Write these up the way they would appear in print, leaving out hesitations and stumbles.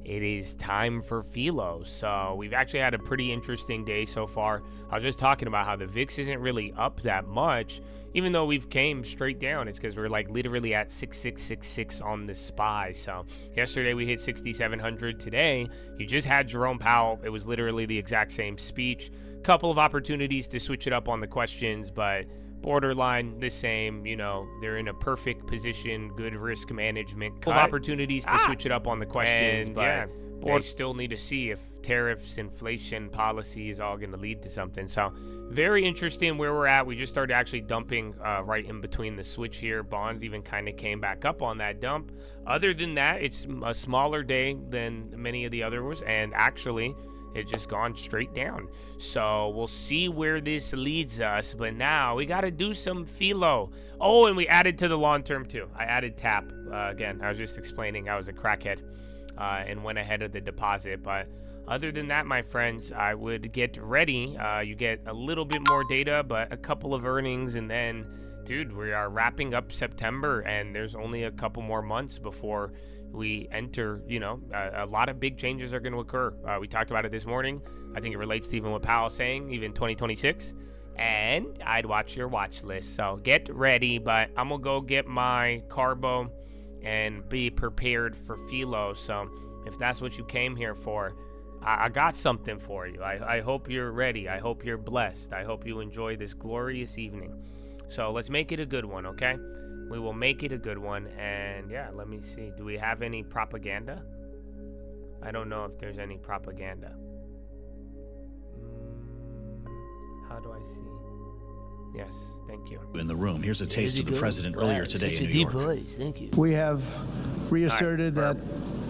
it is time for Philo. So we've actually had a pretty interesting day so far. I was just talking about how the VIX isn't really up that much, even though we've came straight down. It's because we're like literally at 6666 on the SPY. So yesterday we hit 6700. Today you just had Jerome Powell. It was literally the exact same speech. Couple of opportunities to switch it up on the questions, but borderline the same. They're in a perfect position, good risk management. Couple of opportunities to switch it up on the questions, but they still need to see if tariffs, inflation, policy is all going to lead to something. So very interesting where we're at. We just started actually dumping right in between the switch here. Bonds even kind of came back up on that dump. Other than that, it's a smaller day than many of the others, and actually it just gone straight down. So we'll see where this leads us. But now we got to do some Philo. Oh, and we added to the long term too. I added TAP. Again, I was just explaining I was a crackhead and went ahead of the deposit. But other than that, my friends, I would get ready. You get a little bit more data, but a couple of earnings. And then, dude, we are wrapping up September. And there's only a couple more months before we enter, a lot of big changes are going to occur. We talked about it this morning. I think it relates to even what Powell's saying, even 2026. And I'd watch your watch list. So get ready, but I'm going to go get my carbo and be prepared for Philo. So if that's what you came here for, I got something for you. I hope you're ready. I hope you're blessed. I hope you enjoy this glorious evening. So let's make it a good one, okay? We will make it a good one. And yeah, let me see. Do we have any propaganda? I don't know if there's any propaganda. How do I see? Yes, thank you. In the room, here's a taste of the president earlier today in New York. Voice. Thank you. We have reasserted that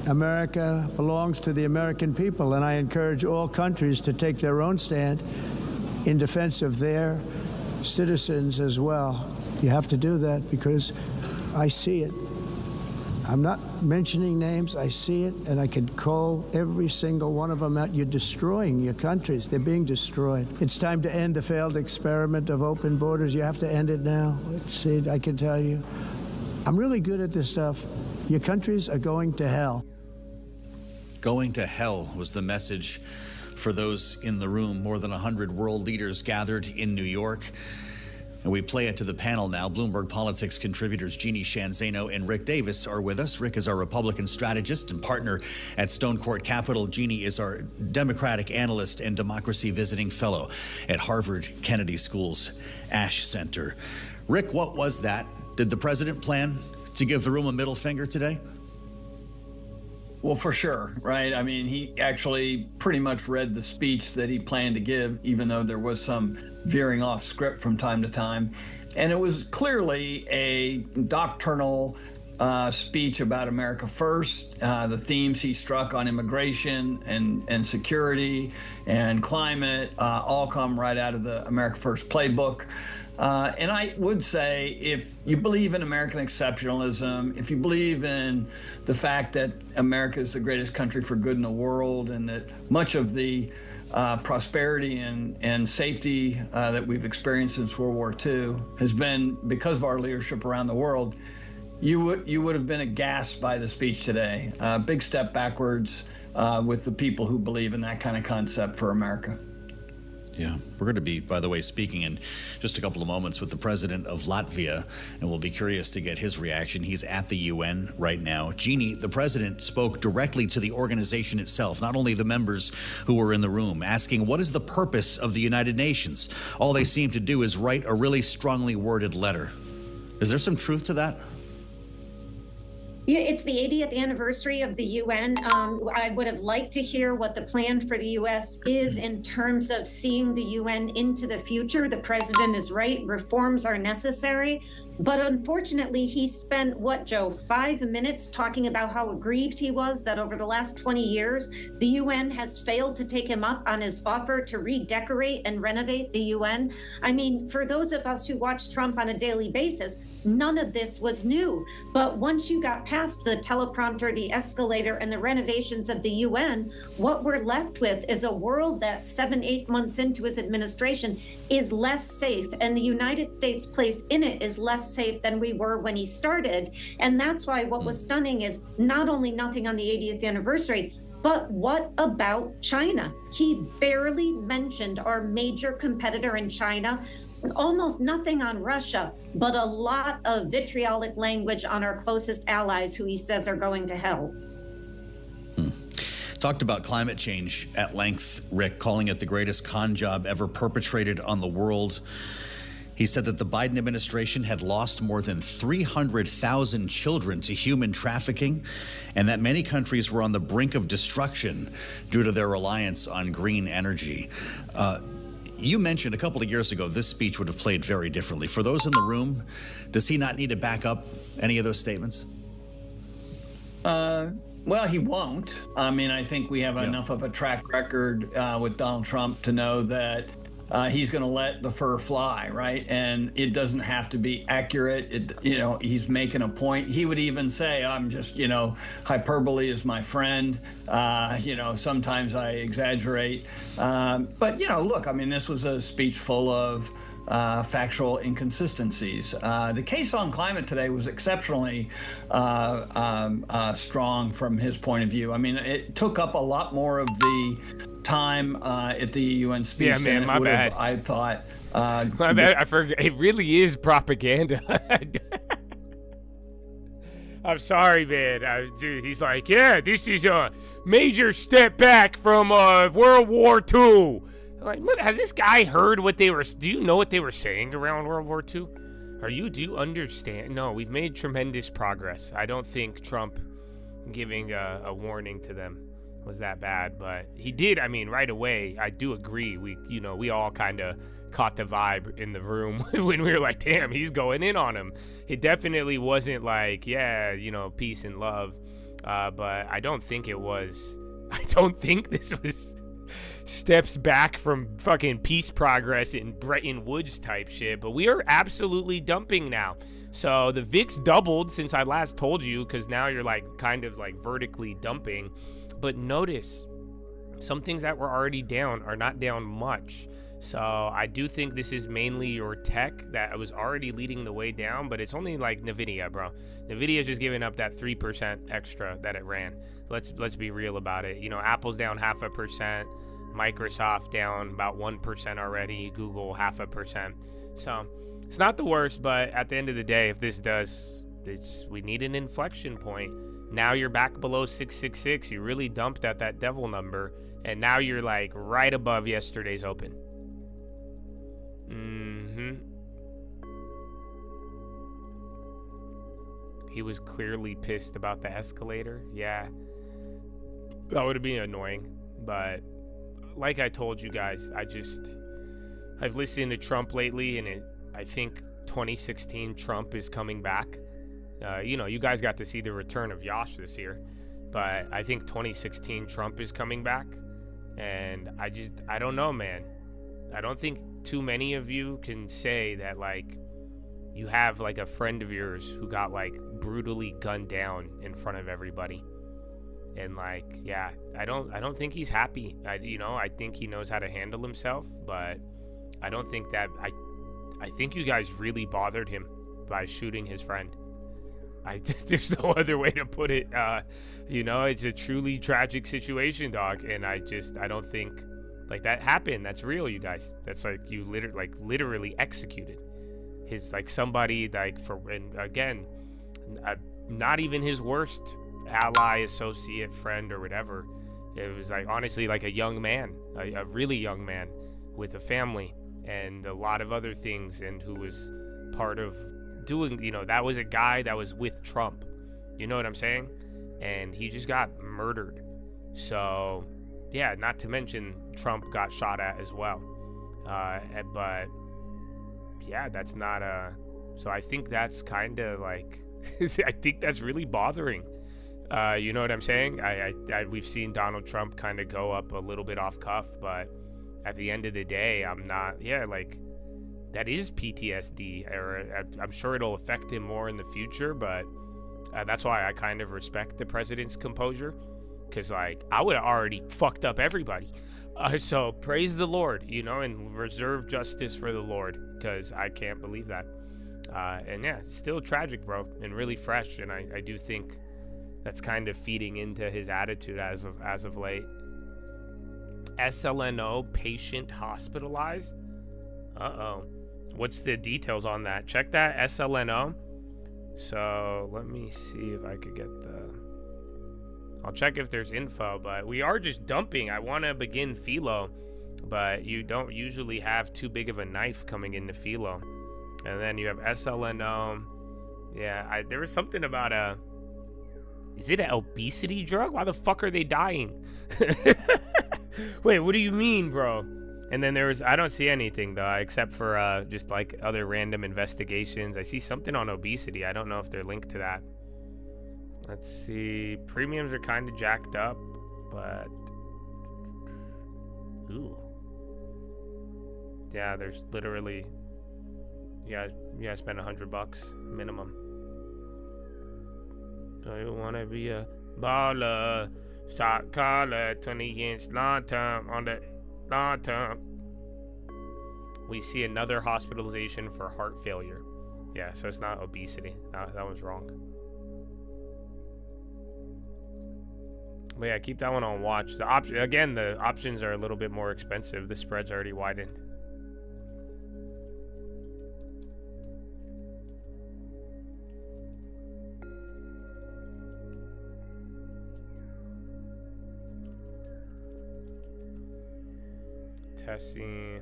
America belongs to the American people, and I encourage all countries to take their own stand in defense of their citizens as well. You have to do that because I see it. I'm not mentioning names. I see it, and I can call every single one of them out. You're destroying your countries. They're being destroyed. It's time to end the failed experiment of open borders. You have to end it now. See, I can tell you. I'm really good at this stuff. Your countries are going to hell. Going to hell was the message for those in the room. More than 100 world leaders gathered in New York. And we play it to the panel now. Bloomberg Politics contributors Jeannie Sheehan Zaino and Rick Davis are with us. Rick is our Republican strategist and partner at Stone Court Capital. Jeannie is our Democratic analyst and democracy visiting fellow at Harvard Kennedy School's Ash Center. Rick, what was that? Did the president plan to give the room a middle finger today? Well, for sure, right? I mean, he actually pretty much read the speech that he planned to give, even though there was some veering off script from time to time. And it was clearly a doctrinal speech about America first. The themes he struck on immigration and security and climate all come right out of the America First playbook. And I would say, if you believe in American exceptionalism, if you believe in the fact that America is the greatest country for good in the world, and that much of the prosperity and safety that we've experienced since World War II has been because of our leadership around the world, you would have been aghast by the speech today. Big step backwards with the people who believe in that kind of concept for America. Yeah, we're going to be, by the way, speaking in just a couple of moments with the president of Latvia, and we'll be curious to get his reaction. He's at the UN right now. Jeannie, the president spoke directly to the organization itself, not only the members who were in the room, asking what is the purpose of the United Nations? All they seem to do is write a really strongly worded letter. Is there some truth to that? Yeah, it's the 80th anniversary of the UN. I would have liked to hear what the plan for the U.S. is in terms of seeing the UN into the future. The president is right. Reforms are necessary. But unfortunately, he spent, Joe, 5 minutes talking about how aggrieved he was that over the last 20 years, the UN has failed to take him up on his offer to redecorate and renovate the UN. I mean, for those of us who watch Trump on a daily basis, none of this was new. But once you got past the teleprompter, the escalator, and the renovations of the UN, what we're left with is a world that 7-8 months into his administration is less safe. And the United States' place in it is less safe than we were when he started. And that's why what was stunning is not only nothing on the 80th anniversary, but what about China? He barely mentioned our major competitor in China, almost nothing on Russia, but a lot of vitriolic language on our closest allies who he says are going to hell. Talked about climate change at length, Rick, calling it the greatest con job ever perpetrated on the world. He said that the Biden administration had lost more than 300,000 children to human trafficking, and that many countries were on the brink of destruction due to their reliance on green energy. You mentioned a couple of years ago this speech would have played very differently. For those in the room, does he not need to back up any of those statements? Well, he won't. I mean, I think we have enough of a track record with Donald Trump to know that he's going to let the fur fly, right? And it doesn't have to be accurate. He's making a point. He would even say, I'm just, hyperbole is my friend. Sometimes I exaggerate. But look, I mean, this was a speech full of factual inconsistencies. The case on climate today was exceptionally strong from his point of view. I mean, it took up a lot more of the time at the UN speech. Yeah, man, my bad. I thought. My bad. I forgot. It really is propaganda. I'm sorry, man. Dude, he's like, yeah, this is a major step back from World War II. I'm like, has this guy heard what they were? Do you know what they were saying around World War II? Do you understand? No, we've made tremendous progress. I don't think Trump giving a warning to them was that bad, but he did. I mean, right away, I do agree. We all kind of caught the vibe in the room when we were like, damn, he's going in on him. It definitely wasn't like, yeah, peace and love. But I don't think it was. I don't think this was steps back from fucking peace progress in Bretton Woods type shit. But we are absolutely dumping now. So the VIX doubled since I last told you, because now you're like kind of like vertically dumping. But notice, some things that were already down are not down much. So I do think this is mainly your tech that was already leading the way down, but it's only like NVIDIA, bro. NVIDIA's just giving up that 3% extra that it ran. Let's be real about it. Apple's down 0.5%, Microsoft down about 1% already, Google 0.5%. So it's not the worst, but at the end of the day, if this does, we need an inflection point. Now you're back below 666. You really dumped at that devil number, and now you're like right above yesterday's open. He was clearly pissed about the escalator. Yeah, that would have been annoying. But like I told you guys, I've listened to Trump lately, and I think 2016 Trump is coming back. You guys got to see the return of Yash this year, but I think 2016 Trump is coming back, and I don't know, man. I don't think too many of you can say that, like, you have, like, a friend of yours who got, like, brutally gunned down in front of everybody. And, like, yeah, I don't think he's happy. I think he knows how to handle himself, but I don't think that, I think you guys really bothered him by shooting his friend. There's no other way to put it. It's a truly tragic situation, dog. And I don't think like that happened. That's real, you guys. That's like you literally executed his, like, somebody, like, and again, not even his worst ally, associate, friend, or whatever. It was like, honestly, like a young man, a really young man with a family and a lot of other things, and who was part of doing, that was a guy that was with Trump, you know what I'm saying? And he just got murdered. So yeah, not to mention Trump got shot at as well. But yeah, that's not so I think that's kind of like I think that's really bothering. You know what I'm saying? We've seen Donald Trump kind of go up a little bit off cuff, but at the end of the day, I'm not, like, that is PTSD, or I'm sure it'll affect him more in the future, but That's why I kind of respect the president's composure, because like I would have already fucked up everybody. So praise the Lord, you know, and reserve justice for the Lord, because I can't believe that. And yeah, still tragic, bro, and really fresh. And I do think that's kind of feeding into his attitude as of late. SLNO patient hospitalized. What's the details on that? Check that, SLNO. So let me see if I could get I'll check if there's info, but we are just dumping. I want to begin Philo, but you don't usually have too big of a knife coming into Philo. And then you have SLNO. Yeah, there was something about is it an obesity drug? Why the fuck are they dying? Wait, what do you mean, bro? And then I don't see anything though, except for just like other random investigations. I see something on obesity. I don't know if they're linked to that. Let's see. Premiums are kind of jacked up, but ooh, yeah, there's literally, yeah, spend $100 minimum. So you wanna be a baller, stock collar, 20-inch long term on the long term. We see another hospitalization for heart failure. Yeah, so it's not obesity. That was wrong. But yeah, keep that one on watch. The options are a little bit more expensive. The spread's already widened. Tessie.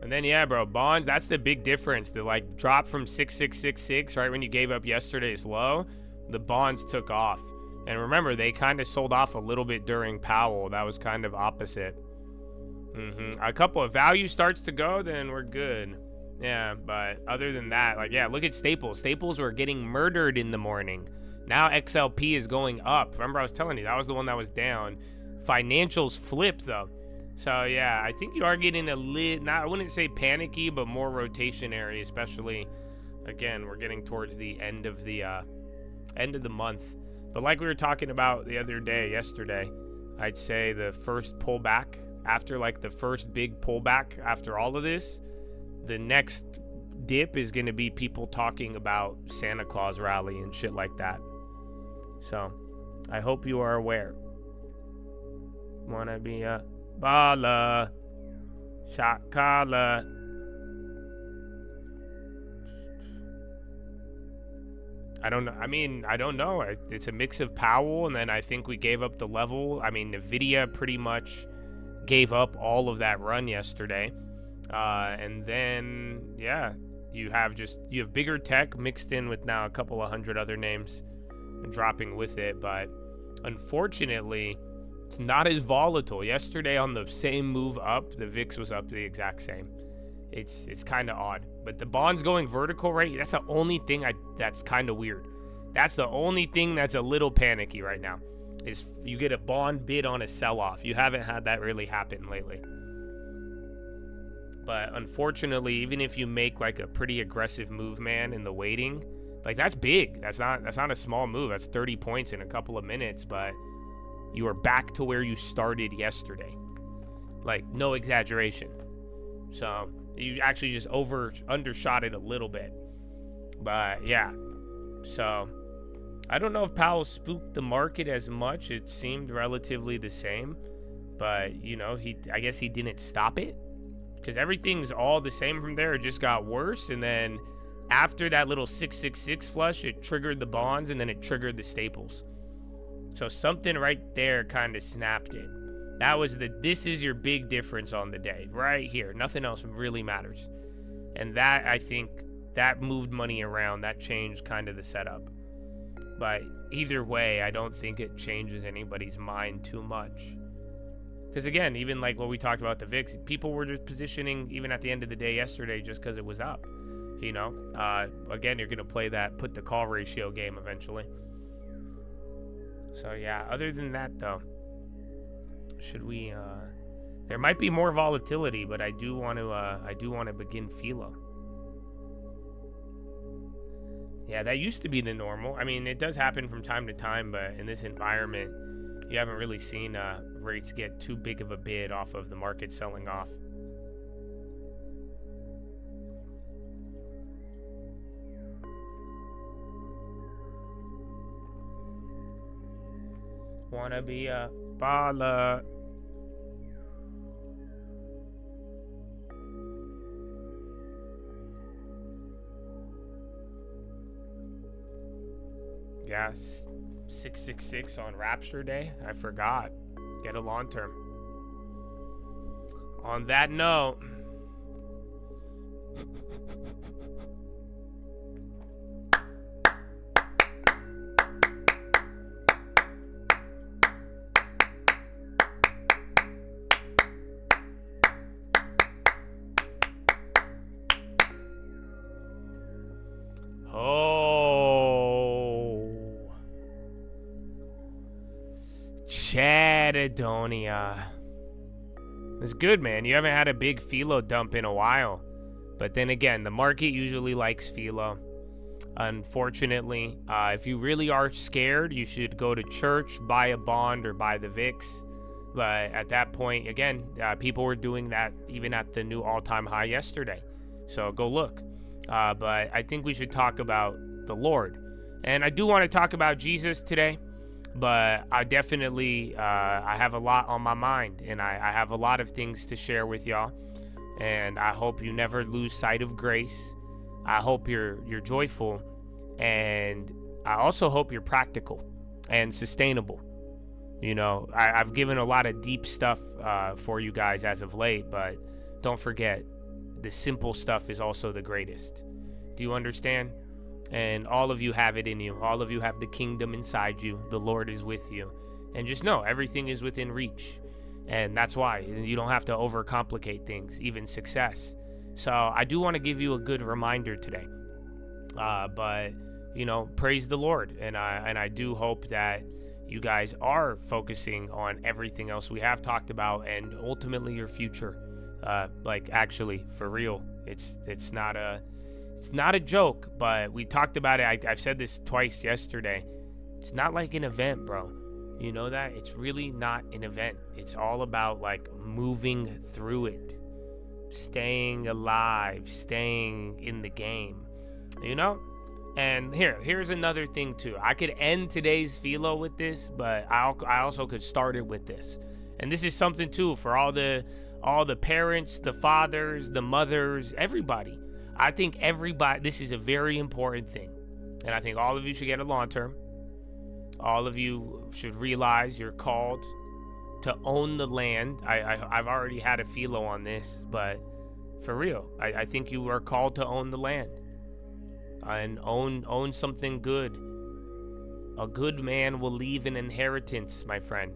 And then, yeah, bro, bonds, that's the big difference. The, like, drop from 6666, right, when you gave up yesterday's low, the bonds took off. And remember, they kind of sold off a little bit during Powell. That was kind of opposite. A couple of value starts to go, then we're good. Yeah, but other than that, like, yeah, look at Staples. Staples were getting murdered in the morning. Now XLP is going up. Remember, I was telling you, that was the one that was down. Financials flipped, though. So, yeah, I think you are getting a little, I wouldn't say panicky, but more rotationary, especially, again, we're getting towards the end of the month. But like we were talking about the other day, yesterday, I'd say the first pullback, after like the first big pullback after all of this, the next dip is going to be people talking about Santa Claus rally and shit like that. So, I hope you are aware. Wanna be a baller, shot caller. I don't know. I mean, I don't know. It's a mix of Powell, and then I think we gave up the level. I mean, Nvidia pretty much gave up all of that run yesterday. And then, yeah, you have bigger tech mixed in with now a couple of hundred other names dropping with it. But unfortunately, it's not as volatile. Yesterday on the same move up, the VIX was up the exact same. It's kind of odd. But the bonds going vertical, right? That's the only thing that's kind of weird. That's the only thing that's a little panicky right now, is you get a bond bid on a sell-off. You haven't had that really happen lately. But unfortunately, even if you make like a pretty aggressive move, man, in the waiting, like that's big. That's not a small move. That's 30 points in a couple of minutes, but you are back to where you started yesterday. Like, no exaggeration. So you actually just undershot it a little bit. But yeah, so I don't know if Powell spooked the market as much. It seemed relatively the same, but you know, I guess he didn't stop it, because everything's all the same from there. It just got worse, and then after that little 666 flush, it triggered the bonds, and then it triggered the staples. So something right there kind of snapped it. That was this is your big difference on the day, right here. Nothing else really matters. And that, I think, that moved money around. That changed kind of the setup. But either way, I don't think it changes anybody's mind too much. Because again, even like what we talked about the VIX, people were just positioning even at the end of the day yesterday just because it was up. You know, again, you're going to play that put the call ratio game eventually. So yeah, other than that though, should we There might be more volatility, but I do want to begin Philo. Yeah, that used to be the normal. I mean, it does happen from time to time, but in this environment, you haven't really seen rates get too big of a bid off of the market selling off. Wanna be a baller. Yeah, 666 on Rapture Day. I forgot. Get a long term. On that note, Chadadonia. It's good, man. You haven't had a big Philo dump in a while. But then again, the market usually likes Philo. Unfortunately, if you really are scared, you should go to church, buy a bond, or buy the VIX. But at that point, again, people were doing that even at the new all-time high yesterday. So go look. But I think we should talk about the Lord. And I do want to talk about Jesus today. But I definitely, I have a lot on my mind, and I have a lot of things to share with y'all. And I hope you never lose sight of grace. I hope you're joyful, and I also hope you're practical and sustainable. You know, I've given a lot of deep stuff for you guys as of late, but don't forget, the simple stuff is also the greatest. Do you understand? And all of you have it in you. All of you have the kingdom inside you. The Lord is with you. And just know, everything is within reach. And that's why you don't have to overcomplicate things, even success. So I do want to give you a good reminder today. But, you know, praise the Lord. And I do hope that you guys are focusing on everything else we have talked about and ultimately your future. Like, actually, for real. It's not a joke, but we talked about it. I've said this twice yesterday. It's not like an event, bro. You know that? It's really not an event. It's all about, like, moving through it. Staying alive. Staying in the game. You know? And here's another thing, too. I could end today's Philo with this, but I also could start it with this. And this is something, too, for all the parents, the fathers, the mothers, everybody. I think everybody, this is a very important thing. And I think all of you should get a long term. All of you should realize you're called to own the land. I've already had a Philo on this, but for real, I think you are called to own the land. And own something good. A good man will leave an inheritance, my friend.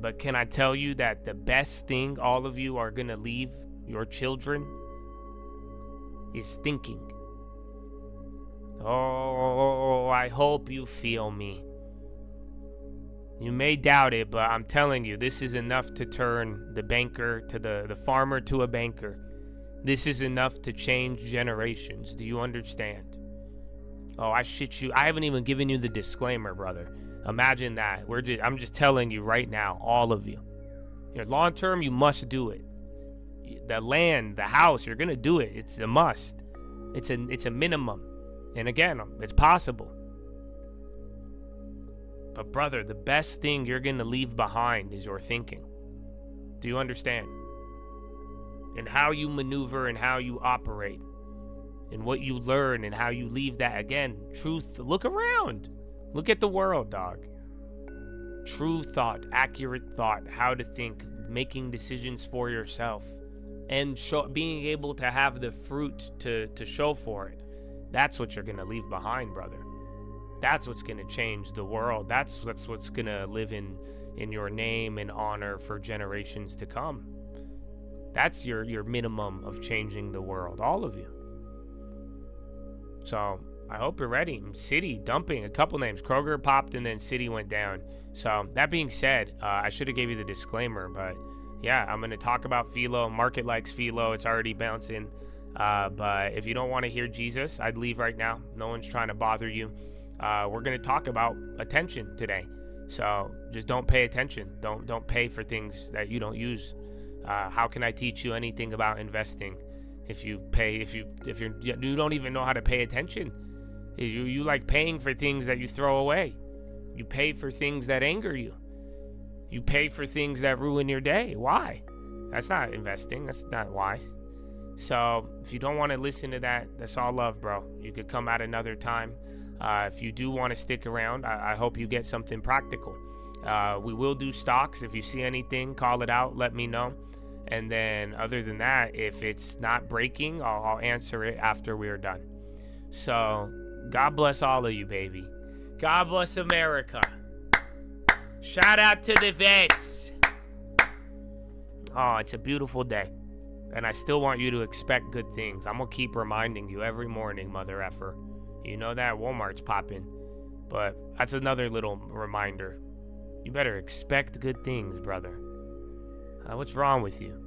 But can I tell you that the best thing all of you are going to leave your children is thinking. Oh, I hope you feel me. You may doubt it, but I'm telling you, this is enough to turn the banker to the farmer to a banker. This is enough to change generations. Do you understand? Oh, I shit you. I haven't even given you the disclaimer, brother. Imagine that. I'm just telling you right now, all of you. Your long term, you must do it. The land, the house, you're gonna do it. It's a must. It's a minimum. And again, it's possible. But brother, the best thing you're gonna leave behind is your thinking. Do you understand? And how you maneuver and how you operate. And what you learn and how you leave that. Again, truth. Look around. Look at the world, dog. True thought, accurate thought, how to think, making decisions for yourself. And being able to have the fruit to show for it. That's what you're going to leave behind, brother. That's what's going to change the world. That's what's going to live in your name and honor for generations to come. That's your minimum of changing the world, all of you. So I hope you're ready. City dumping a couple names. Kroger popped and then City went down. So that being said, I should have gave you the disclaimer, but yeah, I'm going to talk about Philo. Market likes Philo. It's already bouncing. But if you don't want to hear Jesus, I'd leave right now. No one's trying to bother you. We're going to talk about attention today. So just don't pay attention. Don't pay for things that you don't use. How can I teach you anything about investing if you don't even know how to pay attention? You like paying for things that you throw away. You pay for things that anger you. You pay for things that ruin your day. Why? That's not investing. That's not wise. So if you don't want to listen to that, that's all love, bro. You could come at another time. If you do want to stick around, I hope you get something practical. We will do stocks. If you see anything, call it out. Let me know. And then other than that, if it's not breaking, I'll answer it after we're done. So God bless all of you, baby. God bless America. Shout out to the vets. Oh, it's a beautiful day. And I still want you to expect good things. I'm going to keep reminding you every morning, mother effer. You know that Walmart's popping. But that's another little reminder. You better expect good things, brother. What's wrong with you?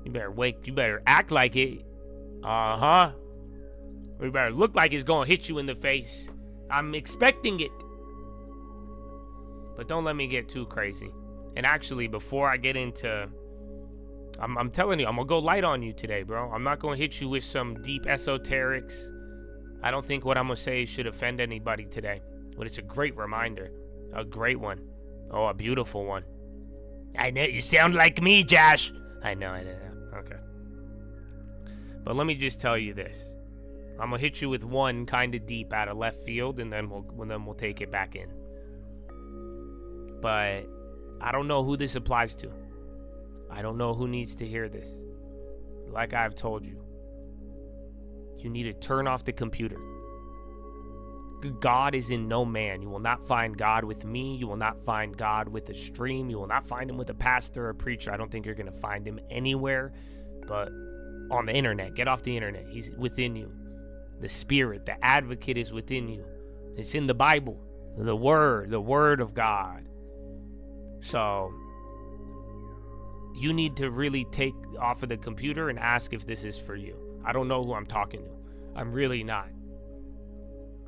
You better act like it. Uh-huh. You better look like it's going to hit you in the face. I'm expecting it. But don't let me get too crazy. And actually, before I get into... I'm telling you, I'm going to go light on you today, bro. I'm not going to hit you with some deep esoterics. I don't think what I'm going to say should offend anybody today. But it's a great reminder. A great one. Oh, a beautiful one. I know, you sound like me, Josh. I know. Okay. But let me just tell you this. I'm going to hit you with one kind of deep out of left field, and then we'll take it back in. But I don't know who this applies to. I don't know who needs to hear this. Like I've told you, you need to turn off the computer. God is in no man. You will not find God with me. You will not find God with a stream. You will not find him with a pastor or a preacher. I don't think you're going to find him anywhere but on the internet. Get off the internet. He's within you. The Spirit, the advocate is within you. It's in the Bible, the Word of God. So you need to really take off of the computer and ask if this is for you. I don't know who I'm talking to. I'm really not.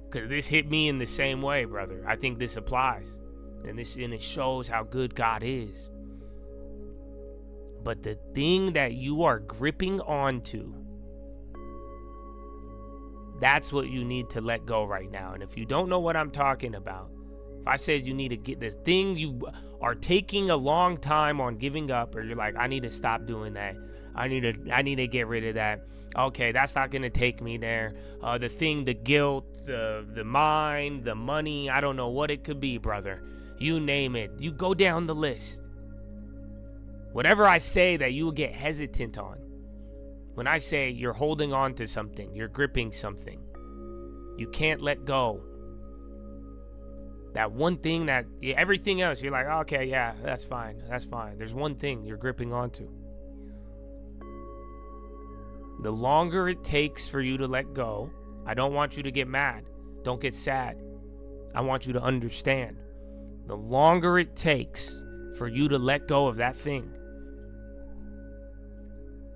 Because this hit me in the same way, brother. I think this applies. And it shows how good God is. But the thing that you are gripping onto, that's what you need to let go right now. And if you don't know what I'm talking about, if I said you need to get the thing you are taking a long time on giving up, or you're like, I need to stop doing that. I need to get rid of that. Okay, that's not going to take me there. The thing, the guilt, the mind, the money, I don't know what it could be, brother. You name it. You go down the list. Whatever I say that you will get hesitant on. When I say you're holding on to something, you're gripping something, you can't let go. That one thing that everything else, you're like, okay, yeah, that's fine. There's one thing you're gripping onto. The longer it takes for you to let go, I don't want you to get mad. Don't get sad. I want you to understand. The longer it takes for you to let go of that thing,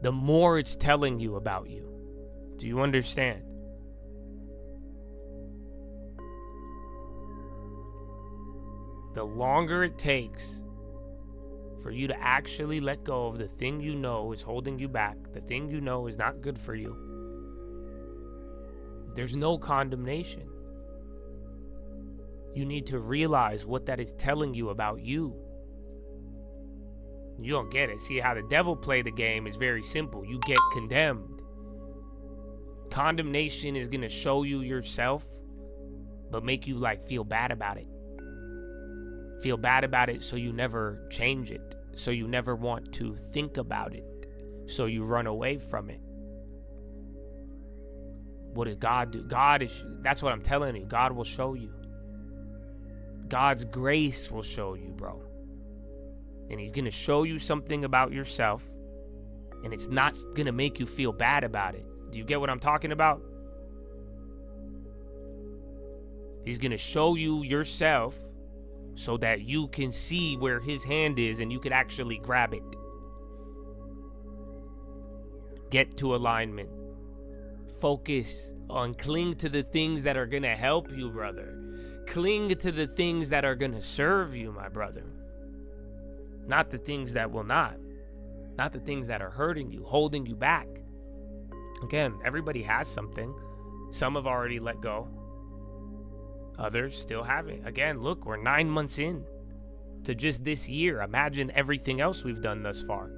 the more it's telling you about you. Do you understand? The longer it takes for you to actually let go of the thing you know is holding you back, the thing you know is not good for you, there's no condemnation. You need to realize what that is telling you about you. You don't get it. See, how the devil play the game is very simple. You get condemned. Condemnation is going to show you yourself, but make you feel bad about it. Feel bad about it so you never change it. So you never want to think about it. So you run away from it. What did God do? That's what I'm telling you. God will show you. God's grace will show you, bro. And he's going to show you something about yourself, and it's not going to make you feel bad about it. Do you get what I'm talking about? He's going to show you yourself so that you can see where his hand is and you can actually grab it. Get to alignment. Focus on, cling to the things that are going to help you, brother. Cling to the things that are going to serve you, my brother. Not the things that will not. Not the things that are hurting you, holding you back. Again, everybody has something. Some have already let go. Others still haven't. Again, look, we're 9 months in to just this year. Imagine everything else we've done thus far.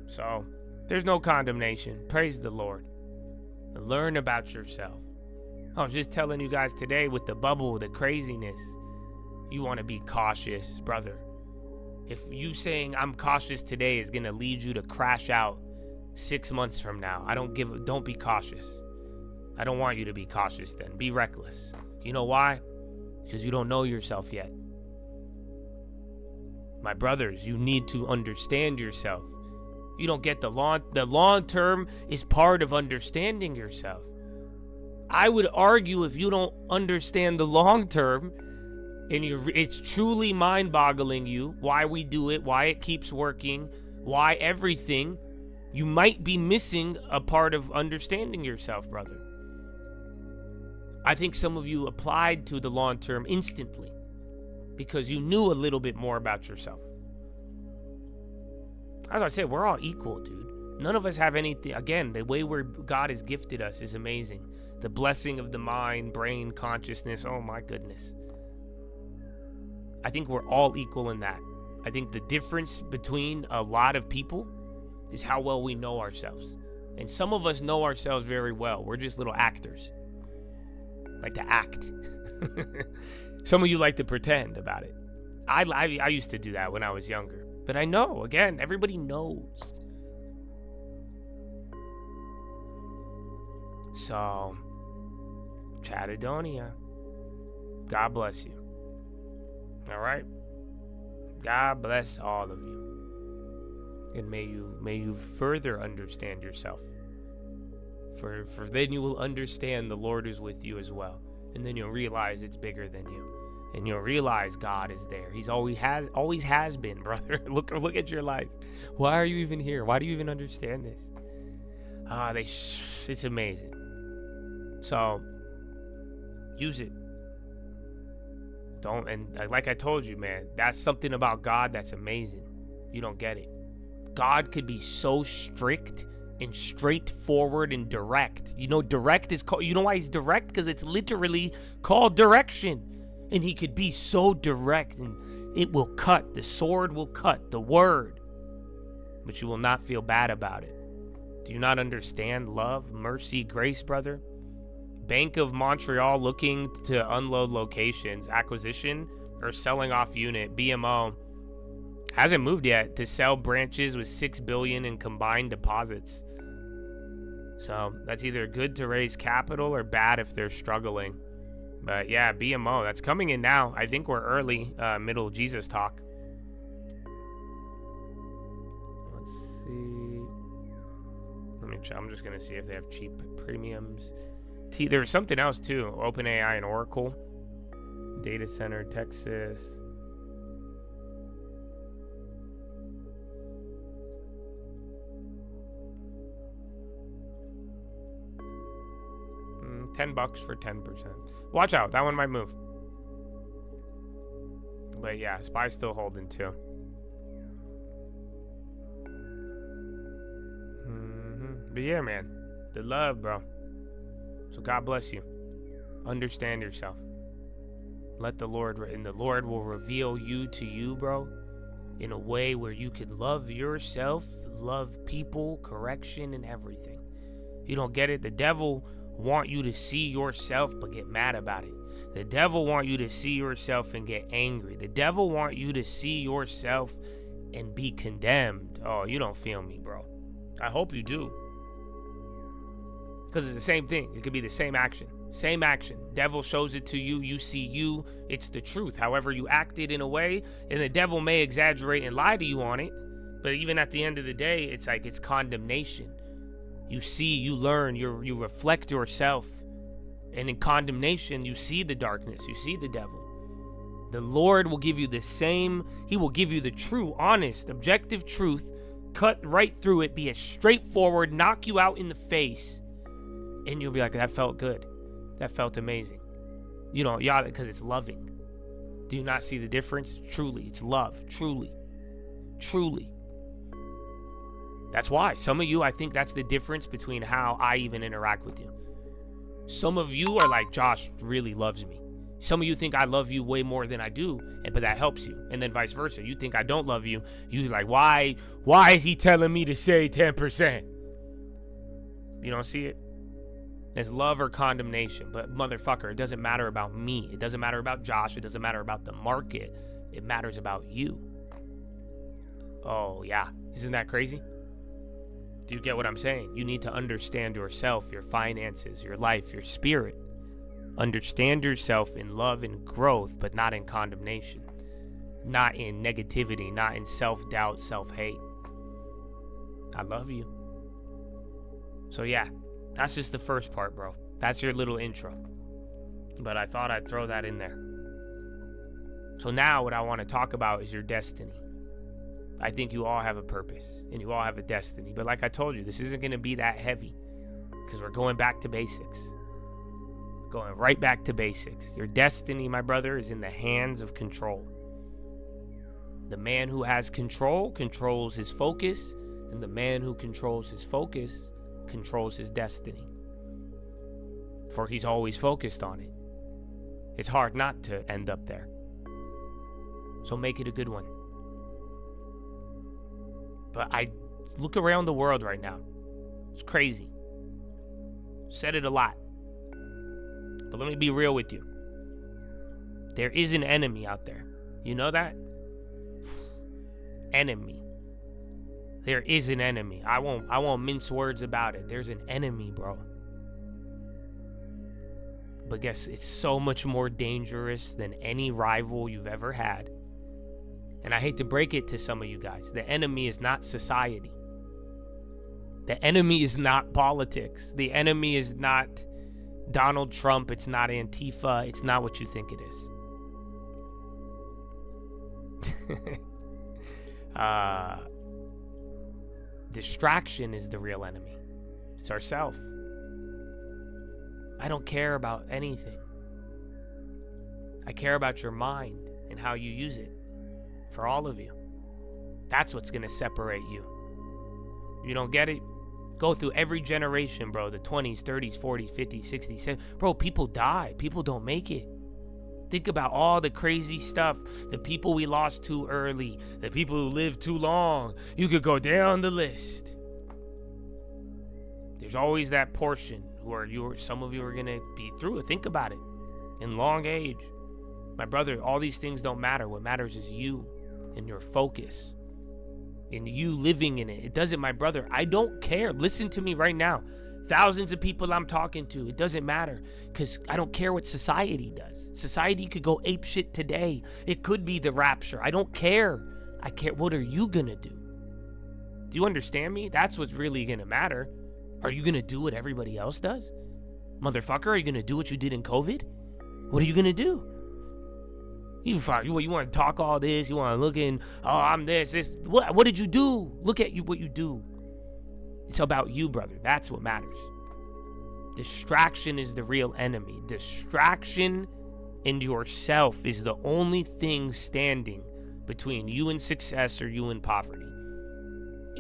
So, there's no condemnation. Praise the Lord. Learn about yourself. I was just telling you guys today with the bubble, the craziness. You want to be cautious, brother. If you saying I'm cautious today is going to lead you to crash out 6 months from now, don't be cautious. I don't want you to be cautious then. Be reckless. You know why? Because you don't know yourself yet. My brothers, you need to understand yourself. You don't get the long term is part of understanding yourself. I would argue if you don't understand the long term, and it's truly mind-boggling you why we do it, why it keeps working, why everything, you might be missing a part of understanding yourself, brother. I think some of you applied to the long term instantly because you knew a little bit more about yourself. As I said, we're all equal, dude. None of us have anything. Again, the way God has gifted us is amazing. The blessing of the mind, brain, consciousness. Oh my goodness. I think we're all equal in that. I think the difference between a lot of people is how well we know ourselves. And some of us know ourselves very well. We're just little actors. Like to act. Some of you like to pretend about it. I used to do that when I was younger. But I know, again, everybody knows. So, Chattadonia, God bless you. All right? God bless all of you. And may you further understand yourself. For then you will understand the Lord is with you as well. And then you'll realize it's bigger than you. And you'll realize God is there. He's always has been, brother. Look at your life. Why are you even here? Why do you even understand this? It's amazing. So, use it. Like I told you, man, that's something about God that's amazing. You don't get it. God could be so strict and straightforward and direct. You know, direct is called, you know why he's direct? Because it's literally called direction. And he could be so direct and it will cut. The sword will cut the word. But you will not feel bad about it. Do you not understand love, mercy, grace, brother? Bank of Montreal looking to unload locations, acquisition or selling off unit, BMO. Hasn't moved yet to sell branches with $6 billion in combined deposits. So that's either good to raise capital or bad if they're struggling. But yeah, BMO, that's coming in now. I think we're early, middle Jesus talk. Let's see. Let me check. I'm just going to see if they have cheap premiums. There was something else too. OpenAI and Oracle. Data center, Texas. $10 for 10%. Watch out, that one might move. But yeah, SPY's still holding too. But yeah, man, the love, bro. So God bless you. Understand yourself. Let the Lord, and the Lord will reveal you to you, bro, in a way where you could love yourself, love people, correction, and everything. You don't get it? The devil want you to see yourself but get mad about it. The devil want you to see yourself and get angry. The devil want you to see yourself and be condemned. Oh, you don't feel me, bro. I hope you do. Because it's the same thing. It could be the same action. Same action. Devil shows it to you. You see you. It's the truth. However, you acted in a way, and the devil may exaggerate and lie to you on it. But even at the end of the day, it's like it's condemnation. You see, you learn, you reflect yourself, And in condemnation, you see the darkness, you see the devil. The Lord will give you the same. He will give you the true, honest, objective truth, cut right through it, be as straightforward, knock you out in the face. And you'll be like, that felt good. That felt amazing. You know, yeah, because it's loving. Do you not see the difference? Truly, it's love. Truly. Truly. That's why. Some of you, I think that's the difference between how I even interact with you. Some of you are like, Josh really loves me. Some of you think I love you way more than I do, but that helps you. And then vice versa. You think I don't love you. You're like, why is he telling me to say 10%? You don't see it? It's love or condemnation. But motherfucker, it doesn't matter about me. It doesn't matter about Josh. It doesn't matter about the market. It matters about you. Oh, yeah. Isn't that crazy? Do you get what I'm saying? You need to understand yourself, your finances, your life, your spirit. Understand yourself in love and growth, but not in condemnation. Not in negativity, not in self-doubt, self-hate. I love you. So yeah, that's just the first part, bro. That's your little intro. But I thought I'd throw that in there. So now what I want to talk about is your destiny. I think you all have a purpose and you all have a destiny. But like I told you, this isn't going to be that heavy because we're going back to basics. Going right back to basics. Your destiny, my brother, is in the hands of control. The man who has control controls his focus, and the man who controls his focus controls his destiny. For he's always focused on it. It's hard not to end up there. So make it a good one. But I look around the world right now. It's crazy. Said it a lot. But let me be real with you. There is an enemy out there. You know that? Enemy. There is an enemy. I won't mince words about it. There's an enemy, bro. But guess it's so much more dangerous than any rival you've ever had. And I hate to break it to some of you guys. The enemy is not society. The enemy is not politics. The enemy is not Donald Trump. It's not Antifa. It's not what you think it is. Distraction is the real enemy. It's ourself. I don't care about anything. I care about your mind and how you use it. For all of you. That's what's going to separate you. You don't get it? Go through every generation, bro. The 20s, 30s, 40s, 50s, 60s, 70s. Bro, people die. People don't make it. Think about all the crazy stuff. The people we lost too early. The people who lived too long. You could go down the list. There's always that portion where some of you are going to be through it. Think about it. In long age. My brother, all these things don't matter. What matters is you and your focus. And you living in it. It doesn't, my brother. I don't care. Listen to me right now. Thousands of people I'm talking to. It doesn't matter. Because I don't care what society does. Society could go apeshit today. It could be the rapture. I don't care. I care. What are you going to do? Do you understand me? That's what's really going to matter. Are you going to do what everybody else does? Motherfucker, are you going to do what you did in COVID? What are you going to do? You want to talk all this? You want to look in, oh, I'm this. What did you do? Look at you, what you do. It's about you, brother. That's what matters. Distraction is the real enemy. Distraction in yourself is the only thing standing between you and success or you and poverty.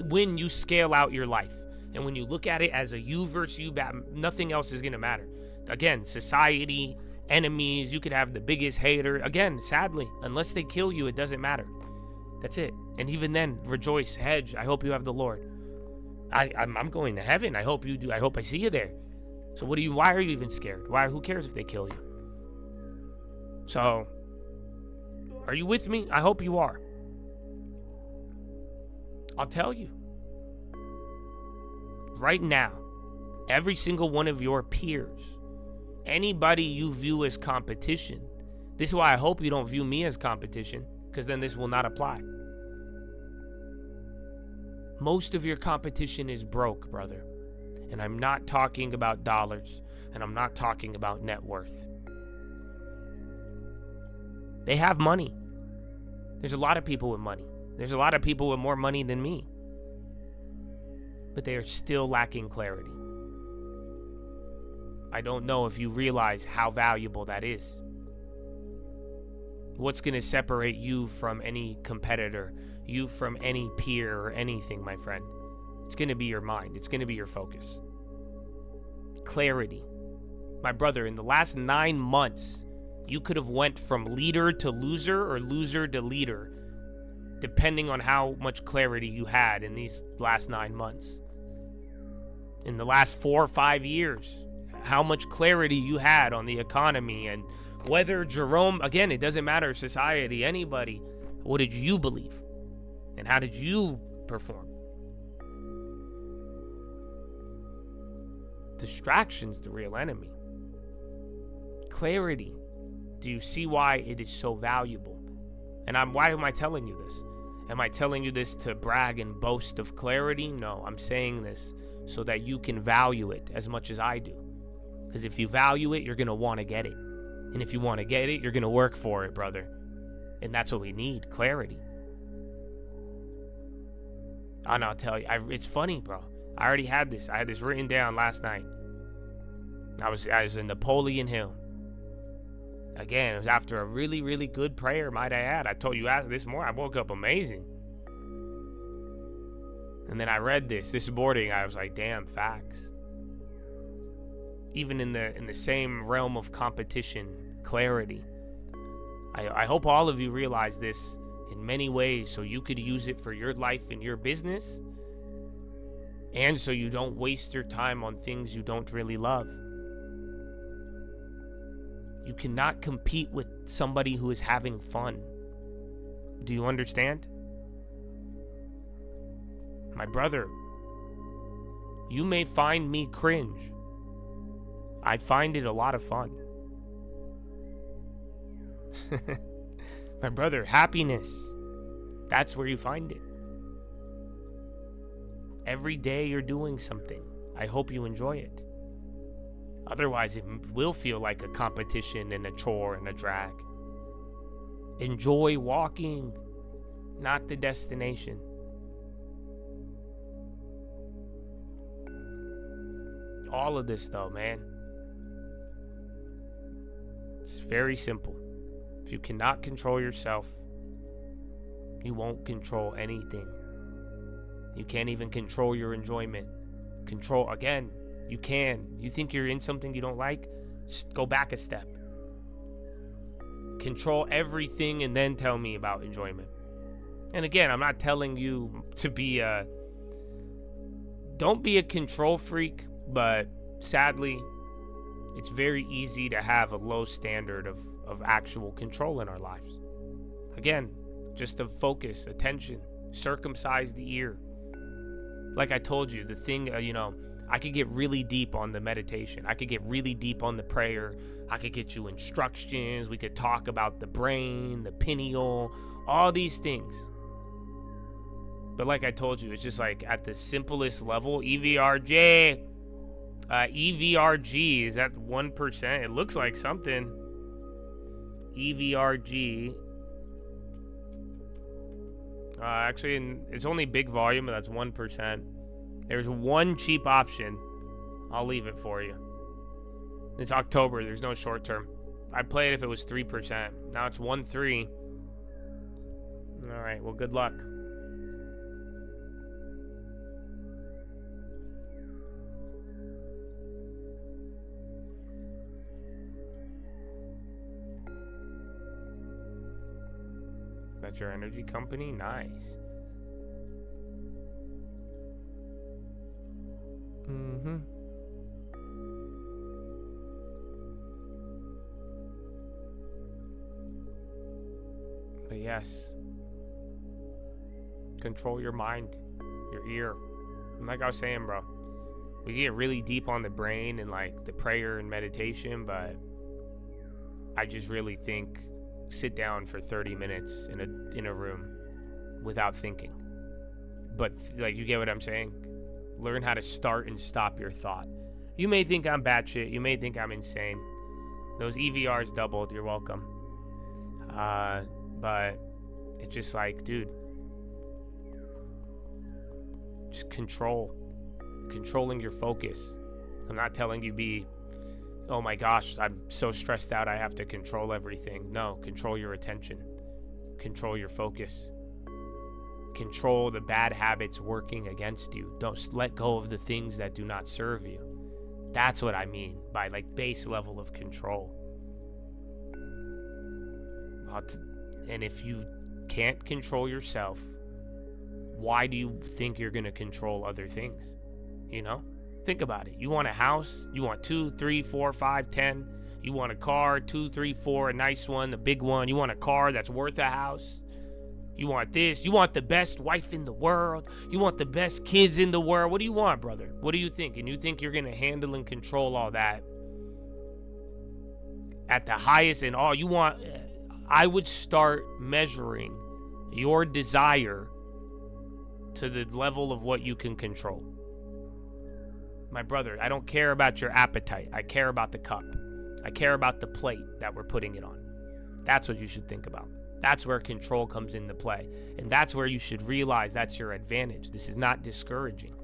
When you scale out your life and when you look at it as a you versus you, nothing else is going to matter. Again, society, enemies, you could have the biggest hater. Again, sadly, unless they kill you, it doesn't matter. That's it. And even then, rejoice, hedge. I hope you have the Lord. I'm going to heaven. I hope you do. I hope I see you there. So why are you even scared? Who cares if they kill you? So, are you with me? I hope you are. I'll tell you. Right now, every single one of your peers, anybody you view as competition, this is why I hope you don't view me as competition, because then this will not apply. Most of your competition is broke, brother. And I'm not talking about dollars. And I'm not talking about net worth. They have money. There's a lot of people with money. There's a lot of people with more money than me. But they are still lacking clarity. I don't know if you realize how valuable that is. What's going to separate you from any competitor, you from any peer or anything, my friend? It's going to be your mind. It's going to be your focus. Clarity. My brother, in the last 9 months, you could have went from leader to loser or loser to leader, depending on how much clarity you had in these last 9 months. In the last 4 or 5 years, how much clarity you had on the economy and whether Jerome, again, it doesn't matter, society, anybody, what did you believe? And how did you perform? Distraction's the real enemy. Clarity. Do you see why it is so valuable? And why am I telling you this? Am I telling you this to brag and boast of clarity? No, I'm saying this so that you can value it as much as I do. Because if you value it, you're going to want to get it. And if you want to get it, you're going to work for it, brother. And that's what we need, clarity. And I'll tell you, it's funny, bro. I already had this. I had this written down last night. I was in Napoleon Hill. Again, it was after a really, really good prayer, might I add. I told you this morning, I woke up amazing. And then I read this morning. I was like, damn, facts. Even in the same realm of competition, clarity. I hope all of you realize this in many ways so you could use it for your life and your business, and so you don't waste your time on things you don't really love. You cannot compete with somebody who is having fun. Do you understand? My brother, you may find me cringe. I find it a lot of fun. My brother, happiness, that's where you find it. Every day you're doing something. I hope you enjoy it. Otherwise, it will feel like a competition and a chore and a drag. Enjoy walking, not the destination. All of this, though, man, it's very simple. If you cannot control yourself, you won't control anything. You can't even control your enjoyment. Control, again, you can. You think you're in something you don't like? Just go back a step. Control everything and then tell me about enjoyment. And again, I'm not telling you to be don't be a control freak, but sadly, it's very easy to have a low standard of actual control in our lives. Again, just to focus, attention, circumcise the ear. Like I told you, the thing, I could get really deep on the meditation. I could get really deep on the prayer. I could get you instructions. We could talk about the brain, the pineal, all these things. But like I told you, it's just like at the simplest level, EVRG, is that 1%? It looks like something. EVRG. Actually, it's only big volume, but that's 1%. There's one cheap option. I'll leave it for you. It's October. There's no short term. I'd play it if it was 3%. Now it's 1.3. All right. Well, good luck. That's your energy company? Nice. Mm-hmm. But yes, control your mind, your ear. And like I was saying, bro, we get really deep on the brain and like the prayer and meditation, but I just really think sit down for 30 minutes in a room without thinking. But like, you get what I'm saying? Learn how to start and stop your thought. You may think I'm batshit. You may think I'm insane. Those EVRs doubled. You're welcome. But it's just like, dude, just controlling your focus. I'm not telling you be, oh my gosh, I'm so stressed out I have to control everything. No, control your attention. Control your focus. Control the bad habits working against you. Don't let go of the things that do not serve you. That's what I mean by like base level of control. And if you can't control yourself, why do you think you're going to control other things? You know? Think about it. You want a house? You want 2, 3, 4, 5, 10. You want a car, 2, 3, 4, a nice one, a big one. You want a car that's worth a house. You want this. You want the best wife in the world. You want the best kids in the world. What do you want, brother? What do you think? And you think you're going to handle and control all that at the highest and all you want? I would start measuring your desire to the level of what you can control. My brother, I don't care about your appetite. I care about the cup. I care about the plate that we're putting it on. That's what you should think about. That's where control comes into play. And that's where you should realize that's your advantage. This is not discouraging.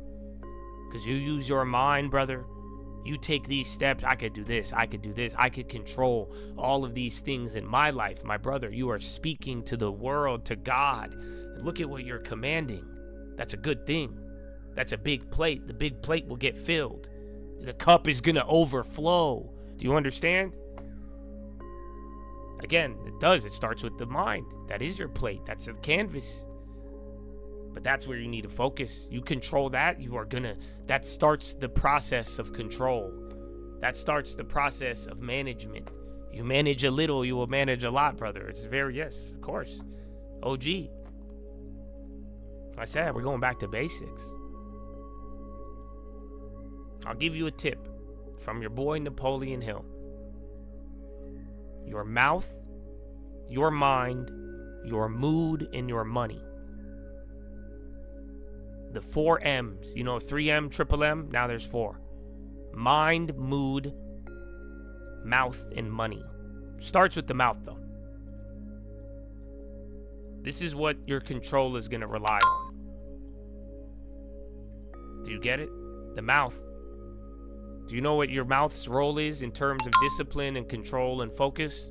Because you use your mind, brother. You take these steps. I could do this. I could do this. I could control all of these things in my life. My brother, you are speaking to the world, to God. Look at what you're commanding. That's a good thing. That's a big plate. The big plate will get filled. The cup is going to overflow. Do you understand? Again, it does. It starts with the mind. That is your plate. That's the canvas. But that's where you need to focus. You control that, that starts the process of control. That starts the process of management. You manage a little, you will manage a lot, brother. Yes, of course. OG. Like I said, we're going back to basics. I'll give you a tip from your boy Napoleon Hill. Your mouth, your mind, your mood, and your money. The 4 M's. You know, 3M, triple M? Now there's 4. Mind, mood, mouth, and money. Starts with the mouth, though. This is what your control is going to rely on. Do you get it? The mouth. Do you know what your mouth's role is in terms of discipline and control and focus?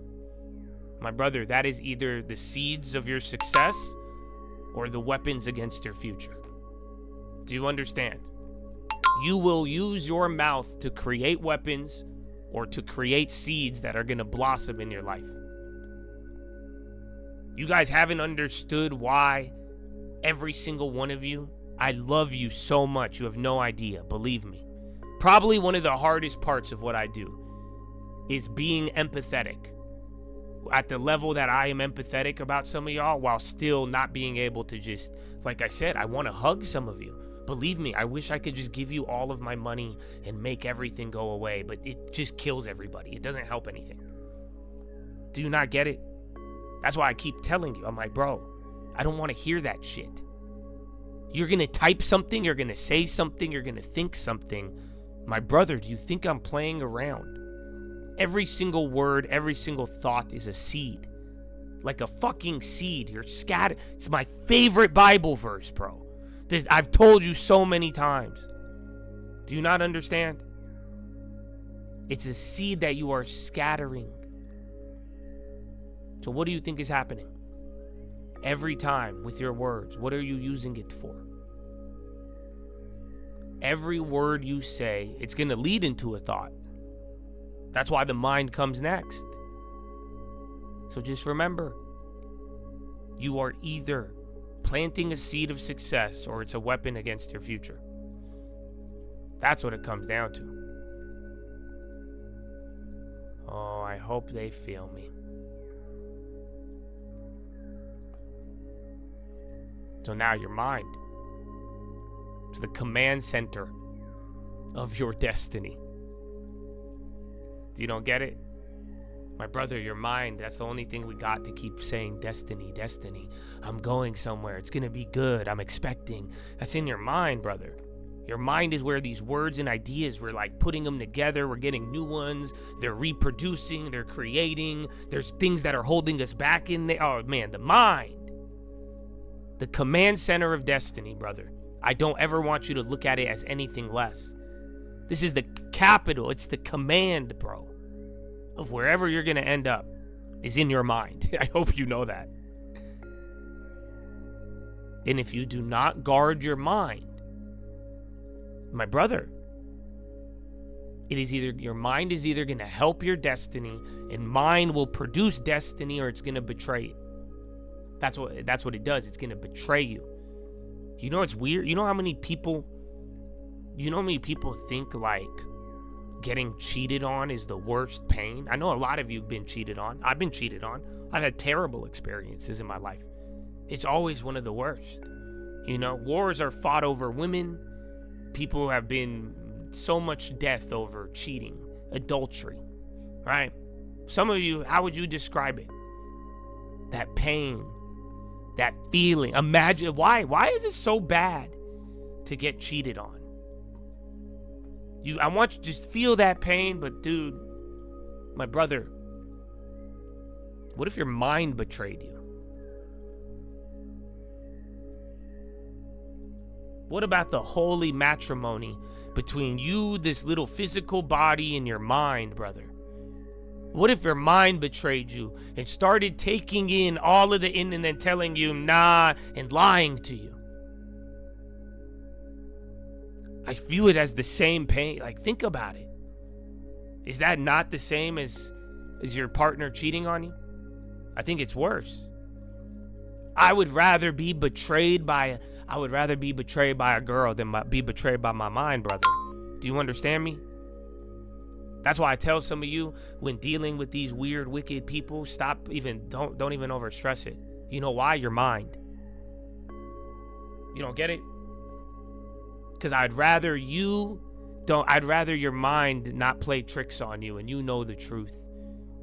My brother, that is either the seeds of your success or the weapons against your future. Do you understand? You will use your mouth to create weapons or to create seeds that are going to blossom in your life. You guys haven't understood why every single one of you, I love you so much. You have no idea. Believe me. Probably one of the hardest parts of what I do is being empathetic. At the level that I am empathetic about some of y'all while still not being able to just, like I said, I want to hug some of you. Believe me, I wish I could just give you all of my money and make everything go away, but it just kills everybody. It doesn't help anything. Do you not get it? That's why I keep telling you. I'm like, bro, I don't want to hear that shit. You're going to type something, you're going to say something, you're going to think something. My brother, do you think I'm playing around? Every single word, every single thought is a seed. Like a fucking seed. You're scattered. It's my favorite Bible verse, bro. I've told you so many times. Do you not understand? It's a seed that you are scattering. So what do you think is happening? Every time with your words, what are you using it for? Every word you say, it's going to lead into a thought. That's why the mind comes next. So just remember, you are either planting a seed of success or it's a weapon against your future. That's what it comes down to. Oh, I hope they feel me. So now your mind is the command center of your destiny. You don't get it? My brother, your mind, that's the only thing we got to keep saying destiny, destiny. I'm going somewhere. It's going to be good. I'm expecting. That's in your mind, brother. Your mind is where these words and ideas, we're like putting them together. We're getting new ones. They're reproducing. They're creating. There's things that are holding us back in there. Oh, man, the mind. The command center of destiny, brother. I don't ever want you to look at it as anything less. This is the capital. It's the command, bro, of wherever you're going to end up is in your mind. I hope you know that. And if you do not guard your mind, my brother, it is either your mind is either going to help your destiny and mind will produce destiny, or it's going to betray it. That's what it does. It's going to betray you. You know, it's weird. You know how many people think like getting cheated on is the worst pain? I know a lot of you have been cheated on. I've been cheated on. I've had terrible experiences in my life. It's always one of the worst. You know, wars are fought over women. People have been so much death over cheating, adultery, right? Some of you, how would you describe it? That pain, that feeling. Imagine, why is it so bad to get cheated on? I want you to just feel that pain, but dude, my brother, what if your mind betrayed you? What about the holy matrimony between you, this little physical body, and your mind, brother? What if your mind betrayed you and started taking in all of the and then telling you nah and lying to you? I view it as the same pain. Like, think about it. Is that not the same as your partner cheating on you? I think it's worse. I would rather be betrayed by a girl than be betrayed by my mind, brother. Do you understand me? That's why I tell some of you, when dealing with these weird, wicked people, don't even overstress it. You know why? Your mind. You don't get it? Because I'd rather your mind not play tricks on you and you know the truth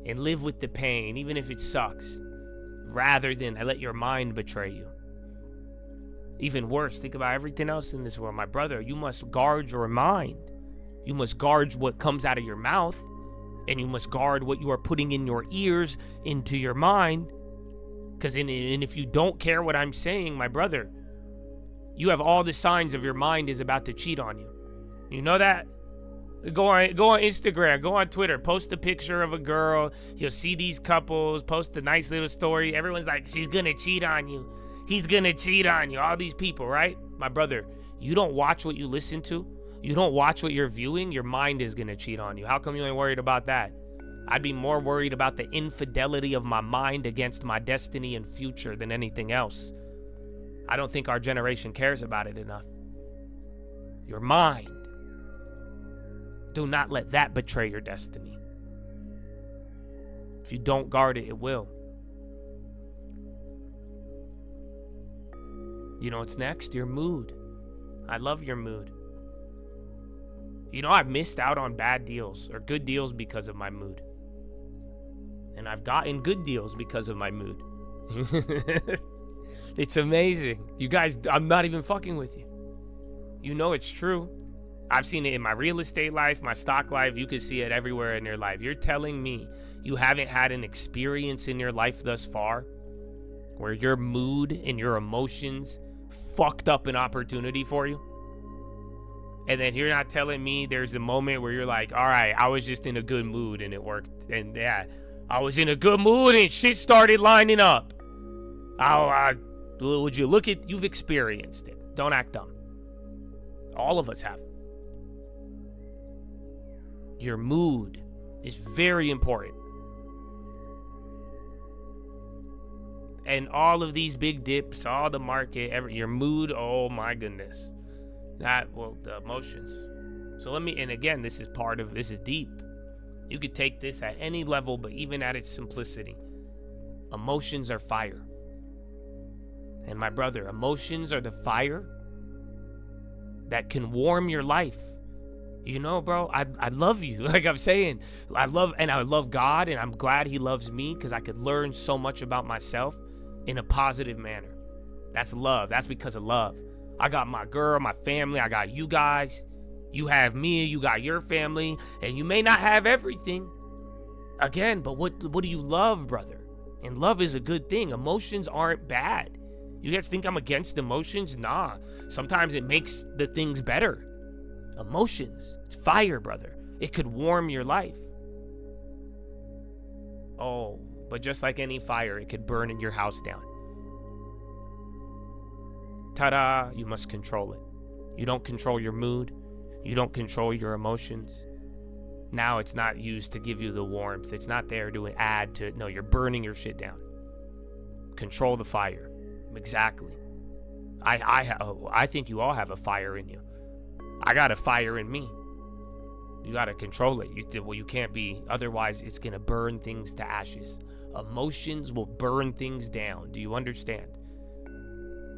and live with the pain, even if it sucks, rather than I let your mind betray you. Even worse, think about everything else in this world. My brother, you must guard your mind. You must guard what comes out of your mouth, and you must guard what you are putting in your ears into your mind. Because if you don't care what I'm saying, my brother, you have all the signs of your mind is about to cheat on you. You know that? Go on Instagram, go on Twitter, post a picture of a girl. You'll see these couples, post a nice little story. Everyone's like, she's gonna cheat on you. He's gonna cheat on you. All these people, right? My brother, you don't watch what you listen to. You don't watch what you're viewing. Your mind is gonna cheat on you. How come you ain't worried about that? I'd be more worried about the infidelity of my mind against my destiny and future than anything else. I don't think our generation cares about it enough. Your mind. Do not let that betray your destiny. If you don't guard it, it will. You know what's next? Your mood. I love your mood. You know, I've missed out on bad deals or good deals because of my mood. And I've gotten good deals because of my mood. It's amazing. You guys, I'm not even fucking with you. You know it's true. I've seen it in my real estate life, my stock life. You can see it everywhere in your life. You're telling me you haven't had an experience in your life thus far where your mood and your emotions fucked up an opportunity for you? And then you're not telling me there's a moment where you're like, all right, I was just in a good mood and it worked. And yeah, I was in a good mood and shit started lining up. Would you look at, you've experienced it. Don't act dumb. All of us have. Your mood is very important. And all of these big dips, all the market, your mood, oh my goodness. The emotions. So and again, this is deep. You could take this at any level, but even at its simplicity. Emotions are fire. And my brother, emotions are the fire that can warm your life. You know, bro, I love you. Like I'm saying, I love God, and I'm glad he loves me because I could learn so much about myself in a positive manner. That's love. That's because of love. I got my girl, my family, I got you guys. You have me, you got your family, and you may not have everything. Again, but what do you love, brother? And love is a good thing. Emotions aren't bad. You guys think I'm against emotions? Nah. Sometimes it makes the things better. Emotions, it's fire, brother. It could warm your life. Oh, but just like any fire, it could burn your house down. Ta-da, you must control it. You don't control your mood. You don't control your emotions. Now it's not used to give you the warmth. It's not there to add to it. No, you're burning your shit down. Control the fire. Exactly. I think you all have a fire in you. I got a fire in me. You got to control it. You can't be, otherwise it's going to burn things to ashes. Emotions will burn things down. Do you understand?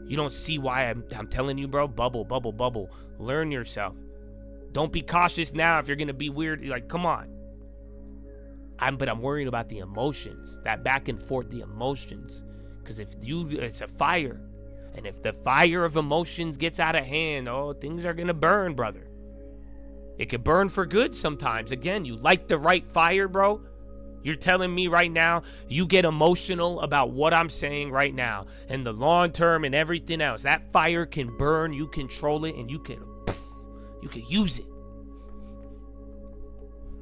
You don't see why I'm telling you, bro? Bubble, bubble, bubble. Learn yourself. Don't be cautious now if you're going to be weird. Like, come on. But I'm worried about the emotions. That back and forth, the emotions. Because it's a fire. And if the fire of emotions gets out of hand, oh, things are going to burn, brother. It could burn for good sometimes. Again, you light the right fire, bro. You're telling me right now, you get emotional about what I'm saying right now. And the long term and everything else. That fire can burn, you control it, and you could use it.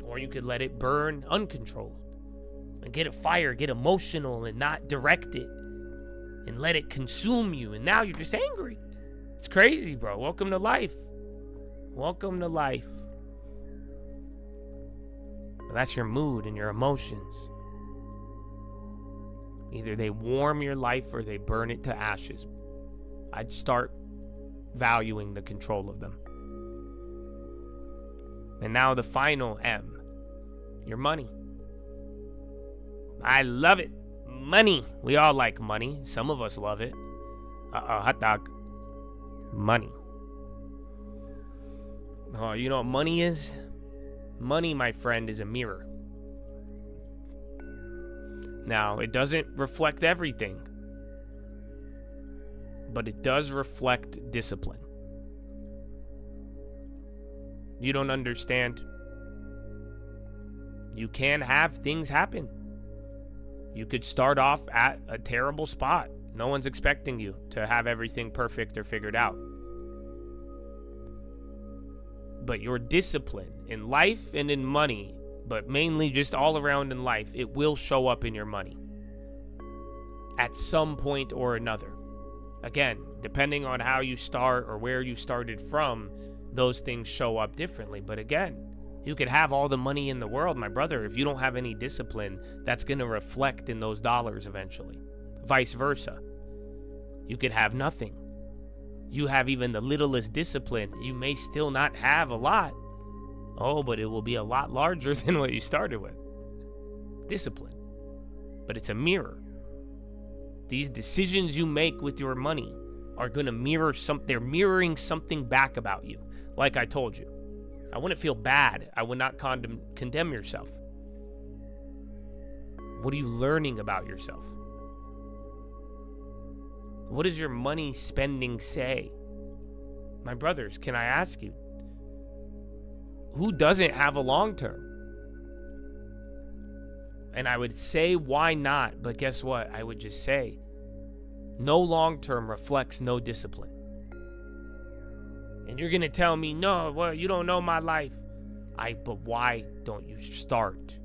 Or you could let it burn uncontrolled. And get a fire, get emotional and not direct it. And let it consume you. And now you're just angry. It's crazy, bro. Welcome to life. Welcome to life. But that's your mood and your emotions. Either they warm your life or they burn it to ashes. I'd start valuing the control of them. And now the final M. Your money. I love it. Money. We all like money. Some of us love it. Hot dog. Money. Oh, you know what money is? Money, my friend, is a mirror. Now, it doesn't reflect everything, but it does reflect discipline. You don't understand. You can have things happen. You could start off at a terrible spot. No one's expecting you to have everything perfect or figured out. But your discipline in life and in money, but mainly just all around in life, it will show up in your money at some point or another. Again, depending on how you start or where you started from, those things show up differently. But again, you could have all the money in the world, my brother. If you don't have any discipline, that's going to reflect in those dollars eventually. Vice versa. You could have nothing. You have even the littlest discipline, you may still not have a lot. Oh, but it will be a lot larger than what you started with. Discipline. But it's a mirror. These decisions you make with your money are going to mirror something. They're mirroring something back about you. Like I told you. I wouldn't feel bad. I would not condemn yourself. What are you learning about yourself? What does your money spending say? My brothers, can I ask you? Who doesn't have a long term? And I would say, why not? But guess what? I would just say, no long term reflects no discipline. And you're going to tell me, no, well, you don't know my life. But why don't you start?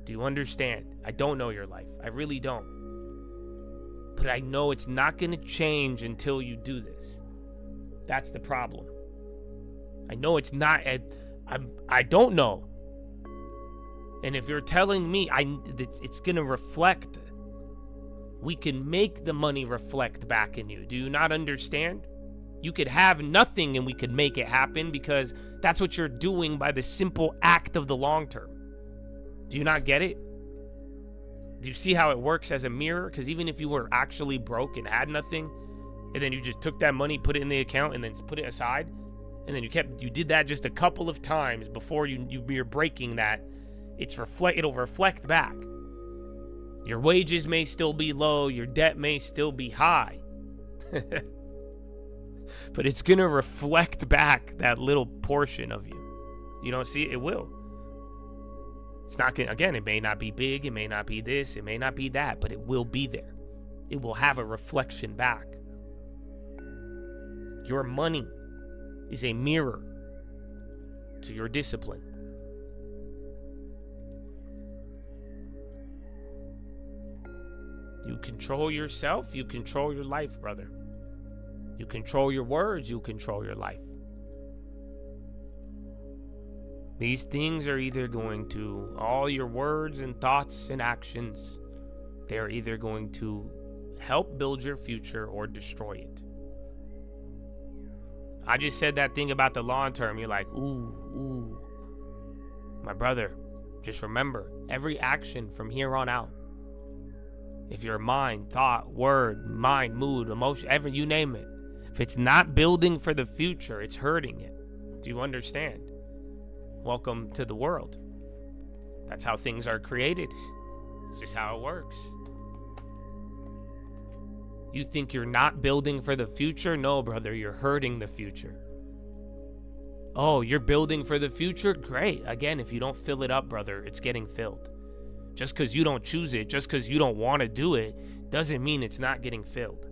Do you understand? I don't know your life. I really don't. But I know it's not going to change until you do this. That's the problem. I know it's not. I don't know. And if you're telling me it's going to reflect, we can make the money reflect back in you. Do you not understand? You could have nothing and we could make it happen because that's what you're doing by the simple act of the long term. Do you not get it? Do you see how it works as a mirror? Because even if you were actually broke and had nothing, and then you just took that money, put it in the account, and then put it aside, and then you did that just a couple of times before you're breaking that, it'll reflect back. Your wages may still be low, your debt may still be high. but it's going to reflect back that little portion of you. You don't see it? It will. It's not going to, again, it may not be big, it may not be this, it may not be that, but it will be there. It will have a reflection back. Your money is a mirror to your discipline. You control yourself, you control your life, brother. You control your words, you control your life. These things are either going to, all your words and thoughts and actions, they are either going to help build your future or destroy it. I just said that thing about the long term. You're like, ooh. My brother, just remember, every action from here on out, if your mind, thought, word, mind, mood, emotion, you name it, if it's not building for the future, it's hurting it. Do you understand? Welcome to the world. That's how things are created. It's just how it works. You think you're not building for the future? No, brother, you're hurting the future. Oh, you're building for the future? Great. Again, if you don't fill it up, brother, it's getting filled. Just because you don't choose it, just because you don't want to do it, doesn't mean it's not getting filled.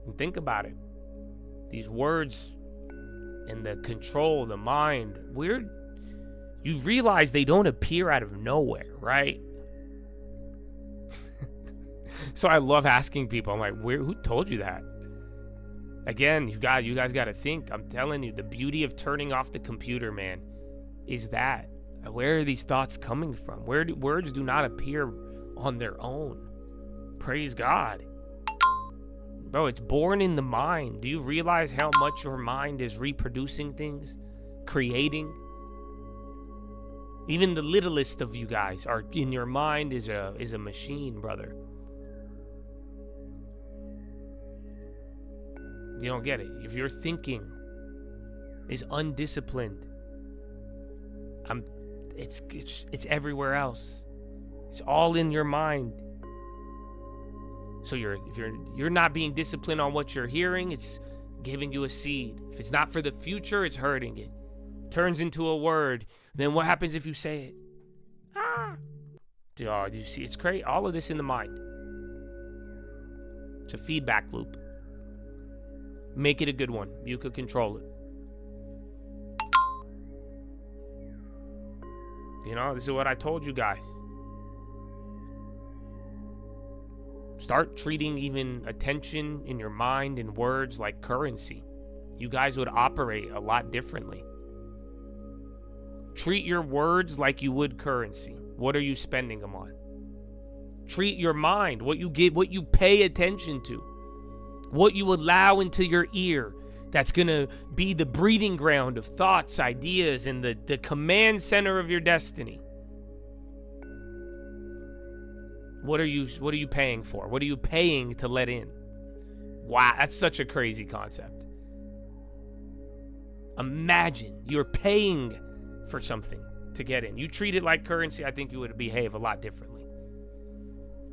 And think about it. These words and the control, the mind, you realize they don't appear out of nowhere, right? So I love asking people, I'm like, who told you that? Again, you guys got to think. I'm telling you, the beauty of turning off the computer, man, is that where are these thoughts coming from? Words do not appear on their own. Praise God. Bro, it's born in the mind. Do you realize how much your mind is reproducing things, creating? Even the littlest of you guys are in your mind is a machine, brother. You don't get it. If your thinking is undisciplined, it's everywhere else. It's all in your mind. So if you're not being disciplined on what you're hearing, it's giving you a seed. If it's not for the future, it's hurting it. Turns into a word. Then what happens if you say it? Oh, you see, it's crazy. All of this in the mind. It's a feedback loop. Make it a good one. You could control it. You know, this is what I told you guys. Start treating even attention in your mind and words like currency. You guys would operate a lot differently. Treat your words like you would currency. What are you spending them on? Treat your mind, what you pay attention to. What you allow into your ear, that's going to be the breeding ground of thoughts, ideas, and the command center of your destiny. What are you paying for? What are you paying to let in? Wow, that's such a crazy concept. Imagine you're paying for something to get in. You treat it like currency, I think you would behave a lot differently.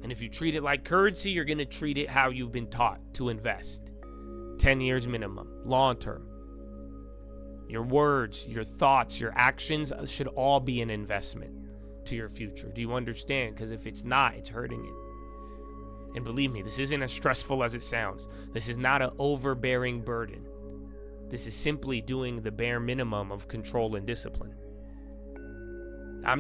And if you treat it like currency, you're going to treat it how you've been taught to invest. 10 years minimum, long term. Your words, your thoughts, your actions should all be an investment to your future. Do you understand? Because if it's not, it's hurting it. And believe me, this isn't as stressful as it sounds. This is not an overbearing burden. This is simply doing the bare minimum of control and discipline.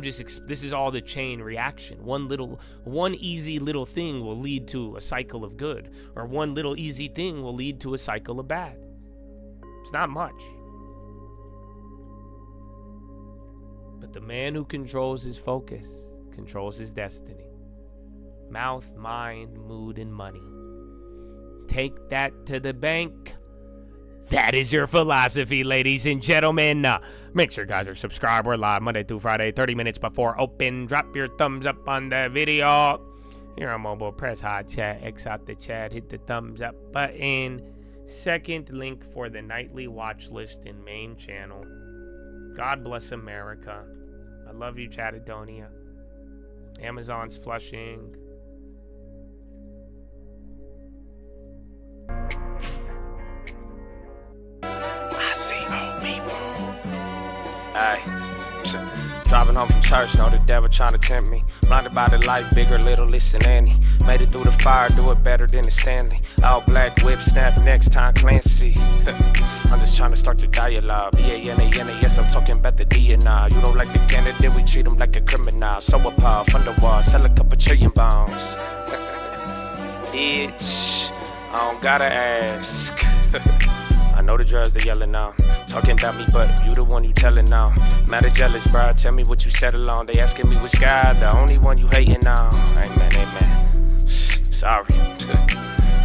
This is all the chain reaction. One easy little thing will lead to a cycle of good, or one little easy thing will lead to a cycle of bad. It's not much. But the man who controls his focus controls his destiny. Mouth, mind, mood, and money. Take that to the bank. That is your philosophy, ladies and gentlemen. Make sure guys are subscribed. We're live Monday through Friday, 30 minutes before open. Drop your thumbs up on the video. Here on mobile, press hot chat, X out the chat, hit the thumbs up button. Second link for the nightly watch list in main channel. God bless America. I love you, Chattadonia. Amazon's flushing. I see old people. Aye. Driving home from church, know the devil trying to tempt me. Blinded by the life, bigger, little, listen, Annie. Made it through the fire, do it better than the Stanley. All black whip, snap next time, Clancy. I'm just trying to start the dialogue. B-A-N-A-N-A-S, I'm talking about the D and I. You don't like the candidate, we treat him like a criminal. So appalled, from the wall, sell a couple trillion bombs. Bitch, I don't gotta ask. I know the drugs they yelling now, talking about me, but you the one you telling now. Matter jealous, bro. Tell me what you settle on. They asking me which guy, the only one you hating on. Amen, amen. Sorry.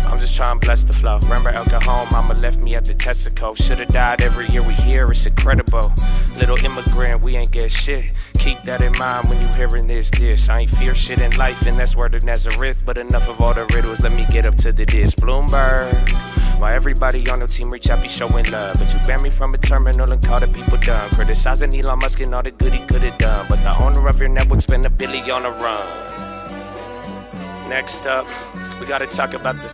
I'm just trying to bless the flow. Remember alcohol, mama left me at the Texaco. Should've died every year we hear, it's incredible. Little immigrant, we ain't get shit. Keep that in mind when you hearing this. I ain't fear shit in life, and that's word of Nazareth. But enough of all the riddles, let me get up to the diss. Bloomberg. While everybody on the team reach out, be showing love. But you banned me from a terminal and call the people dumb. Criticizing Elon Musk and all the good he could've done. But the owner of your network spent $1 billion on a run. Next up, we gotta talk about the...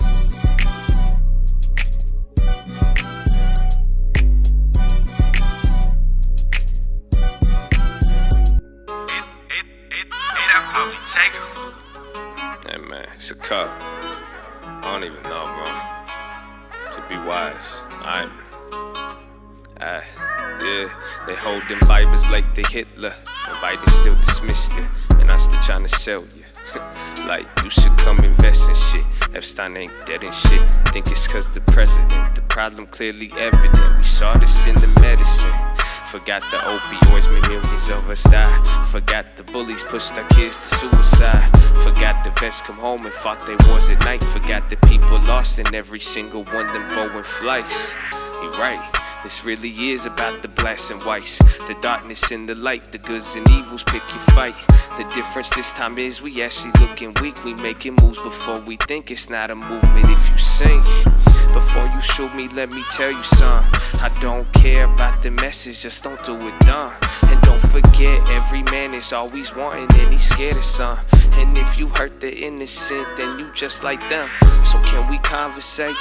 Hey man, it's a cup. I don't even know, bro. Could be wise. Yeah, they hold them Bibles like they Hitler. And Biden still dismissed it. And I'm still trying to sell you. Like, you should come invest in shit. Epstein ain't dead and shit. Think it's cause the president. The problem clearly evident. We saw this in the medicine. Forgot the opioids made millions of us die. Forgot the bullies pushed our kids to suicide. Forgot the vets come home and fought their wars at night. Forgot the people lost in every single one them Boeing flights. You right, this really is about the blacks and whites. The darkness and the light, the goods and evils, pick your fight. The difference this time is we actually looking weak. We making moves before we think. It's not a movement if you sink. Before you shoot me, let me tell you something. I don't care about the message, just don't do it dumb. And don't forget, every man is always wanting and he's scared of something. And if you hurt the innocent, then you just like them. So can we conversate?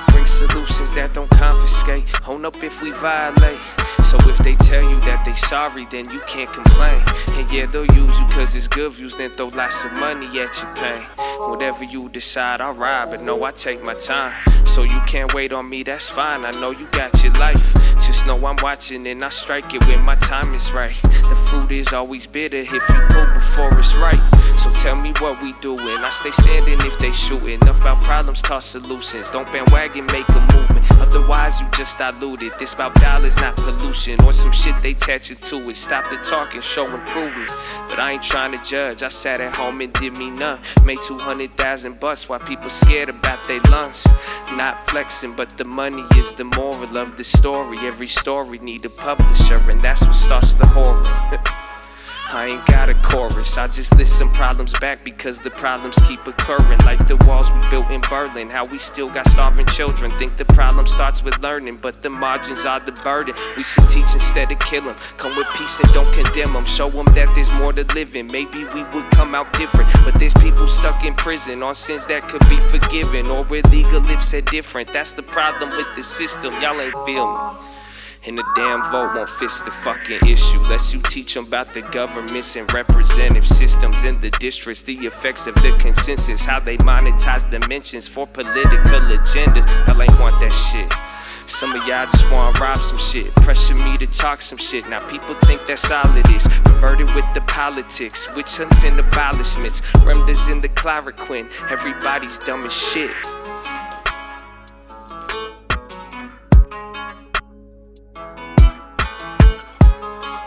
Bring solutions that don't confiscate. Own up if we violate. So if they tell you that they sorry, then you can't complain. And yeah, they'll use you cause it's good views, then throw lots of money at your pain. Whatever you decide, I'll ride, but no, I take my time. So you can't wait on me, that's fine, I know you got your life. Just know I'm watching and I strike it when my time is right. The fruit is always bitter if you pull before it's right. So tell me what we doing, I stay standing if they shooting. Enough about problems, toss solutions. Don't bandwagon, make a movement, otherwise you just diluted. This about dollars, not pollution, or some shit they attaching to it. Stop the talk and show improvement. But I ain't trying to judge, I sat at home and did me none. Made $200,000 while people scared about their lungs. Not flexing, but the money is the moral of the story. Every story need a publisher, and that's what starts the horror. I ain't got a chorus, I just list some problems back because the problems keep occurring. Like the walls we built in Berlin, how we still got starving children. Think the problem starts with learning, but the margins are the burden. We should teach instead of kill them. Come with peace and don't condemn them. Show them that there's more to living. Maybe we would come out different, but there's people stuck in prison on sins that could be forgiven, or where legal if said different. That's the problem with the system, y'all ain't feel me. And the damn vote won't fix the fucking issue unless you teach them about the governments and representative systems in the districts, the effects of the consensus, how they monetize dimensions for political agendas. Y'all ain't want that shit. Some of y'all just wanna rob some shit, pressure me to talk some shit. Now people think that's all it is, perverted with the politics, witch hunts and abolishments, remnants in the chloroquine. Everybody's dumb as shit.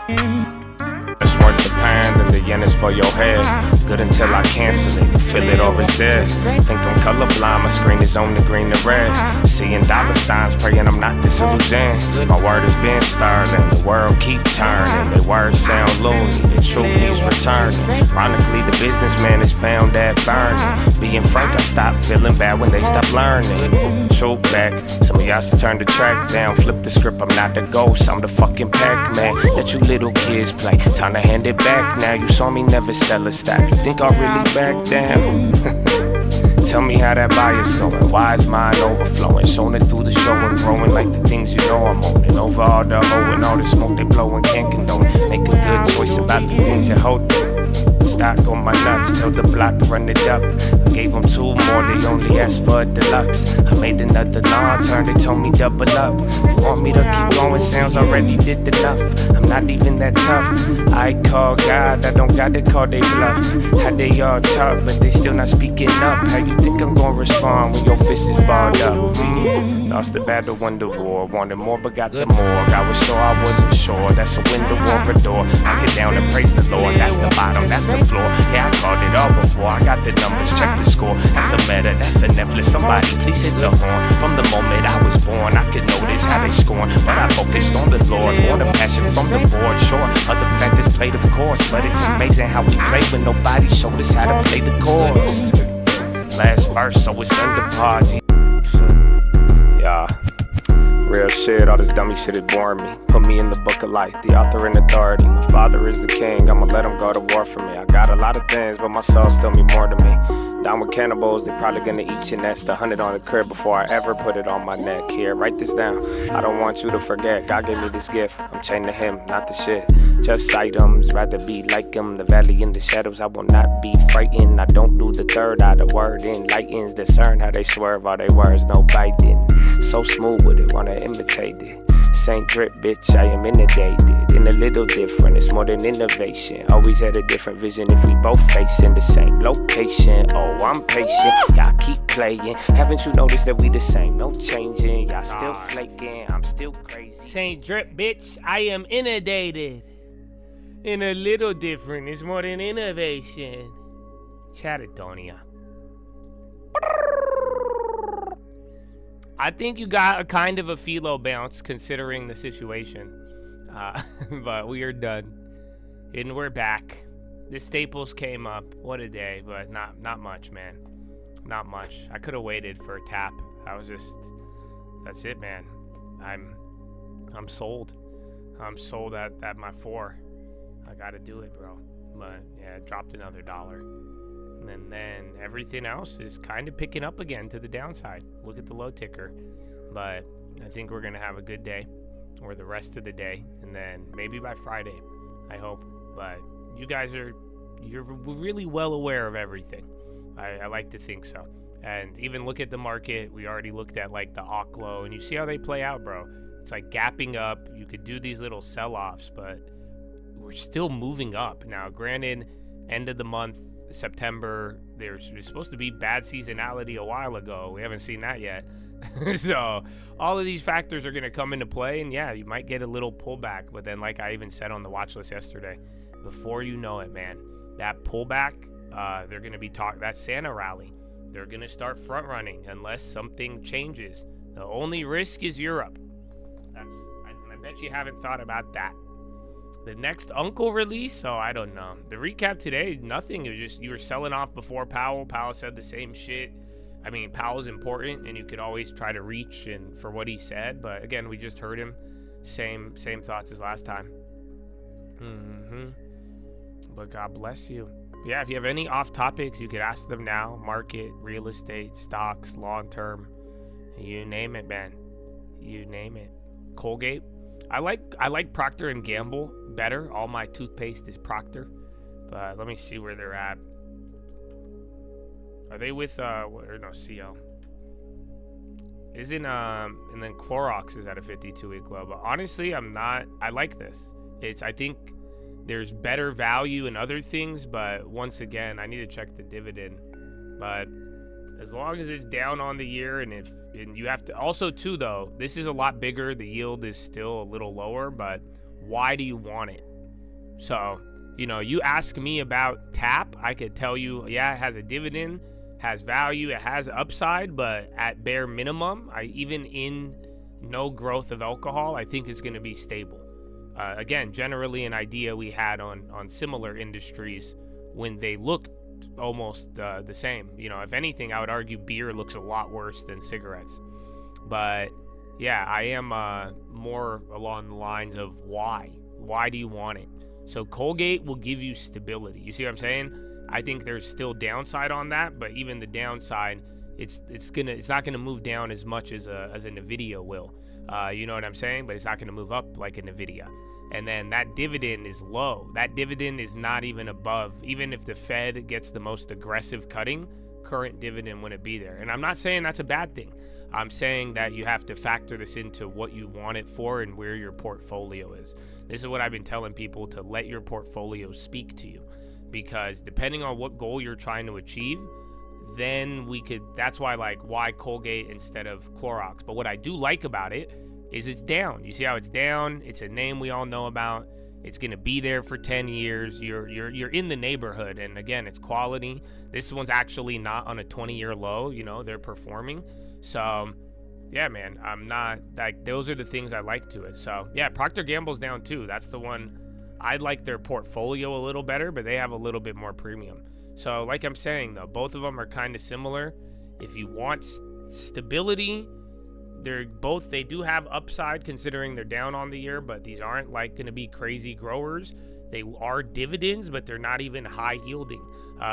It's worth the pound and the yen is for your head. Good until I cancel it, feel it or it's dead. Think I'm colorblind, my screen is on the green and red. Seeing dollar signs, praying I'm not disillusioned. My word has been sterling, the world keep turning. The words sound loony, the truth needs returning. Ironically, the businessman is found at burning. Being frank, I stopped feeling bad when they stopped learning. Choke back, some of y'all should turn the track down. Flip the script, I'm not the ghost, I'm the fucking Pac-Man. Let you little kids play, time to hand it back now. You saw me never sell a stock, you think I'll really back down? Tell me how that bias going. Why is mine overflowing? Showing it through the show and growing like the things you know I'm owning. Over all the hoe and all the smoke they blowing, can't condone it. Make a good choice about the things you hold. Stock on my nuts, tell the block run it up. I gave them 2 more, they only asked for a deluxe. I made another long turn, they told me double up. You want me to keep going, sounds already did enough. I'm not even that tough. I call God, I don't gotta call they bluff. How they all talk, but they still not speaking up. How you think I'm gonna respond when your fist is balled up? Lost the battle, won the war. Wanted more, but got the more. I was sure I wasn't sure. That's a window or a door. Knock it down and praise the Lord. That's the bottom, that's the floor. Yeah, I called it all before. I got the numbers, check the score. That's a meta, that's a Netflix. Somebody please hit the horn. From the moment I was born, I could notice how they scorn. But I focused on the Lord. More the passion from the board. Sure, other factors played, of course. But it's amazing how we play when nobody showed us how to play the chords. Last verse, so it's under par. Yeah. Real shit, all this dummy shit is boring me. Put me in the book of life, the author and authority. My father is the king, I'ma let him go to war for me. I got a lot of things, but my soul still mean more to me. Down with cannibals, they probably gonna eat your nest. 100 on the crib before I ever put it on my neck. Here, write this down, I don't want you to forget. God gave me this gift, I'm chained to him, not the shit. Just items, rather be like him. The valley in the shadows, I will not be frightened. I don't do the third eye, the word enlightens. Discern how they swerve, all they words, no biting. So smooth with it, wanna imitate it. Saint drip, bitch, I am inundated. In a little different, it's more than innovation. Always had a different vision if we both facing the same location. Oh, I'm patient, y'all keep playing. Haven't you noticed that we the same? No changing, y'all still flaking, I'm still crazy. Saint drip, bitch, I am inundated. In a little different, it's more than innovation. Chatatonia. I think you got a kind of a Philo bounce considering the situation. But we are done. And we're back. The Staples came up. What a day, but not much, man. Not much. I could have waited for a tap. That's it, man. I'm sold. I'm sold at my 4. I gotta do it, bro. But yeah, dropped another $1. And then everything else is kind of picking up again to the downside. Look at the low ticker. But I think we're going to have a good day or the rest of the day. And then maybe by Friday, I hope. But you guys you're really well aware of everything. I like to think so. And even look at the market. We already looked at like the Oklo. And you see how they play out, bro. It's like gapping up. You could do these little sell-offs, but we're still moving up. Now, granted, end of the month, September, there's supposed to be bad seasonality a while ago. We haven't seen that yet. So all of these factors are going to come into play, and yeah, you might get a little pullback. But then, like I even said on the watch list yesterday, before you know it, man, that pullback, they're going to be that Santa rally, they're going to start front running unless something changes. The only risk is Europe. I bet you haven't thought about that. The next Uncle release, I don't know. The recap today, nothing. It was just you were selling off before Powell. Powell said the same shit. I mean, Powell's important, and you could always try to reach and for what he said. But again, we just heard him. Same thoughts as last time. But God bless you. Yeah, if you have any off topics, you could ask them now. Market, real estate, stocks, long term. You name it, man. You name it. Colgate. I like Procter & Gamble better. All my toothpaste is Procter. But let me see where they're at. Are they with CL? Isn't and then Clorox is at a 52-week low. But honestly, I like this. I think there's better value in other things, but once again, I need to check the dividend. But as long as it's down on the year, and you have to also too though, this is a lot bigger. The yield is still a little lower, but why do you want it? So, you ask me about TAP, I could tell you, yeah, it has a dividend, has value, it has upside, but at bare minimum, even in no growth of alcohol, I think it's going to be stable. Again, generally an idea we had on similar industries when they looked almost the same. If anything, I would argue beer looks a lot worse than cigarettes. But yeah, I am more along the lines of why do you want it? So Colgate will give you stability. You see what I'm saying? I think there's still downside on that, but even the downside, it's not gonna move down as much as a Nvidia will. You know what I'm saying? But it's not gonna move up like a Nvidia. And then that dividend is low. That dividend is not even above. Even if the Fed gets the most aggressive cutting, current dividend wouldn't be there. And I'm not saying that's a bad thing. I'm saying that you have to factor this into what you want it for and where your portfolio is. This is what I've been telling people, to let your portfolio speak to you. Because depending on what goal you're trying to achieve, then that's why Colgate instead of Clorox. But what I do like about it is it's down. You see how it's down? It's a name we all know about. It's gonna be there for 10 years. You're in the neighborhood, and again, it's quality. This one's actually not on a 20-year low. You know, they're performing. So, yeah, man, I'm not like, those are the things I like to it. So, yeah, Procter & Gamble's down too. That's the one. I like their portfolio a little better, but they have a little bit more premium. So, like I'm saying though, both of them are kind of similar. If you want stability, they do have upside considering they're down on the year, but these aren't like going to be crazy growers. They are dividends, but they're not even high yielding.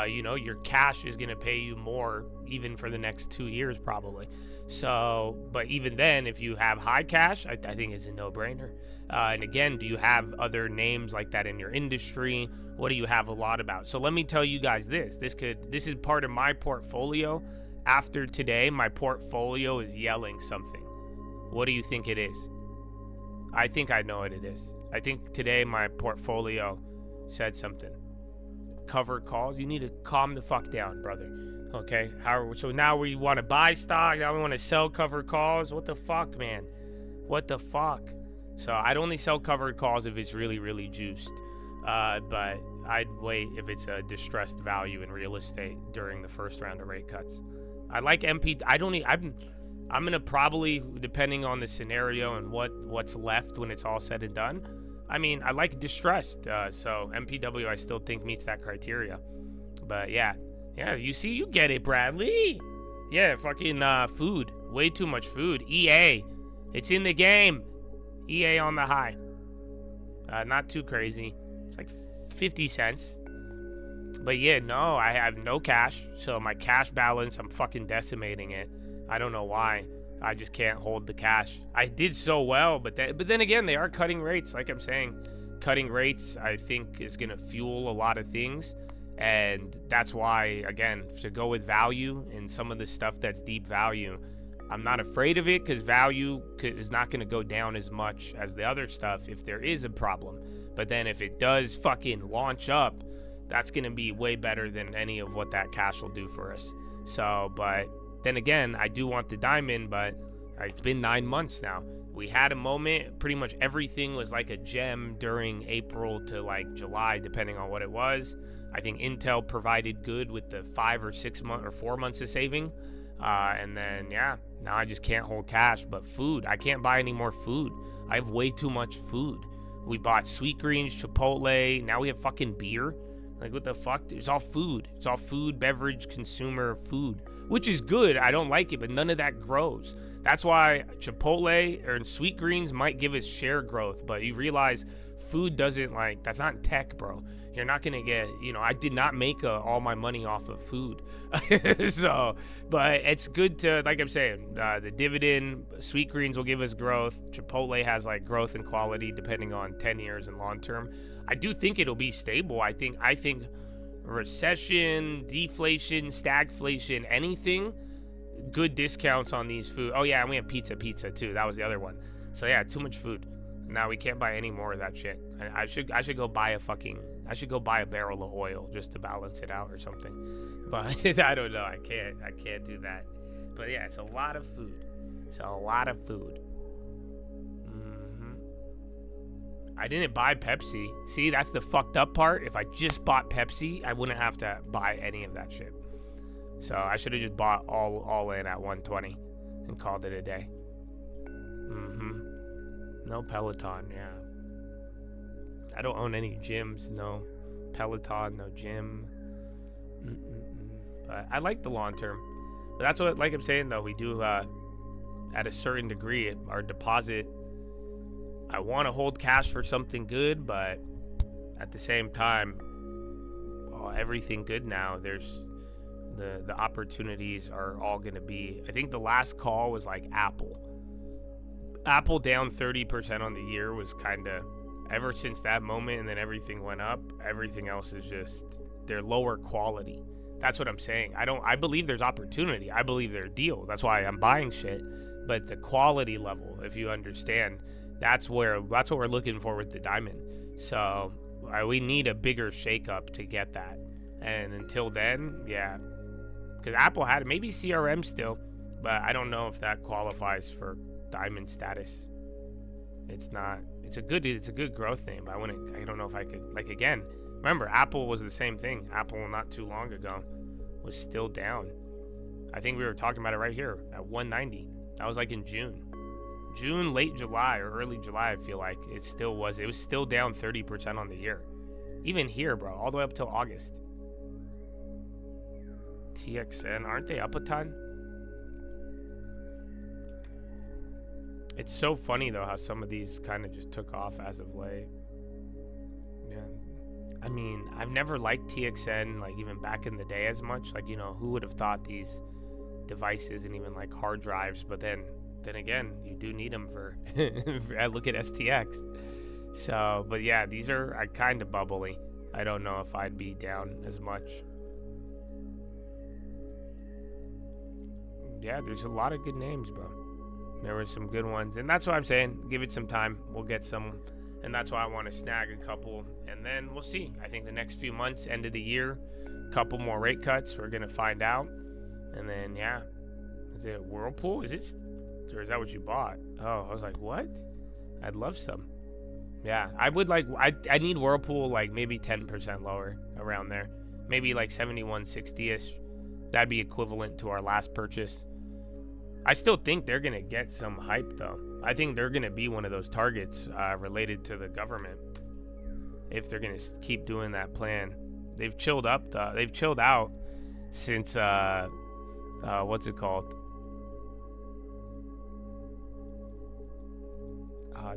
Your cash is going to pay you more even for the next 2 years probably. So, but even then, if you have high cash, I think it's a no-brainer. And again, do you have other names like that in your industry? What do you have a lot about? So let me tell you guys this. This is part of my portfolio. After today, my portfolio is yelling something. What do you think it is? I think I know what it is. I think today my portfolio said something. Covered calls. You need to calm the fuck down, brother. Okay? So now we want to buy stock. Now we want to sell covered calls. What the fuck, man? What the fuck? So I'd only sell covered calls if it's really, really juiced. But I'd wait if it's a distressed value in real estate during the first round of rate cuts. I like MP. I'm gonna probably, depending on the scenario and what's left when it's all said and done. I mean, I like distressed. So MPW, I still think meets that criteria. But yeah, you see, you get it, Bradley. Yeah, fucking food. Way too much food. EA, it's in the game. EA on the high. Not too crazy. It's like 50 cents. But yeah, no, I have no cash. So my cash balance, I'm fucking decimating it. I don't know why. I just can't hold the cash. I did so well, but then again, they are cutting rates. Like I'm saying, cutting rates, I think, is going to fuel a lot of things. And that's why, again, to go with value and some of the stuff that's deep value, I'm not afraid of it because value is not going to go down as much as the other stuff if there is a problem. But then if it does fucking launch up, that's going to be way better than any of what that cash will do for us. So, but then again, I do want the diamond, but it's been 9 months now. We had a moment, pretty much everything was like a gem during April to like July, depending on what it was. I think Intel provided good with the 5 or 6 months or 4 months of saving. And then, yeah, now I just can't hold cash. But food, I can't buy any more food. I have way too much food. We bought Sweet Greens, Chipotle. Now we have fucking beer. Like, what the fuck? It's all food. It's all food, beverage, consumer food, which is good. I don't like it, but none of that grows. That's why Chipotle or Sweet Greens might give us share growth, but you realize food doesn't, like, that's not tech, bro. You're not going to get, I did not make all my money off of food. So, but it's good to, like I'm saying, the dividend, Sweet Greens will give us growth. Chipotle has like growth and quality depending on 10 years and long term. I do think it'll be stable. I think recession, deflation, stagflation, anything, good discounts on these food. Oh yeah, and we have pizza too. That was the other one. So yeah, too much food. Now we can't buy any more of that shit. I should go buy a barrel of oil just to balance it out or something. But I don't know. I can't do that. But yeah, it's a lot of food. I didn't buy Pepsi. See, that's the fucked up part. If I just bought Pepsi, I wouldn't have to buy any of that shit. So I should have just bought all in at 120 and called it a day. No Peloton, yeah. I don't own any gyms, no Peloton, no gym. But I like the long term. But that's what, like I'm saying though, we do at a certain degree, our deposit, I want to hold cash for something good, but at the same time, everything good now. There's the opportunities are all going to be. I think the last call was like Apple down 30% on the year was kind of ever since that moment, and then everything went up. Everything else is just they're lower quality. That's what I'm saying. I believe there's opportunity. I believe there's a deal. That's why I'm buying shit. But the quality level, if you understand, that's what we're looking for with the diamond. So we need a bigger shakeup to get that. And until then, yeah, because Apple had it, maybe CRM still, but I don't know if that qualifies for diamond status. It's not. It's a good growth name. But I don't know if I could, like, again, remember Apple was the same thing. Apple not too long ago was still down. I think we were talking about it right here at 190. That was like in June, late July or early July. I feel like it was still down 30% on the year. Even here, bro, all the way up till August. TXN, aren't they up a ton? It's so funny though how some of these kind of just took off as of late. Yeah, I mean, I've never liked TXN, like, even back in the day as much. Like, you know, who would have thought these devices and even like hard drives? But then again, you do need them for I look at STX. So, but yeah, these are kind of bubbly. I don't know if I'd be down as much. Yeah, there's a lot of good names, bro. There were some good ones, and that's what I'm saying. Give it some time. We'll get some, and that's why I want to snag a couple, and then we'll see. I think the next few months, end of the year, couple more rate cuts. We're gonna find out, and then yeah, is it Whirlpool? Or is that what you bought? Oh, I was like, what? I'd love some. Yeah, I would like. I need Whirlpool like maybe 10% lower, around there, maybe like 7160ish. That'd be equivalent to our last purchase. I still think they're going to get some hype, though. I think they're going to be one of those targets related to the government if they're going to keep doing that plan. They've chilled up. They've chilled out since, what's it called?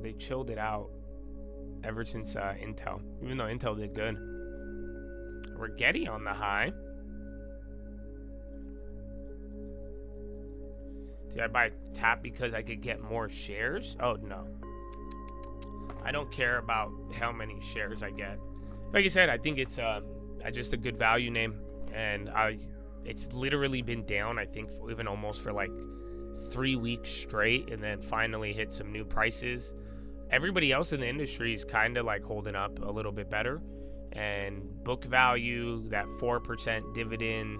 They chilled it out ever since Intel, even though Intel did good. Rigetti on the high. Did I buy TAP because I could get more shares? Oh, no. I don't care about how many shares I get. Like I said, I think it's just a good value name. And it's literally been down, I think, even almost for like 3 weeks straight, and then finally hit some new prices. Everybody else in the industry is kind of like holding up a little bit better. And book value, that 4% dividend,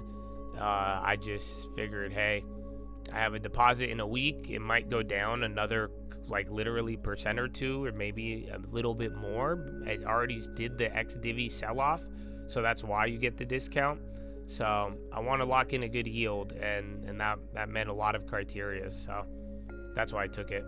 I just figured, hey, I have a deposit in a week. It might go down another, like, literally % or two, or maybe a little bit more. It already did the ex-divvy sell-off, so that's why you get the discount. So I want to lock in a good yield, and that met a lot of criteria. So that's why I took it.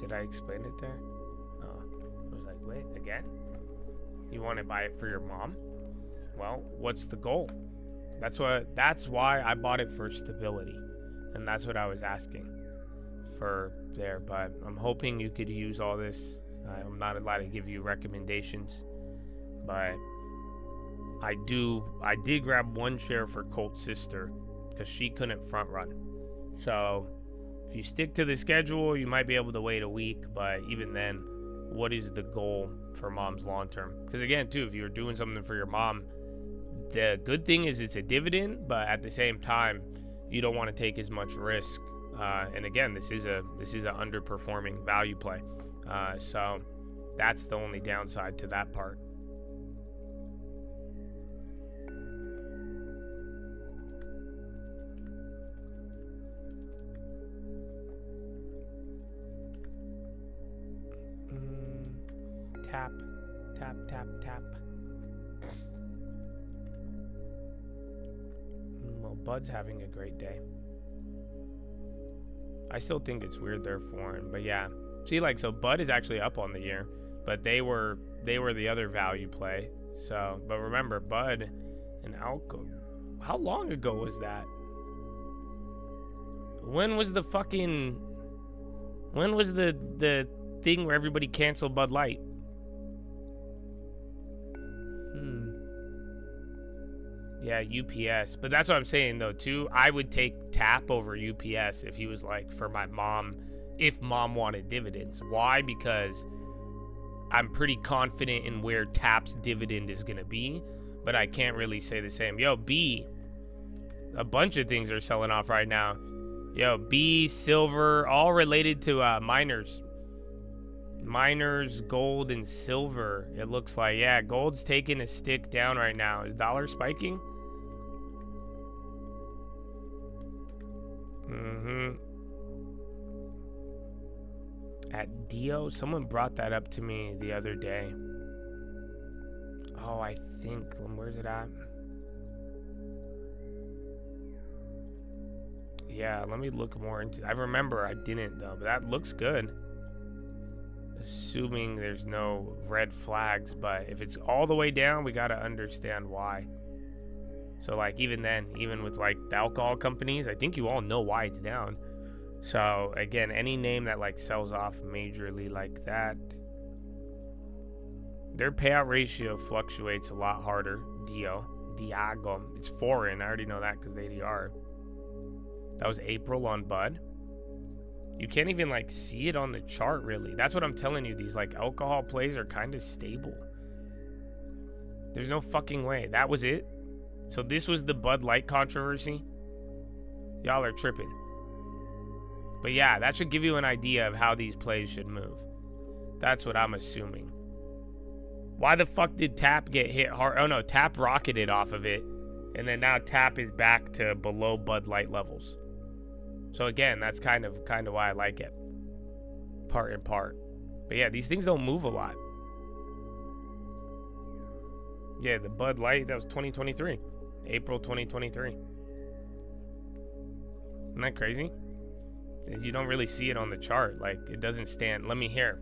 Did I explain it there? Oh, I was like, wait, again? You want to buy it for your mom? Well, what's the goal? That's why I bought it, for stability. And that's what I was asking for there. But I'm hoping you could use all this. I'm not allowed to give you recommendations. But I did grab one share for Colt's sister because she couldn't front run. So if you stick to the schedule, you might be able to wait a week, but even then, what is the goal for mom's long term? Because again, too, if you're doing something for your mom, the good thing is it's a dividend, but at the same time, you don't want to take as much risk. And again, this is a underperforming value play, so that's the only downside to that part. Tap, tap, tap, tap. Well, Bud's having a great day. I still think it's weird they're foreign, but yeah, See, like, so Bud is actually up on the year, but they were the other value play. So, but remember, Bud and alcohol. How long ago was that? When was the thing where everybody canceled Bud Light? Yeah, UPS. But that's what I'm saying, though, too. I would take TAP over UPS if he was like, for my mom, if mom wanted dividends. Why? Because I'm pretty confident in where TAP's dividend is going to be, but I can't really say the same. Yo, B, a bunch of things are selling off right now. Yo, B, silver, all related to miners. Miners, gold, and silver, it looks like. Yeah, gold's taking a stick down right now. Is dollar spiking? At Dio, someone brought that up to me the other day. Oh, I think, where's it at? Yeah, let me look more into. I remember I didn't though, but that looks good. Assuming there's no red flags, but if it's all the way down, we gotta understand why. So like even then, even with like the alcohol companies, I think you all know why it's down. So again, any name that like sells off majorly like that, their payout ratio fluctuates a lot harder. Diageo, it's foreign. I already know that because the ADR. That was April on Bud. You can't even like see it on the chart really. That's what I'm telling you. These like alcohol plays are kind of stable. There's no fucking way. That was it. So this was the Bud Light controversy. Y'all are tripping. But yeah, that should give you an idea of how these plays should move. That's what I'm assuming. Why the fuck did TAP get hit hard? Oh no, TAP rocketed off of it. And then now TAP is back to below Bud Light levels. So again, that's kind of why I like it. Part and part. But yeah, these things don't move a lot. Yeah, the Bud Light, that was 2023. April 2023. Isn't that crazy? You don't really see it on the chart. Like, it doesn't stand. Let me hear.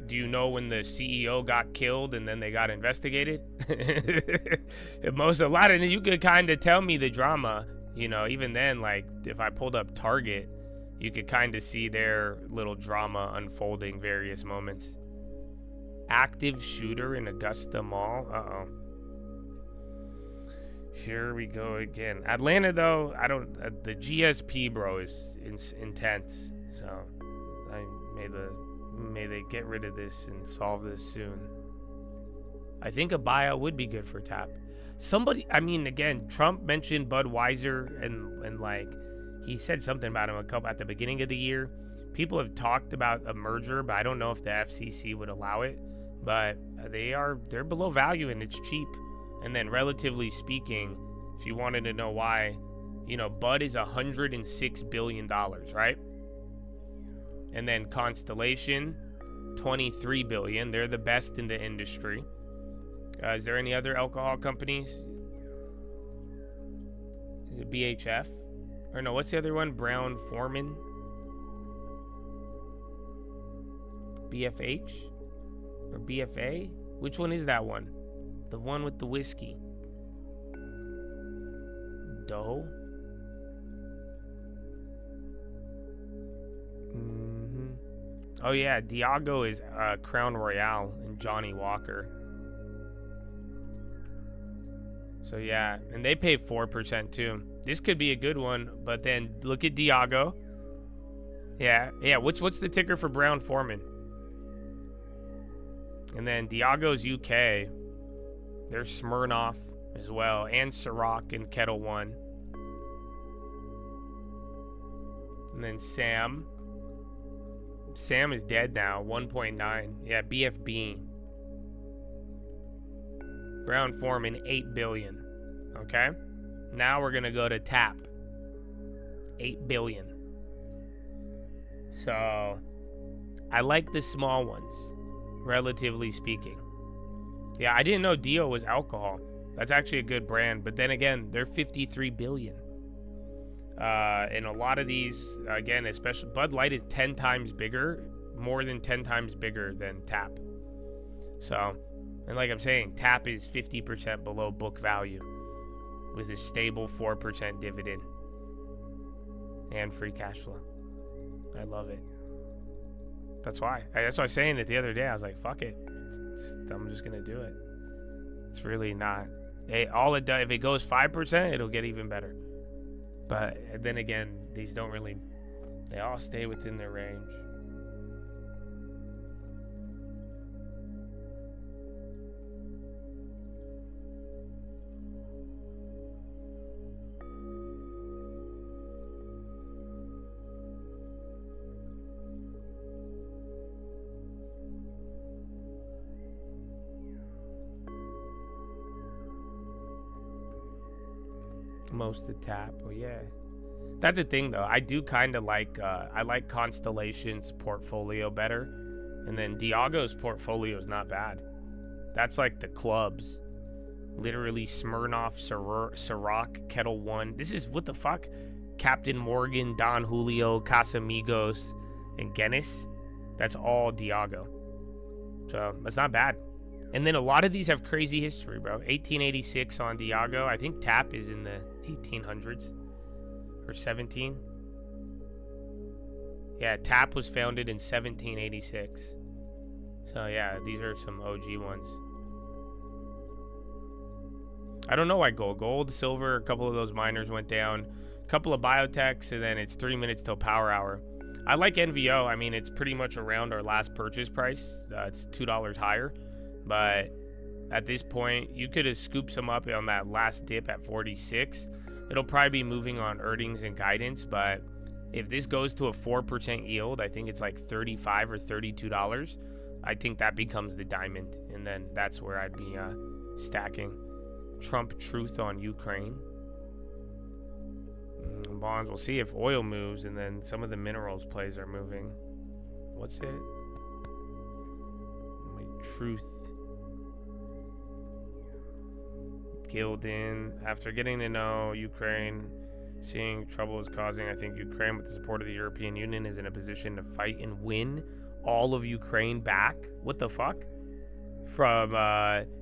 Do you know when the CEO got killed and then they got investigated? A lot of you could kind of tell me the drama. You know, even then, like, if I pulled up Target, you could kind of see their little drama unfolding various moments. Active shooter in Augusta Mall. Uh-oh. Here we go again. Atlanta, though, the GSP, bro, is intense. So, may they get rid of this and solve this soon. I think a buyout would be good for TAP. Somebody, I mean, again, Trump mentioned Budweiser and like, he said something about him at the beginning of the year. People have talked about a merger, but I don't know if the FCC would allow it. But they're below value and it's cheap. And then relatively speaking, if you wanted to know why, you know, Bud is $106 billion, right? And then Constellation, $23 billion. They're the best in the industry. Is there any other alcohol companies? Is it BHF? Or no, what's the other one? Brown Forman? BFH? Or BFA? Which one is that one? The one with the whiskey. Doe? Oh yeah, Diageo is Crown Royale and Johnny Walker. So yeah, and they pay 4% too. This could be a good one, but then look at Diageo. Yeah. What's the ticker for Brown Forman? And then Diageo's UK. There's Smirnoff as well, and Ciroc and Kettle One. And then Sam. Sam is dead now, 1.9. Yeah, BFB. Brown Forman, $8 billion. Okay? Now we're going to go to TAP. $8 billion. So, I like the small ones, relatively speaking. Yeah, I didn't know Dio was alcohol. That's actually a good brand. But then again, they're $53 billion. And a lot of these, again, especially Bud Light is 10 times bigger, more than 10 times bigger than Tap. So, and like I'm saying, Tap is 50% below book value with a stable 4% dividend and free cash flow. I love it. That's why. That's why I was saying it the other day. I was like, fuck it. I'm just going to do it. It's really not. All it does, if it goes 5%, it'll get even better. But then again, these don't really, they all stay within their range. Most of Tap. Well, yeah, that's the thing though. I do kind of like I like Constellation's portfolio better, and then Diago's portfolio is not bad. That's like the clubs, literally Smirnoff, Ciroc, Kettle One. This is what the fuck, Captain Morgan, Don Julio, Casamigos, and Guinness. That's all Diageo, so that's not bad. And then a lot of these have crazy history, bro. 1886 on Diageo. I think Tap is in the 1800s or 17. Yeah, Tap was founded in 1786. So yeah, these are some OG ones. I don't know why gold, silver, a couple of those miners went down, a couple of biotechs, and then it's 3 minutes till power hour. I like NVO. I mean, it's pretty much around our last purchase price. It's $2 higher. But at this point, you could have scooped some up on that last dip at 46. It'll probably be moving on earnings and guidance, but if this goes to a 4% yield, I think it's like $35 or $32. I think that becomes the diamond, and then that's where I'd be stacking. Trump truth on Ukraine. Bonds, we'll see if oil moves, and then some of the minerals plays are moving. What's it? Truth. Gildan, after getting to know Ukraine, seeing trouble is causing, I think Ukraine, with the support of the European Union, is in a position to fight and win all of Ukraine back. What the fuck? From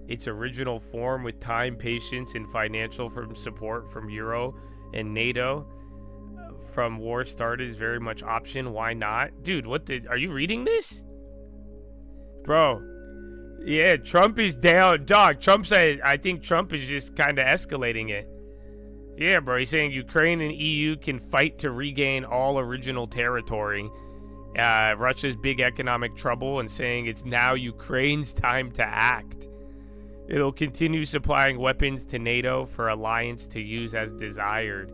its original form, with time, patience, and financial support from Euro and NATO. From war started is very much option. Why not? Dude, are you reading this? Bro. Yeah, Trump is down. Dog, Trump said, I think Trump is just kind of escalating it. Yeah, bro, he's saying Ukraine and EU can fight to regain all original territory. Russia's big economic trouble, and saying it's now Ukraine's time to act. It'll continue supplying weapons to NATO for alliance to use as desired.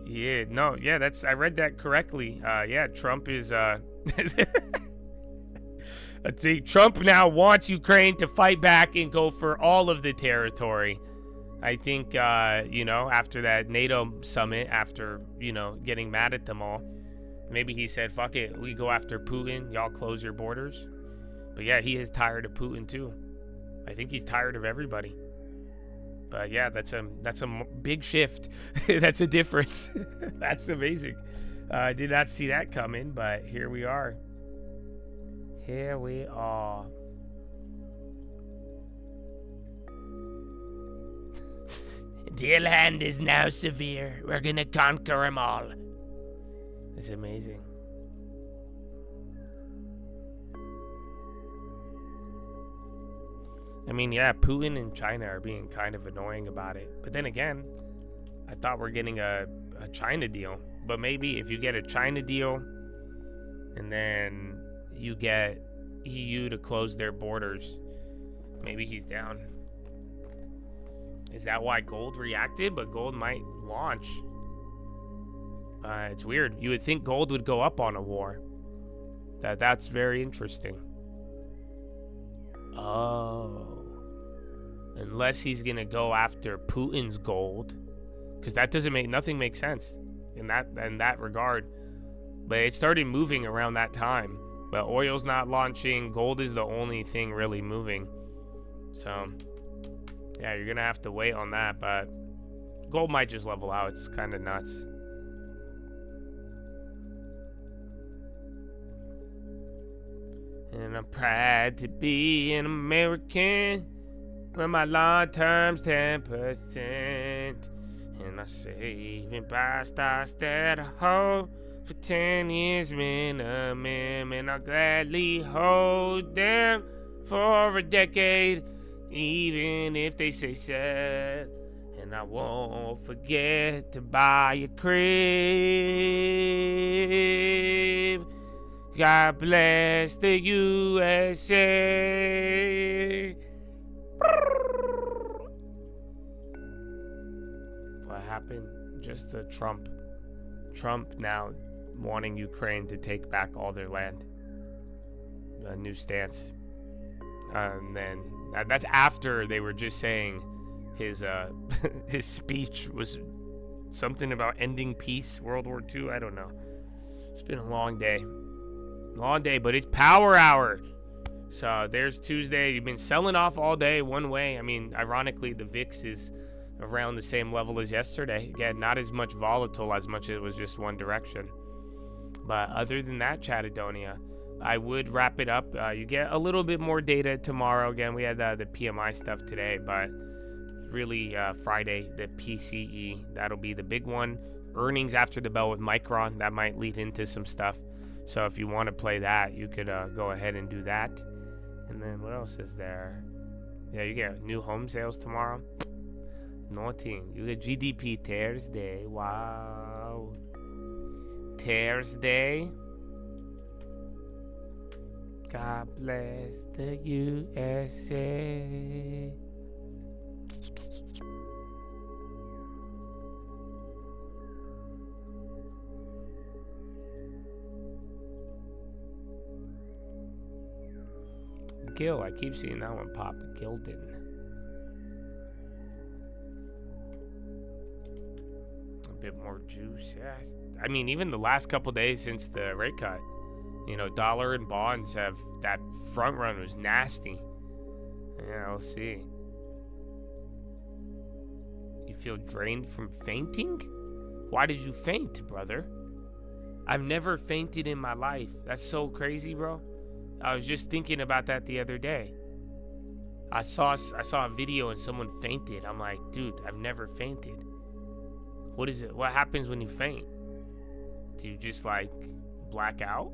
Yeah, no, yeah, I read that correctly. Yeah, Trump is, I think Trump now wants Ukraine to fight back and go for all of the territory. I think, after that NATO summit, after, getting mad at them all, maybe he said, fuck it, we go after Putin, y'all close your borders. But yeah, he is tired of Putin too. I think he's tired of everybody. But yeah, that's a big shift. That's a difference. That's amazing. I did not see that coming, but here we are. Here we are. Deal hand is now severe. We're gonna conquer them all. It's amazing. I mean, yeah, Putin and China are being kind of annoying about it. But then again, I thought we're getting a China deal. But maybe if you get a China deal and then you get EU to close their borders, maybe he's down. Is that why gold reacted? But gold might launch. It's weird. You would think gold would go up on a war. That's very interesting. Oh. Unless he's gonna go after Putin's gold, because that doesn't nothing makes sense in that regard. But it started moving around that time. But oil's not launching. Gold is the only thing really moving. So yeah, you're gonna have to wait on that. But Gold might just level out. It's kind of nuts. And I'm proud to be an American, where my long term's 10%. And I save and buy stocks that I hold for 10 years minimum. And I'll gladly hold them for a decade, even if they say sell. And I won't forget to buy a crib. God bless the USA. What happened? Just the Trump now wanting Ukraine to take back all their land. A new stance. And then that's after they were just saying his his speech was something about ending peace, World War II. I don't know. It's been a long day. Long day, but it's power hour. So there's Tuesday. You've been selling off all day one way. I mean, ironically, the VIX is around the same level as yesterday. Again, not as much volatile as much as it was just one direction. But other than that, Chattadonia, I would wrap it up. You get a little bit more data tomorrow. Again, we had the PMI stuff today, but really Friday, the PCE, that'll be the big one. Earnings after the bell with Micron, that might lead into some stuff. So if you want to play that, you could go ahead and do that. And then what else is there? Yeah, you get new home sales tomorrow. Nothing. You get GDP Thursday. Wow. Thursday. God bless the USA. Gil, I keep seeing that one pop. Gil didn't. A bit more juice, yeah. I mean, even the last couple days since the rate cut, you know, dollar and bonds have, that front run was nasty. Yeah, I'll see. You feel drained from fainting? Why did you faint, brother? I've never fainted in my life. That's so crazy, bro. I was just thinking about that the other day. I saw a video and someone fainted. I'm like, dude, I've never fainted. What is it? What happens when you faint? Do you just like black out?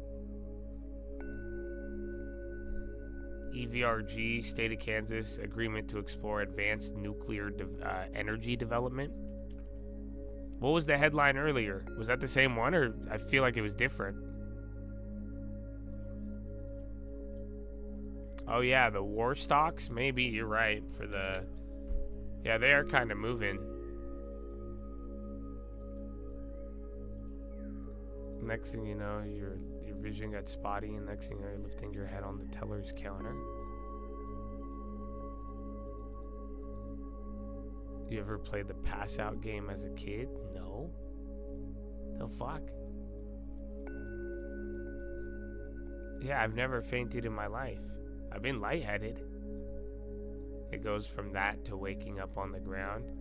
EVRG, State of Kansas, agreement to explore advanced nuclear energy development. What was the headline earlier? Was that the same one, or I feel like it was different? Oh yeah, the war stocks? Maybe you're right for the... Yeah, they are kind of moving. Next thing you know, your vision got spotty, and next thing you know, you're lifting your head on the teller's counter. You ever played the pass out game as a kid? No. The fuck? Yeah, I've never fainted in my life. I've been lightheaded. It goes from that to waking up on the ground.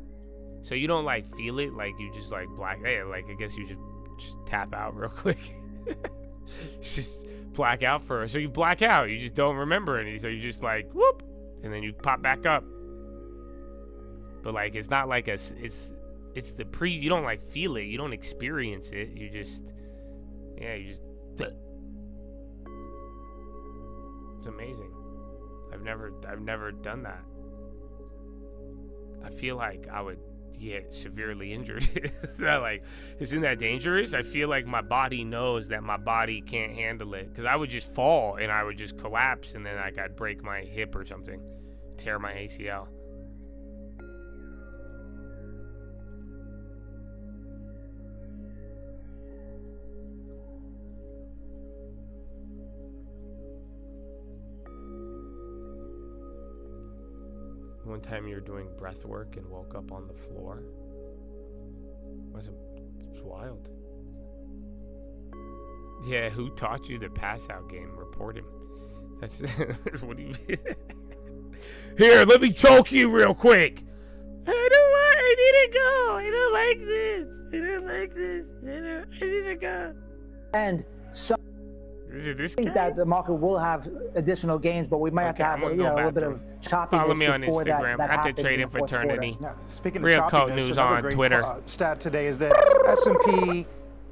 So you don't like feel it, like you just like black. Hey, like I guess you just tap out real quick. Just black out first. So you black out. You just don't remember any. So you just like whoop, and then you pop back up. But like it's not like it's the pre. You don't like feel it. You don't experience it. You just It's amazing. I've never done that. I feel like I would get severely injured. Isn't that dangerous? I feel like my body knows that my body can't handle it, because I would just fall and I would just collapse, and then like I'd break my hip or something, tear my ACL. One time you were doing breath work and woke up on the floor. It's wild. Yeah, who taught you the pass out game? Report him. That's what do you Here, let me choke you real quick. How do I need to go. I don't like this. I don't like this. I need to go. And so This I think guy? that the market will have additional gains, but we might have to have I'm a gonna go little bit back of to choppiness Follow me on before Instagram that at the happens in Trading the fourth quarter. Fraternity. Now, speaking Real of Code choppiness, News another on great Twitter. Stat today is that S&P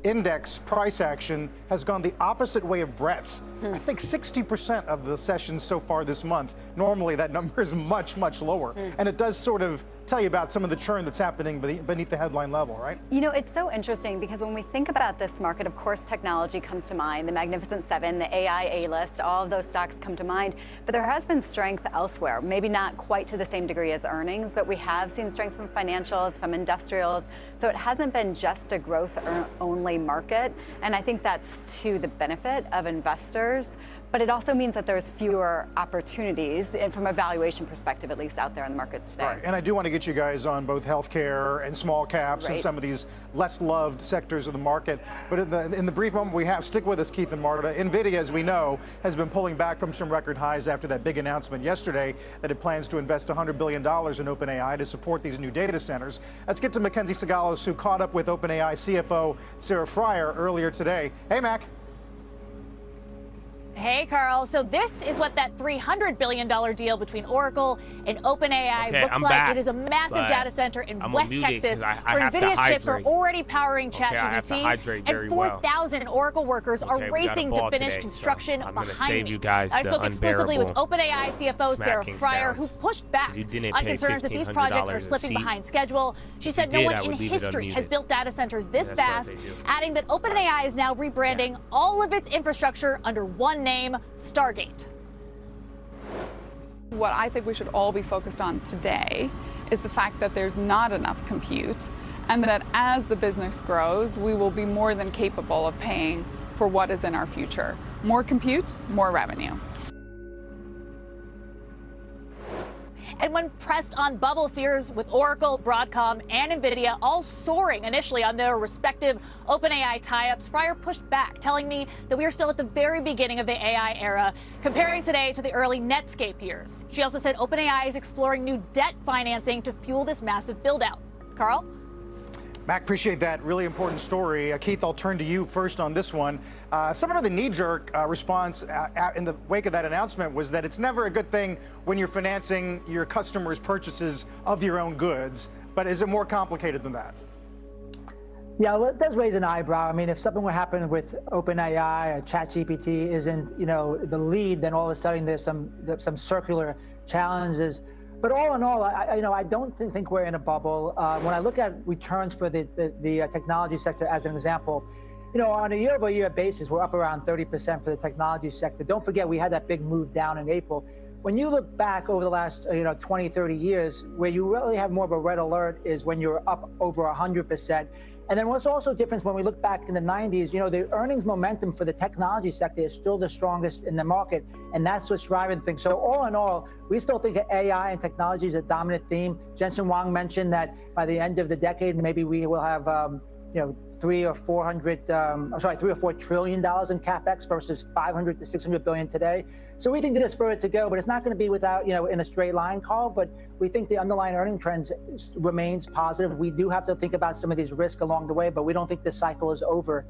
index price action has gone the opposite way of breadth. I think 60% of the sessions so far this month. Normally that number is much, much lower. And it does sort of tell you about some of the churn that's happening beneath the headline level, right? You know, it's so interesting because when we think about this market, of course, technology comes to mind, the Magnificent Seven, the AI A-list, all of those stocks come to mind. But there has been strength elsewhere, maybe not quite to the same degree as earnings, but we have seen strength from financials, from industrials. So it hasn't been just a growth-only market. And I think that's to the benefit of investors. But it also means that there's fewer opportunities, and from a valuation perspective, at least out there in the markets today. Right, and I do want to get you guys on both healthcare and small caps and some of these less loved sectors of the market. But in the brief moment we have, stick with us, Keith and Marta. NVIDIA, as we know, has been pulling back from some record highs after that big announcement yesterday that it plans to invest $100 billion in OpenAI to support these new data centers. Let's get to Mackenzie Sagalos, who caught up with OpenAI CFO Sarah Fryer earlier today. Hey, Mac. Hey, Carl. So this is what that $300 billion deal between Oracle and OpenAI looks like. Back, it is a massive data center in West Texas I where NVIDIA's chips are already powering ChatGPT, and 4,000 Oracle workers are racing to finish construction behind me. I spoke exclusively with OpenAI CFO Sarah Fryer, who pushed back on concerns that these projects are slipping behind schedule. She said no one in history has built data centers this fast, adding that OpenAI is now rebranding all of its infrastructure under one name, Stargate. What I think we should all be focused on today is the fact that there's not enough compute, and that as the business grows, we will be more than capable of paying for what is in our future. More compute, more revenue. And when pressed on bubble fears with Oracle, Broadcom, and NVIDIA all soaring initially on their respective OpenAI tie-ups, Fryer pushed back, telling me that we are still at the very beginning of the AI era, comparing today to the early Netscape years. She also said OpenAI is exploring new debt financing to fuel this massive build-out. Carl? Mac, appreciate that. Really important story. Keith, I'll turn to you first on this one. Some of the knee-jerk response in the wake of that announcement was that it's never a good thing when you're financing your customers' purchases of your own goods. But is it more complicated than that? Yeah, well, it does raise an eyebrow. I mean, if something would happen with OpenAI or ChatGPT isn't, the lead, then all of a sudden there's some circular challenges. But all in all, I don't think we're in a bubble. When I look at returns for the technology sector as an example, on a year-over-year basis, we're up around 30% for the technology sector. Don't forget, we had that big move down in April. When you look back over the last 20, 30 years, where you really have more of a red alert is when you're up over 100%. And then what's also different when we look back in the 90s, the earnings momentum for the technology sector is still the strongest in the market, and that's what's driving things. So all in all, we still think that AI and technology is a dominant theme. Jensen Huang mentioned that by the end of the decade, maybe we will have, $3 or $4 trillion in capex versus 500 to 600 billion today. So we think that it's for it to go, but it's not going to be without, in a straight line, Carl. But we think the underlying earning trends remains positive. We do have to think about some of these risks along the way, but we don't think this cycle is over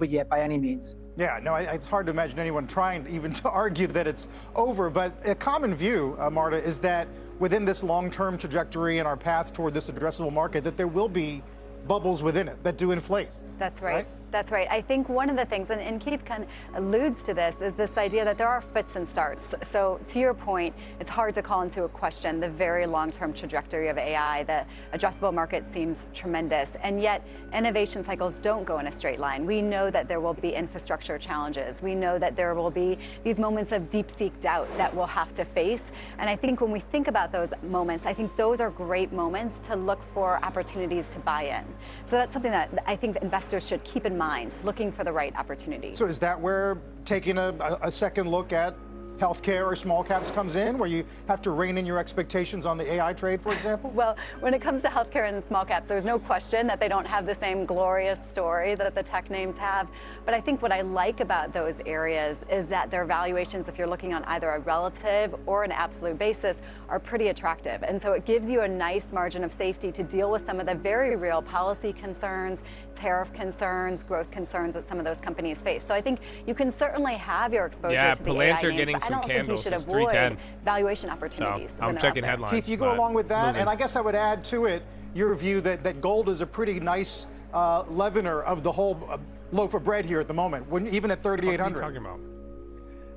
yet by any means. Yeah, no, it's hard to imagine anyone trying even to argue that it's over. But a common view, Marta, is that within this long-term trajectory and our path toward this addressable market, that there will be bubbles within it that do inflate. That's right. That's right. I think one of the things, and Keith kind of alludes to this, is this idea that there are fits and starts. So to your point, it's hard to call into a question the very long-term trajectory of AI. The addressable market seems tremendous, and yet innovation cycles don't go in a straight line. We know that there will be infrastructure challenges. We know that there will be these moments of deep-seek doubt that we'll have to face. And I think when we think about those moments, I think those are great moments to look for opportunities to buy in. So that's something that I think investors should keep in mind, looking for the right opportunity. So is that where taking a second look at healthcare or small caps comes in, where you have to rein in your expectations on the AI trade, for example? Well, when it comes to healthcare and small caps, there's no question that they don't have the same glorious story that the tech names have. But I think what I like about those areas is that their valuations, if you're looking on either a relative or an absolute basis, are pretty attractive. And so it gives you a nice margin of safety to deal with some of the very real policy concerns, tariff concerns, growth concerns that some of those companies face. So I think you can certainly have your exposure to the AI names, but I don't think you should avoid valuation opportunities. So I'm checking headlines. Keith, you go along with that, and I guess I would add to it your view that gold is a pretty nice leavener of the whole loaf of bread here at the moment, even at 3,800. What are you talking about?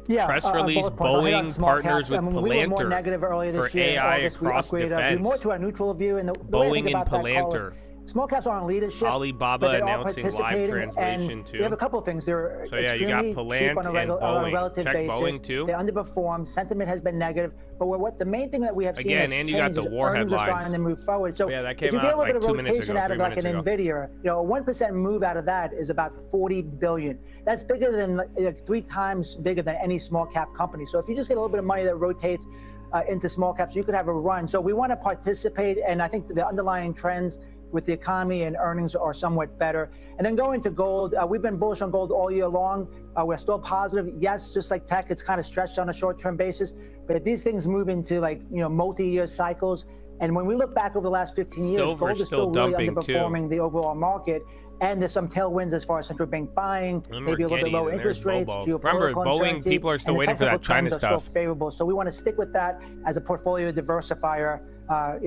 Yeah, press release, Boeing partners with we were more negative earlier this year. AI in August, we upgraded more to a neutral view. And the Boeing and Palantir. Small caps aren't leadership. Alibaba announcing live translation too. We have a couple of things. They're extremely cheap on a relative basis. Boeing too. They underperform. Sentiment has been negative. But the main thing that we have seen is and you got the war earnings headlines. Are starting to move forward. So that if came you get a little out bit of 2 minutes rotation ago, out of like an Nvidia, a 1% move out of that is about 40 billion. That's bigger than 3 times bigger than any small cap company. So if you just get a little bit of money that rotates into small caps, you could have a run. So we want to participate, and I think the underlying trends with the economy and earnings are somewhat better. And then going to gold, we've been bullish on gold all year long. We're still positive. Yes, just like tech, it's kind of stretched on a short-term basis. But if these things move into multi-year cycles, and when we look back over the last 15 years, gold is still really underperforming the overall market. And there's some tailwinds as far as central bank buying, maybe a little bit lower interest rates, geopolitical uncertainty. People are still waiting for that China stuff. Still favorable, so we want to stick with that as a portfolio diversifier,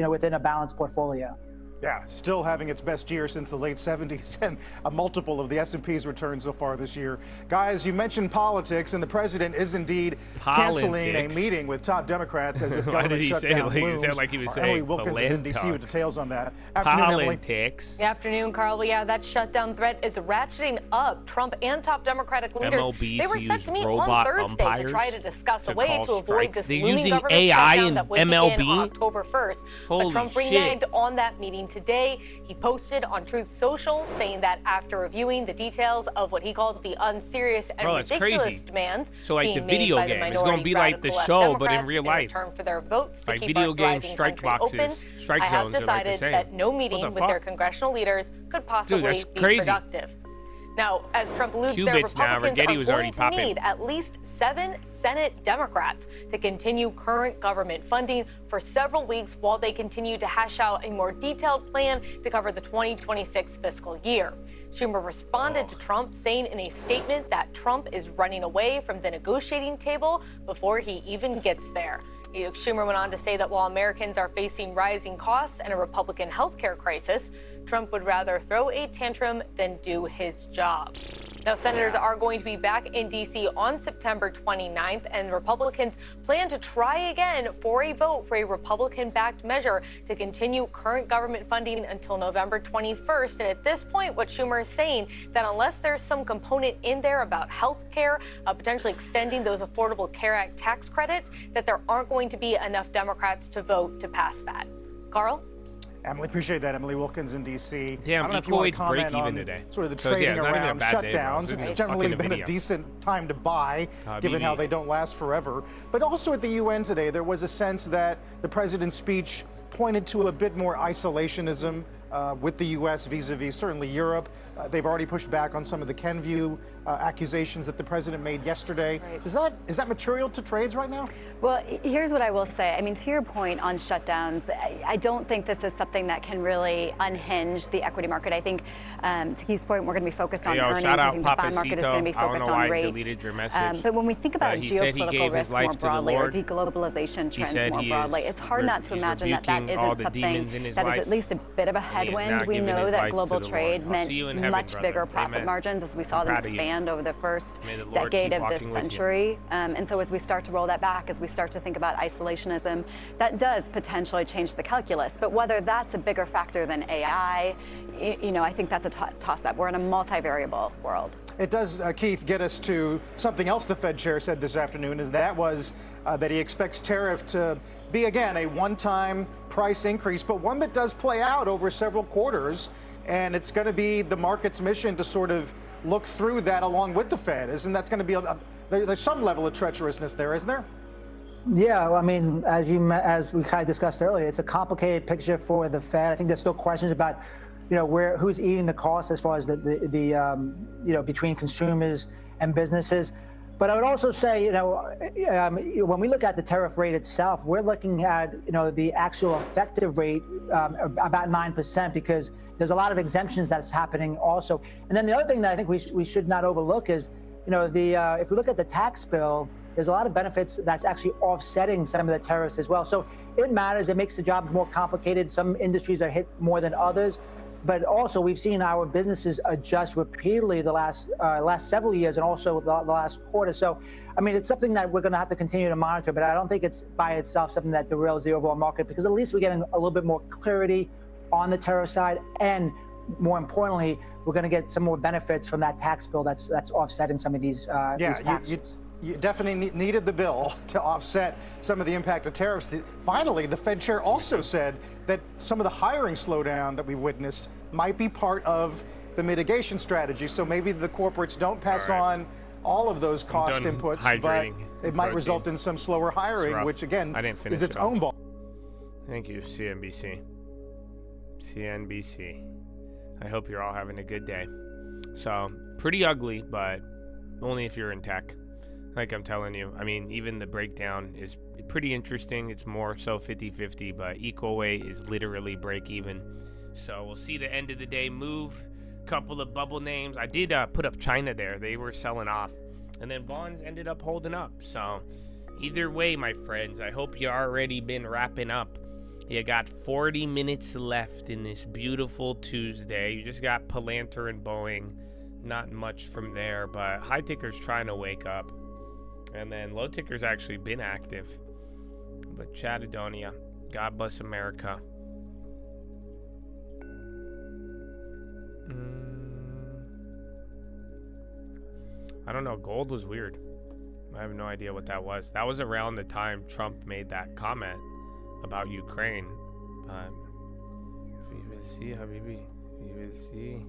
within a balanced portfolio. Yeah, still having its best year since the late 70s and a multiple of the S&P's return so far this year. Guys, you mentioned politics, and the president is indeed canceling a meeting with top Democrats as this government shutdown looms. Like he was saying Emily Wilkins is in D.C. with details on that. Afternoon, politics. Good afternoon, Carl. Yeah, that shutdown threat is ratcheting up. Trump and top Democratic leaders, they were set to meet on Thursday to try to discuss a way to avoid this looming government shutdown that would begin October 1st. But Trump reneged on that meeting today. He posted on Truth Social saying that after reviewing the details of what he called the unserious and ridiculous demands being made by the minority radical left Democrats in return for their votes to keep our thriving country open, I have decided that no meeting with their congressional leaders could possibly be productive. Now, as Trump alludes, the Republicans are going to need at least 7 Senate Democrats to continue current government funding for several weeks while they continue to hash out a more detailed plan to cover the 2026 fiscal year. Schumer responded to Trump, saying in a statement that Trump is running away from the negotiating table before he even gets there. Schumer went on to say that while Americans are facing rising costs and a Republican healthcare crisis, Trump would rather throw a tantrum than do his job. Now, senators are going to be back in D.C. on September 29th, and Republicans plan to try again for a vote for a Republican-backed measure to continue current government funding until November 21st. And at this point, what Schumer is saying that unless there's some component in there about health care, potentially extending those Affordable Care Act tax credits, that there aren't going to be enough Democrats to vote to pass that. Carl? Emily, appreciate that. Emily Wilkins in D.C. Damn, I don't know if you want to comment on today. Sort of the trading around shutdowns. It's generally been a decent time to buy, given how they don't last forever. But also at the UN today, there was a sense that the president's speech pointed to a bit more isolationism with the U.S. vis-a-vis certainly Europe. They've already pushed back on some of the Kenview accusations that the president made yesterday. Right. Is that material to trades right now? Well, here's what I will say. I mean, to your point on shutdowns, I don't think this is something that can really unhinge the equity market. I think, to Keith's point, we're going to be focused on earnings. I think the bond market is going to be focused on rates. But when we think about geopolitical risk more broadly or deglobalization trends more broadly, it's hard not to imagine that that isn't something that is at least a bit of a headwind. We know that global trade meant much bigger profit margins as we saw them expand over the first decade of this century. And so as we start to roll that back, as we start to think about isolationism, that does potentially change the calculus. But whether that's a bigger factor than AI, I think that's a toss-up. We're in a multivariable world. It does, Keith, get us to something else the Fed chair said this afternoon, is that was that he expects tariff to be, again, a one-time price increase, but one that does play out over several quarters. And it's going to be the market's mission to sort of look through that along with the Fed. Isn't that going to be there's some level of treacherousness there, isn't there? Yeah, well, I mean, as we kind of discussed earlier, it's a complicated picture for the Fed. I think there's still questions about, who's eating the cost as far as the between consumers and businesses. But I would also say, when we look at the tariff rate itself, we're looking at, the actual effective rate about 9%, because there's a lot of exemptions that's happening also. And then the other thing that I think we should not overlook is, if we look at the tax bill, there's a lot of benefits that's actually offsetting some of the tariffs as well. So it matters. It makes the job more complicated. Some industries are hit more than others. But also, we've seen our businesses adjust repeatedly the last several years, and also the last quarter. So, I mean, it's something that we're going to have to continue to monitor. But I don't think it's by itself something that derails the overall market, because at least we're getting a little bit more clarity on the tariff side, and more importantly, we're going to get some more benefits from that tax bill that's offsetting some of these taxes. You definitely needed the bill to offset some of the impact of tariffs. Finally, the Fed chair also said that some of the hiring slowdown that we've witnessed might be part of the mitigation strategy. So maybe the corporates don't pass on all of those cost inputs, but it might result in some slower hiring, which again is its own ball. Thank you, CNBC. I hope you're all having a good day. So, pretty ugly, but only if you're in tech. Like I'm telling you, I mean, even the breakdown is pretty interesting. It's more so 50-50, but equal weight is literally break even. So we'll see the end of the day move. Couple of bubble names. I did put up China there. They were selling off. And then bonds ended up holding up. So either way, my friends, I hope you already been wrapping up. You got 40 minutes left in this beautiful Tuesday. You just got Palantir and Boeing. Not much from there, but high ticker's trying to wake up. And then low ticker's actually been active. But Chattadonia, God bless America. I don't know, gold was weird. I have no idea what that was. That was around the time Trump made that comment about Ukraine. Vive si, Habibi. Vive si.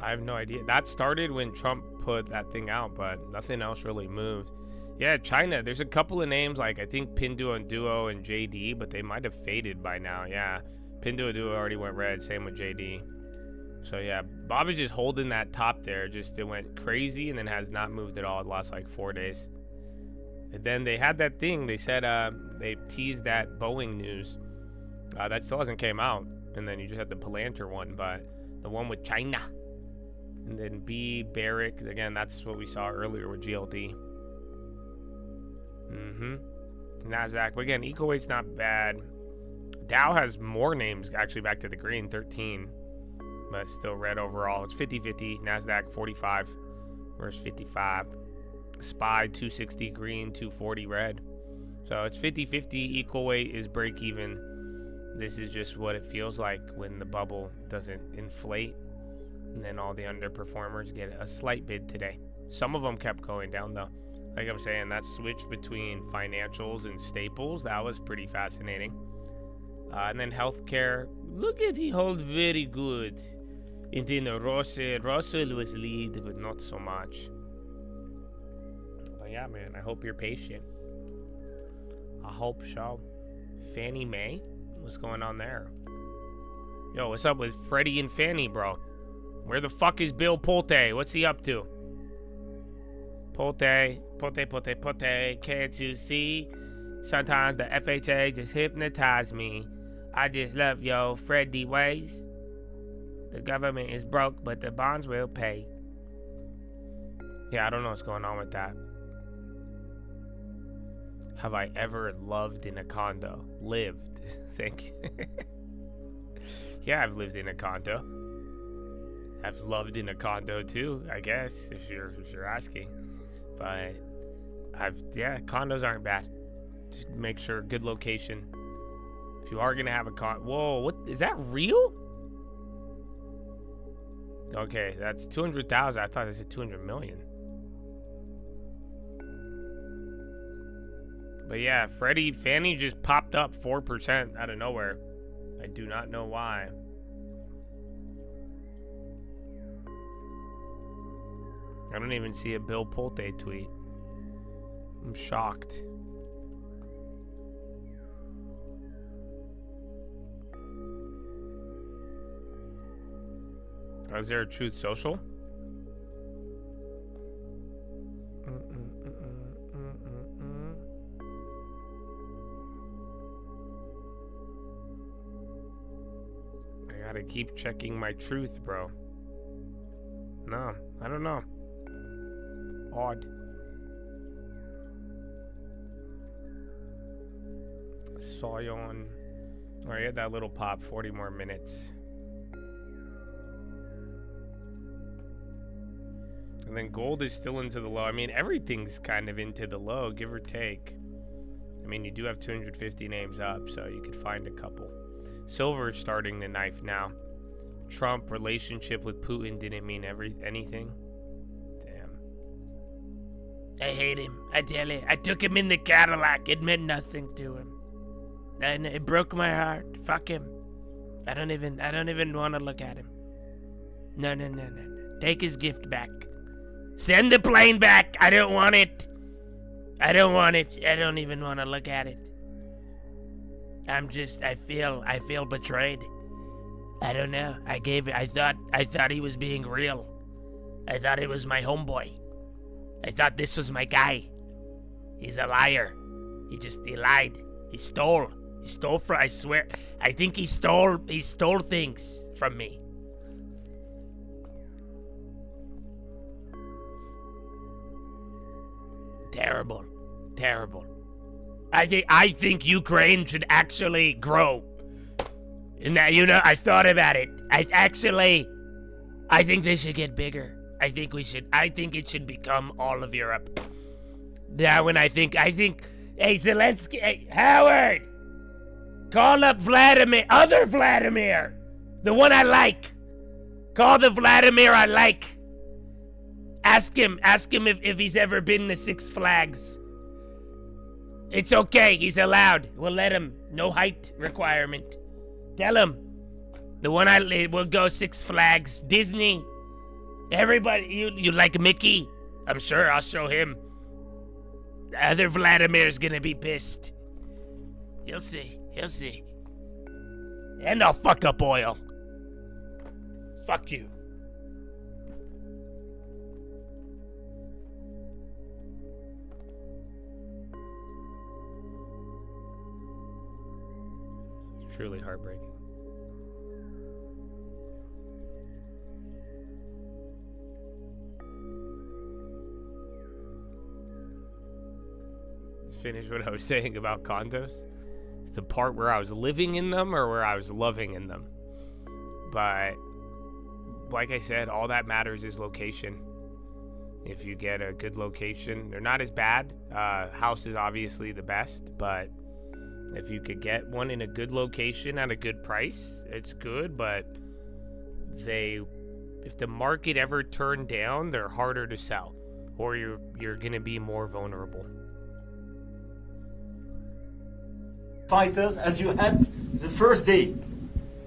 I have no idea. That started when Trump put that thing out, but nothing else really moved. Yeah, China, there's a couple of names, like I think Pinduoduo and JD, but they might have faded by now. Yeah, Pinduoduo already went red, same with JD. So yeah, Bob is just holding that top there. Just it went crazy and then has not moved at all. It lost like 4 days. And then they had that thing. They said they teased that Boeing news. That still hasn't came out. And then you just had the Palantir one, but the one with China. And then B, Barrick. Again, that's what we saw earlier with GLD. NASDAQ. But again, equal weight's not bad. Dow has more names actually back to the green, 13. But still red overall. It's 50-50. NASDAQ 45 versus 55. SPY 260 green, 240 red. So it's 50-50. Equal weight is break even. This is just what it feels like when the bubble doesn't inflate. And then all the underperformers get a slight bid today. Some of them kept going down though. Like I'm saying, that switch between financials and staples, that was pretty fascinating. And then healthcare, look at he hold very good. And then Russell was lead, but not so much. But yeah, man, I hope you're patient. I hope so. Fannie Mae, what's going on there? Yo, what's up with Freddie and Fannie, bro? Where the fuck is Bill Pulte? What's he up to? Pulte, can't you see? Sometimes the FHA just hypnotize me. I just love your Freddie ways. The government is broke, but the bonds will pay. Yeah, I don't know what's going on with that. Have I ever loved in a condo? Lived. Thank you. Yeah, I've lived in a condo. I've loved in a condo too, I guess, if you're asking. But condos aren't bad. Just make sure good location. If you are gonna have a whoa, what is that real? Okay, that's 200,000. I thought it said 200 million. But yeah, Fannie just popped up 4% out of nowhere. I do not know why. I don't even see a Bill Pulte tweet. I'm shocked. Oh, is there a Truth Social? I gotta keep checking my truth, bro. No, I don't know. Odd. Saw you on. Oh, I had that little pop. 40 more minutes. And then gold is still into the low. I mean, everything's kind of into the low, give or take. I mean, you do have 250 names up, so you could find a couple. Silver is starting to knife now. Trump relationship with Putin didn't mean anything. Damn. I hate him. I tell you. I took him in the Cadillac. It meant nothing to him. And it broke my heart. Fuck him. I don't even want to look at him. No. Take his gift back. Send the plane back. I don't want it. I don't even want to look at it. I feel betrayed. I don't know. I thought he was being real. I thought he was my homeboy. I thought this was my guy. He's a liar. He lied. He stole from, I swear. I think he stole things from me. Terrible. I think Ukraine should actually grow. And that, I thought about it. I think they should get bigger. I think it should become all of Europe. Hey, Zelensky, hey, Howard, call up other Vladimir, the one I like. Call the Vladimir I like. Ask him if he's ever been to Six Flags. It's okay, he's allowed. We'll let him. No height requirement. Tell him. The one will go Six Flags. Disney. Everybody, you like Mickey? I'm sure I'll show him. The other Vladimir's gonna be pissed. He'll see. And I'll fuck up oil. Fuck you. Truly heartbreaking. Let's finish what I was saying about condos. It's the part where I was living in them or where I was loving in them. But like I said, all that matters is location. If you get a good location, they're not as bad. House is obviously the best, but if you could get one in a good location at a good price, it's good, but if the market ever turned down, they're harder to sell, or you're gonna be more vulnerable. Fighters as you had the first day.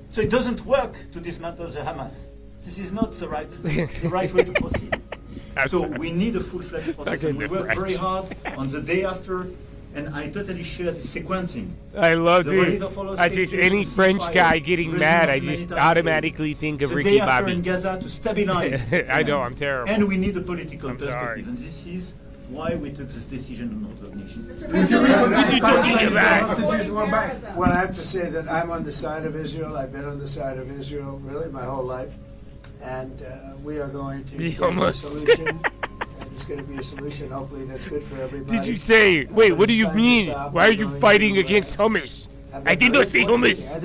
So it doesn't work to dismantle the Hamas. This is not the right way to proceed. So we need a full-fledged process, and we work very hard on the day after. And I totally share the sequencing. I love it. I just, any French guy getting mad, I just automatically think of Ricky Bobby. In Gaza to stabilize. I know, I'm terrible. And we need a political perspective. And this is why we took this decision on recognition. What are you talking about? Well, I have to say that I'm on the side of Israel. I've been on the side of Israel really my whole life. And we are going to get a solution. It's going to be a solution, hopefully, that's good for everybody. Did you say, wait, what do you mean? Why are you fighting against hummus? I did not say hummus.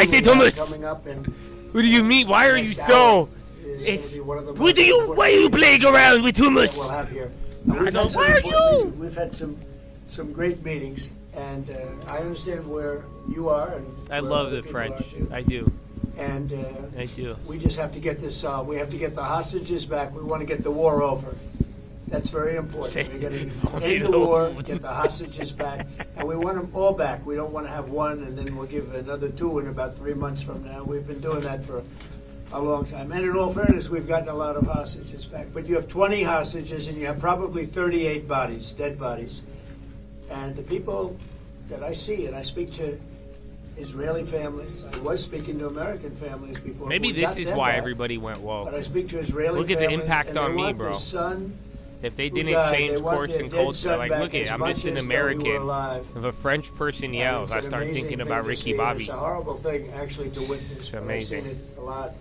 I said hummus. What do you mean? Why are you so... Why are you playing around with hummus? Why are you? We've had some great meetings, and I understand where you are. And I love the French. I do. And I do. We just have to get this solved. We have to get the hostages back. We want to get the war over. That's very important. We're going to end the war, get the hostages back, and we want them all back. We don't want to have one and then we'll give another 2 in about 3 months from now. We've been doing that for a long time. And in all fairness, we've gotten a lot of hostages back. But you have 20 hostages and you have probably 38 bodies, dead bodies. And the people that I see, and I speak to Israeli families. I was speaking to American families before. Maybe this is why everybody went woke. But I speak to Israeli families. Look at the impact on me, bro. If they didn't change course and culture, like, look at, I'm just an American. If a French person yells, I start thinking about Ricky Bobby. It's a horrible thing, actually, to witness. It's amazing. I've seen it a lot.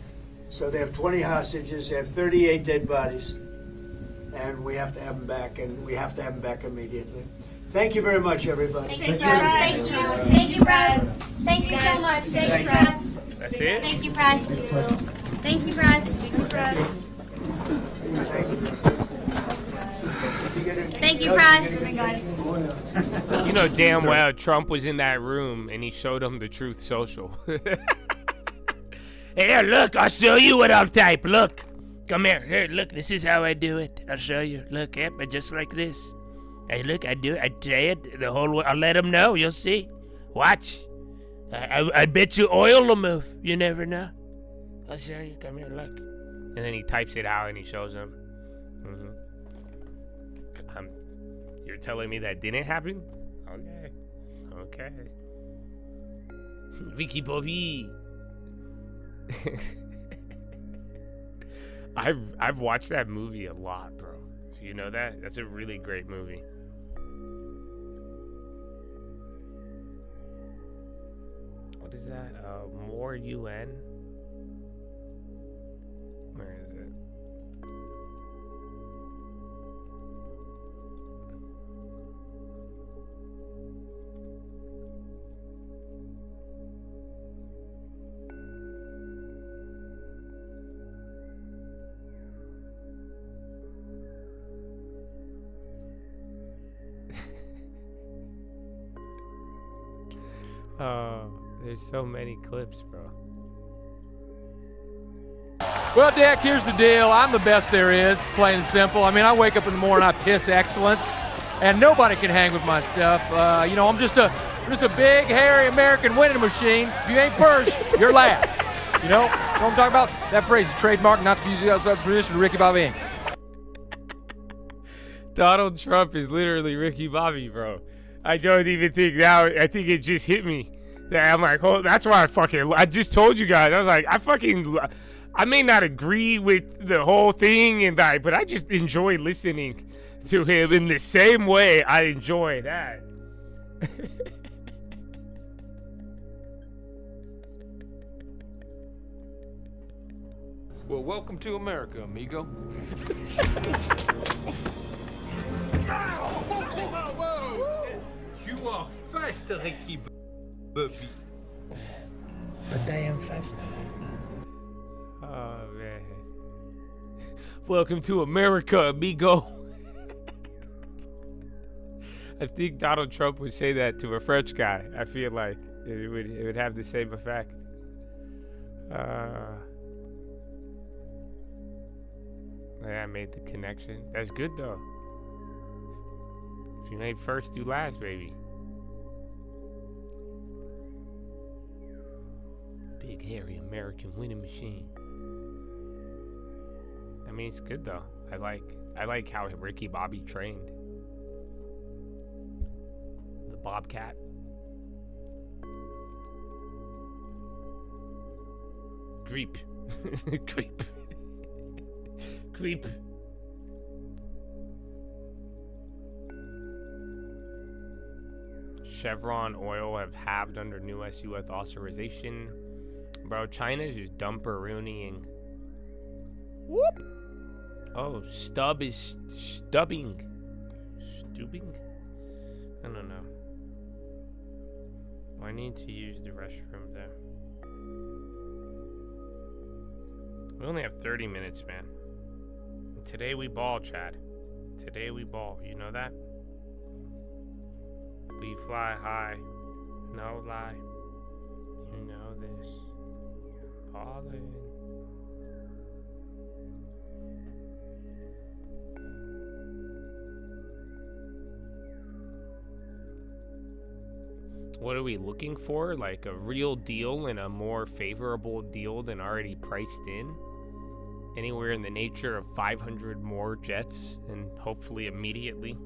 So they have 20 hostages, they have 38 dead bodies, and we have to have them back, and we have to have them back immediately. Thank you very much, everybody. Thank you, Press. Thank you. Thank you, Press. Thank you so much. Thank you, Press. That's it? Thank you, Press. Thank you, Press. Thank you, Press. Thank you, Press. You know damn well Trump was in that room and he showed him the Truth Social. Here, look, I'll show you what I'll type. Look. Come here. Here, look, this is how I do it. I'll show you. Look, yep, just like this. Hey, look, I do it. I say it the whole way. I'll let him know. You'll see. Watch. I bet you oil will move. You never know. I'll show you. Come here, look. And then he types it out and he shows him. You're telling me that didn't happen? Okay. Okay. Ricky Bobby. I've watched that movie a lot, bro. So you know that? That's a really great movie. What is that? More UN? Where is it? Oh, there's so many clips, bro. Well, Dak, here's the deal. I'm the best there is, plain and simple. I mean, I wake up in the morning, I piss excellence, and nobody can hang with my stuff. You know, I'm just a big, hairy American winning machine. If you ain't first, you're last. You know what I'm talking about? That phrase is trademark, not to use the outside tradition of Ricky Bobby. Donald Trump is literally Ricky Bobby, bro. I don't even think now. I think it just hit me. I'm like, oh, that's why I just told you guys. I was like, I may not agree with the whole thing, but I just enjoy listening to him in the same way I enjoy that. Well, welcome to America, amigo. You are faster, Ricky Bobby. But I am faster. Oh, man. Welcome to America, amigo. I think Donald Trump would say that to a French guy. I feel like it would have the same effect. Yeah, I made the connection. That's good, though. If you made first, do last, baby. Big, hairy American winning machine. I mean, it's good, though. I like how Ricky Bobby trained. The Bobcat. Creep. Creep. Creep. Chevron oil have halved under new U.S. authorization. Bro, China's just dumper-rooneying. Whoop! Oh, stub is stubbing. Stubbing? I don't know. I need to use the restroom there. We only have 30 minutes, man. Today we ball, Chad. Today we ball. You know that? We fly high. No lie. You know this. Ballin'. What are we looking for? Like a real deal and a more favorable deal than already priced in? Anywhere in the nature of 500 more jets, and hopefully immediately.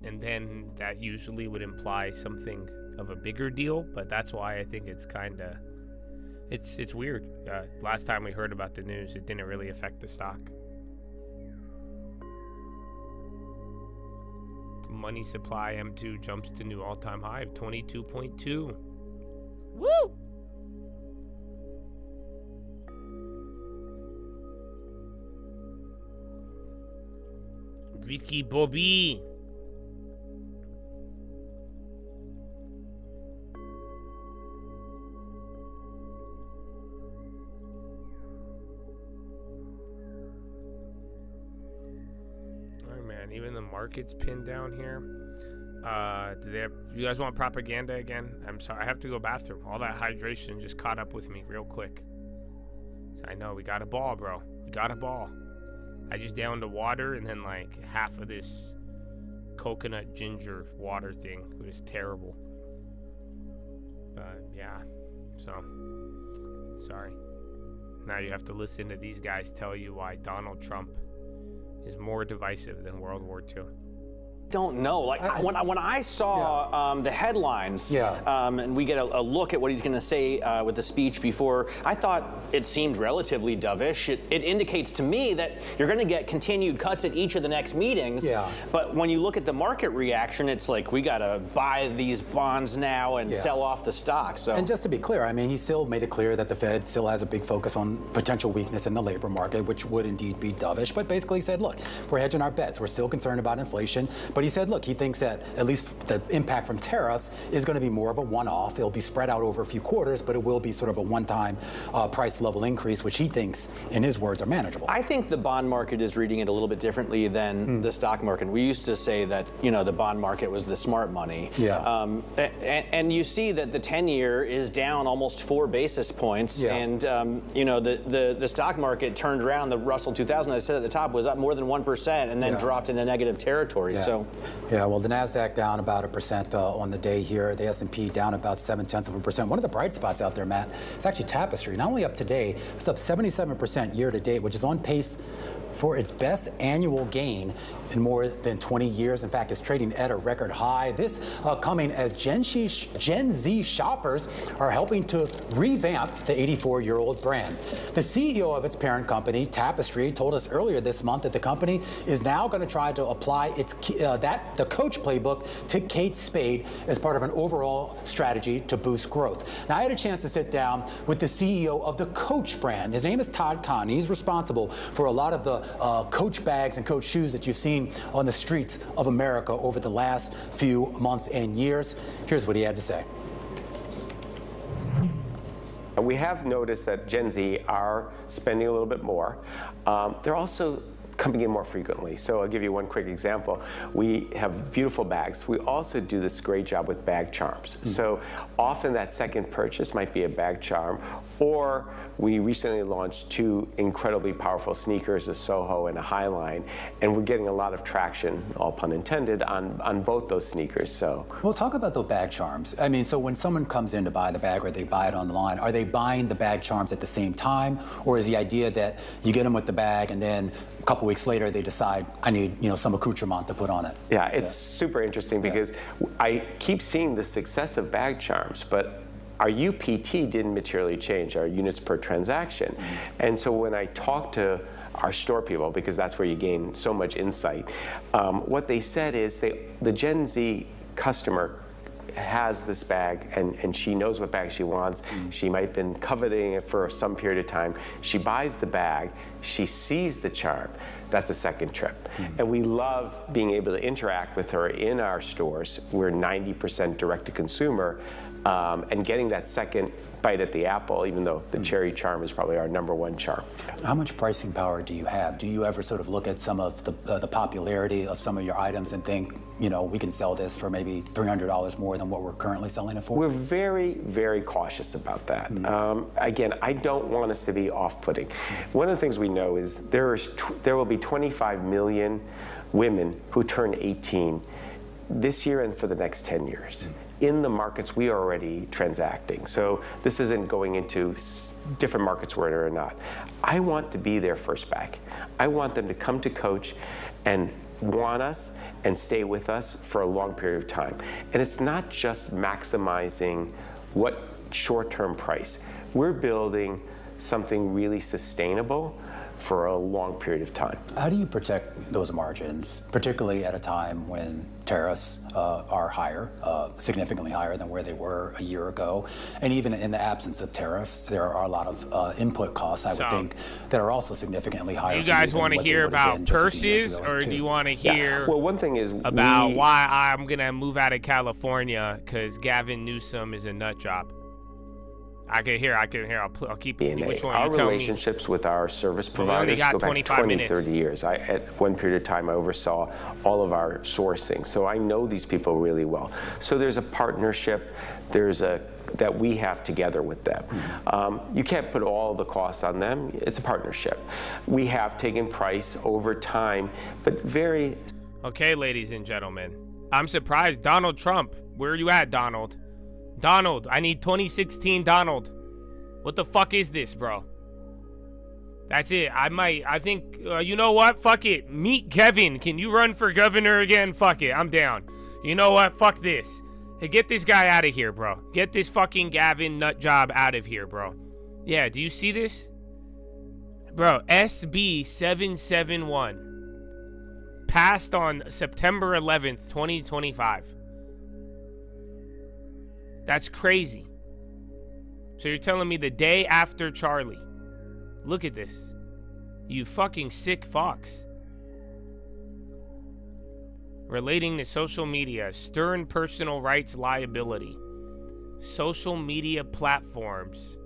And then that usually would imply something of a bigger deal, but that's why I think it's kind of, it's weird. Last time we heard about the news, it didn't really affect the stock. Money supply M2 jumps to new all-time high of 22.2. Woo! Ricky Bobby. Even the market's pinned down here. Do you guys want propaganda again? I'm sorry, I have to go bathroom. All that hydration just caught up with me real quick. I know, we got a ball, bro. We got a ball. I just downed the water and then like half of this coconut ginger water thing. It was terrible. But yeah, so sorry. Now you have to listen to these guys tell you why Donald Trump is more divisive than World War II. Don't know. Like when I saw the headlines, and we get a look at what he's going to say with the speech before, I thought it seemed relatively dovish. It indicates to me that you're going to get continued cuts at each of the next meetings. Yeah. But when you look at the market reaction, it's like we got to buy these bonds now and sell off the stock. So. And just to be clear, I mean, he still made it clear that the Fed still has a big focus on potential weakness in the labor market, which would indeed be dovish. But basically said, look, we're hedging our bets. We're still concerned about inflation. But he said, look, he thinks that at least the impact from tariffs is going to be more of a one-off. It'll be spread out over a few quarters, but it will be sort of a one-time price level increase, which he thinks, in his words, are manageable. I think the bond market is reading it a little bit differently than the stock market. We used to say that, you know, the bond market was the smart money. Yeah. And you see that the 10-year is down almost 4 basis points. Yeah. And, you know, the stock market turned around. The Russell 2000, I said at the top, was up more than 1% and then dropped into negative territory. Yeah. So. Yeah, well, the NASDAQ down about 1% on the day here. The S&P down about 0.7%. One of the bright spots out there, Matt, is actually Tapestry. Not only up today, it's up 77% year to date, which is on pace for its best annual gain in more than 20 years. In fact, it's trading at a record high. This coming as Gen Z shoppers are helping to revamp the 84-year-old brand. The CEO of its parent company, Tapestry, told us earlier this month that the company is now going to try to apply the Coach playbook to Kate Spade as part of an overall strategy to boost growth. Now, I had a chance to sit down with the CEO of the Coach brand. His name is Todd Kahn. He's responsible for a lot of the Coach bags and Coach shoes that you've seen on the streets of America over the last few months and years. Here's what he had to say. We have noticed that Gen Z are spending a little bit more. They're also coming in more frequently. So I'll give you one quick example. We have beautiful bags. We also do this great job with bag charms. So often that second purchase might be a bag charm, or we recently launched 2 incredibly powerful sneakers, a Soho and a Highline, and we're getting a lot of traction, all pun intended, on both those sneakers. So, well, talk about those bag charms. I mean, so when someone comes in to buy the bag or they buy it online, are they buying the bag charms at the same time, or is the idea that you get them with the bag and then a couple weeks later they decide I need, you know, some accoutrement to put on it? Yeah, it's super interesting because I keep seeing the success of bag charms, but our UPT didn't materially change, our units per transaction. And so when I talk to our store people, because that's where you gain so much insight, what they said is the Gen Z customer has this bag and she knows what bag she wants. She might have been coveting it for some period of time. She buys the bag, she sees the charm. That's a second trip. And we love being able to interact with her in our stores. We're 90% direct to consumer, and getting that second bite at the apple, even though the cherry charm is probably our #1 charm. How much pricing power do you have? Do you ever sort of look at some of the popularity of some of your items and think, you know, we can sell this for maybe $300 more than what we're currently selling it for? We're very, very cautious about that. Again, I don't want us to be off-putting. One of the things we know is there will be 25 million women who turn 18 this year and for the next 10 years. In the markets we are already transacting. So this isn't going into different markets where they're not. I want to be their first back. I want them to come to Coach and want us and stay with us for a long period of time. And it's not just maximizing what short-term price. We're building something really sustainable for a long period of time. How do you protect those margins, particularly at a time when tariffs are higher, significantly higher than where they were a year ago? And even in the absence of tariffs, there are a lot of input costs, I would think, that are also significantly higher. Do you guys want to hear about purses, or do you want to hear well, one thing is about why I'm going to move out of California because Gavin Newsom is a nut job? I can hear. I'll keep which one. Our relationships with our service providers go back 20, 30 years. At one period of time, I oversaw all of our sourcing. So I know these people really well. So there's a partnership. That we have together with them. You can't put all the costs on them. It's a partnership. We have taken price over time, but very... Okay, ladies and gentlemen. I'm surprised. Donald Trump. Where are you at, Donald? Donald, I need 2016 Donald. What the fuck is this, bro? That's it. I think, you know what? Fuck it. Meet Kevin. Can you run for governor again? Fuck it. I'm down. You know what? Fuck this. Hey, get this guy out of here, bro. Get this fucking Gavin nut job out of here, bro. Yeah, do you see this? Bro, SB 771. Passed on September 11th, 2025. That's crazy. So you're telling me the day after Charlie. Look at this. You fucking sick fox. Relating to social media, stern personal rights liability. Social media platforms.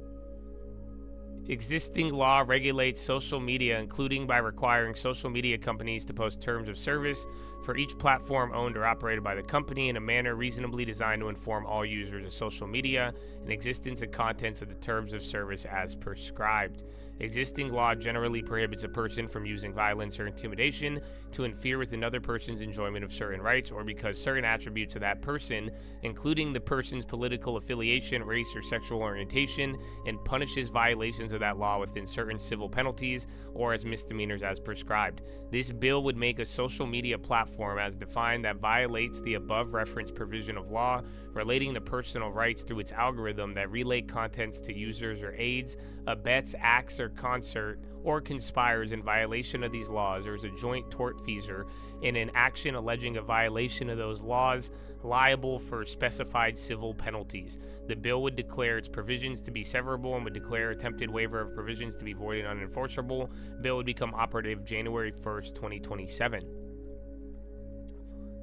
Existing law regulates social media, including by requiring social media companies to post terms of service for each platform owned or operated by the company in a manner reasonably designed to inform all users of social media and existence and contents of the terms of service as prescribed. Existing law generally prohibits a person from using violence or intimidation to interfere with another person's enjoyment of certain rights or because certain attributes of that person, including the person's political affiliation, race, or sexual orientation, and punishes violations of that law within certain civil penalties or as misdemeanors as prescribed. This bill would make a social media platform as defined that violates the above referenced provision of law relating to personal rights through its algorithm that relay contents to users or aids, abets, acts, or concert or conspires in violation of these laws or is a joint tortfeasor in an action alleging a violation of those laws liable for specified civil penalties. The bill would declare its provisions to be severable and would declare attempted waiver of provisions to be void and unenforceable. Bill would become operative January 1st, 2027.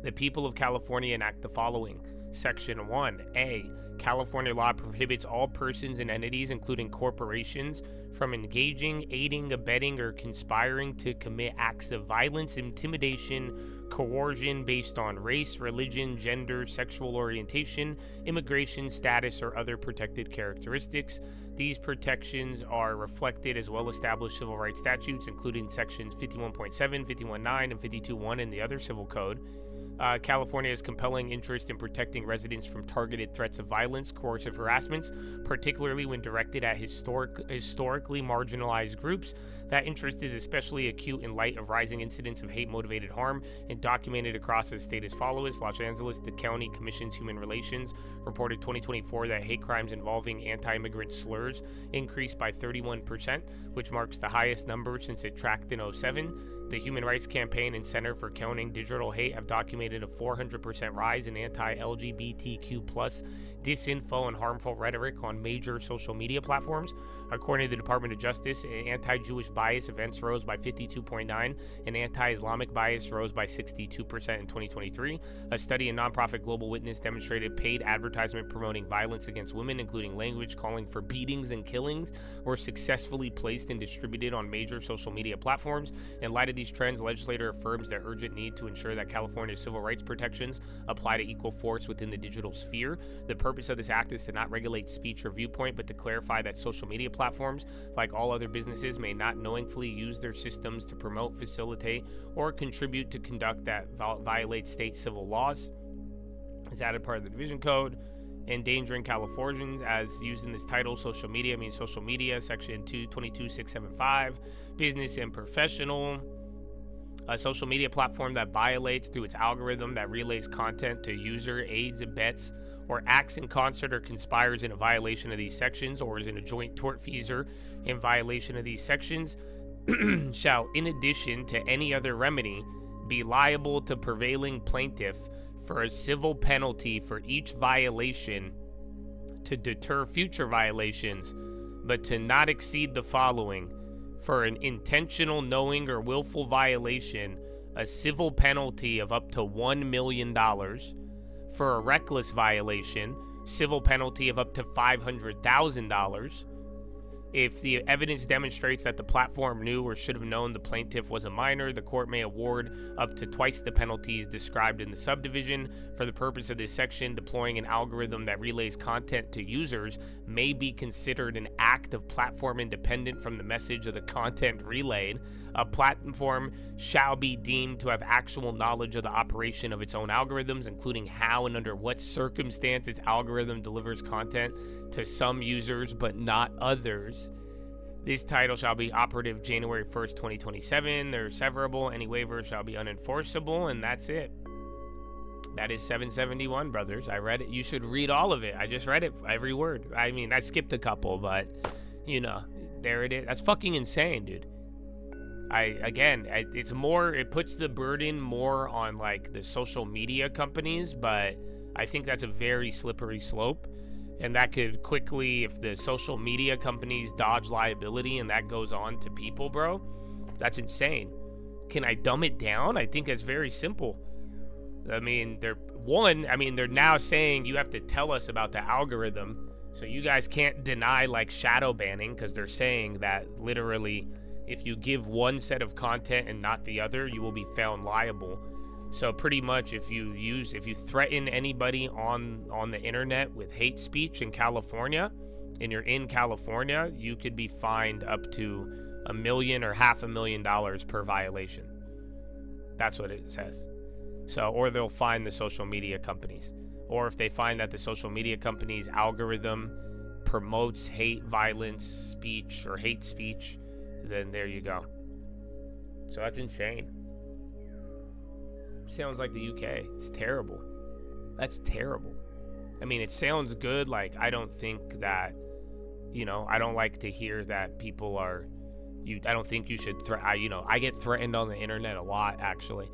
The people of California enact the following. Section 1A. California law prohibits all persons and entities, including corporations, from engaging, aiding, abetting, or conspiring to commit acts of violence, intimidation, coercion based on race, religion, gender, sexual orientation, immigration status, or other protected characteristics. These protections are reflected as well-established civil rights statutes, including sections 51.7, 51.9, and 52.1 in the other civil code. California has compelling interest in protecting residents from targeted threats of violence, coercive harassments, particularly when directed at historically marginalized groups. That interest is especially acute in light of rising incidents of hate-motivated harm and documented across the state as follows. Los Angeles, the County Commission's Human Relations reported 2024 that hate crimes involving anti-immigrant slurs increased by 31%, which marks the highest number since it tracked in 2007. The Human Rights Campaign and Center for Countering Digital Hate have documented a 400% rise in anti-LGBTQ+ disinfo and harmful rhetoric on major social media platforms. According to the Department of Justice, anti-Jewish bias events rose by 52.9% and anti-Islamic bias rose by 62% in 2023. A study in nonprofit Global Witness demonstrated paid advertisement promoting violence against women, including language calling for beatings and killings, were successfully placed and distributed on major social media platforms. In light of these trends, legislator affirms the urgent need to ensure that California's civil rights protections apply to equal force within the digital sphere. The purpose of this act is to not regulate speech or viewpoint, but to clarify that social media platforms, like all other businesses, may not knowingly use their systems to promote, facilitate, or contribute to conduct that violates state civil laws. It's added part of the division code. Endangering Californians as used in this title. Social media means social media, section 222675. Business and professional. A social media platform that violates through its algorithm that relays content to user, aids, abets, or acts in concert or conspires in a violation of these sections, or is in a joint tortfeasor in violation of these sections, shall, in addition to any other remedy, be liable to prevailing plaintiff for a civil penalty for each violation to deter future violations, but to not exceed the following: for an intentional, knowing, or willful violation, a civil penalty of up to $1 million. For a reckless violation, civil penalty of up to $500,000. If the evidence demonstrates that the platform knew or should have known the plaintiff was a minor, the court may award up to twice the penalties described in the subdivision. For the purpose of this section, deploying an algorithm that relays content to users may be considered an act of platform independent from the message of the content relayed. A platform shall be deemed to have actual knowledge of the operation of its own algorithms, including how and under what circumstance its algorithm delivers content to some users but not others. This title shall be operative January 1st, 2027. They're severable. Any waiver shall be unenforceable, and that's it. That is 771, brothers. I read it. You should read all of it. I just read it, every word. I mean, I skipped a couple, but, you know, there it is. That's fucking insane, dude. It's more, it puts the burden more on, like, the social media companies, but I think that's a very slippery slope. And that could quickly, if the social media companies dodge liability and that goes on to people, bro, that's insane. Can I dumb it down? I think that's very simple. I mean, they're now saying you have to tell us about the algorithm. So you guys can't deny, like, shadow banning, because they're saying that literally if you give one set of content and not the other, you will be found liable. So pretty much if you threaten anybody on the internet with hate speech in California, and you're in California, you could be fined up to $1 million or $500,000 per violation. That's what it says. So, or they'll fine the social media companies. Or if they find that the social media company's algorithm promotes hate, violence, speech, or hate speech, then there you go. So that's insane. Sounds like the UK. It's terrible. That's terrible. I mean, it sounds good. Like, I don't think that, you know, I don't like to hear that people are, I don't think you should, I get threatened on the internet a lot, actually.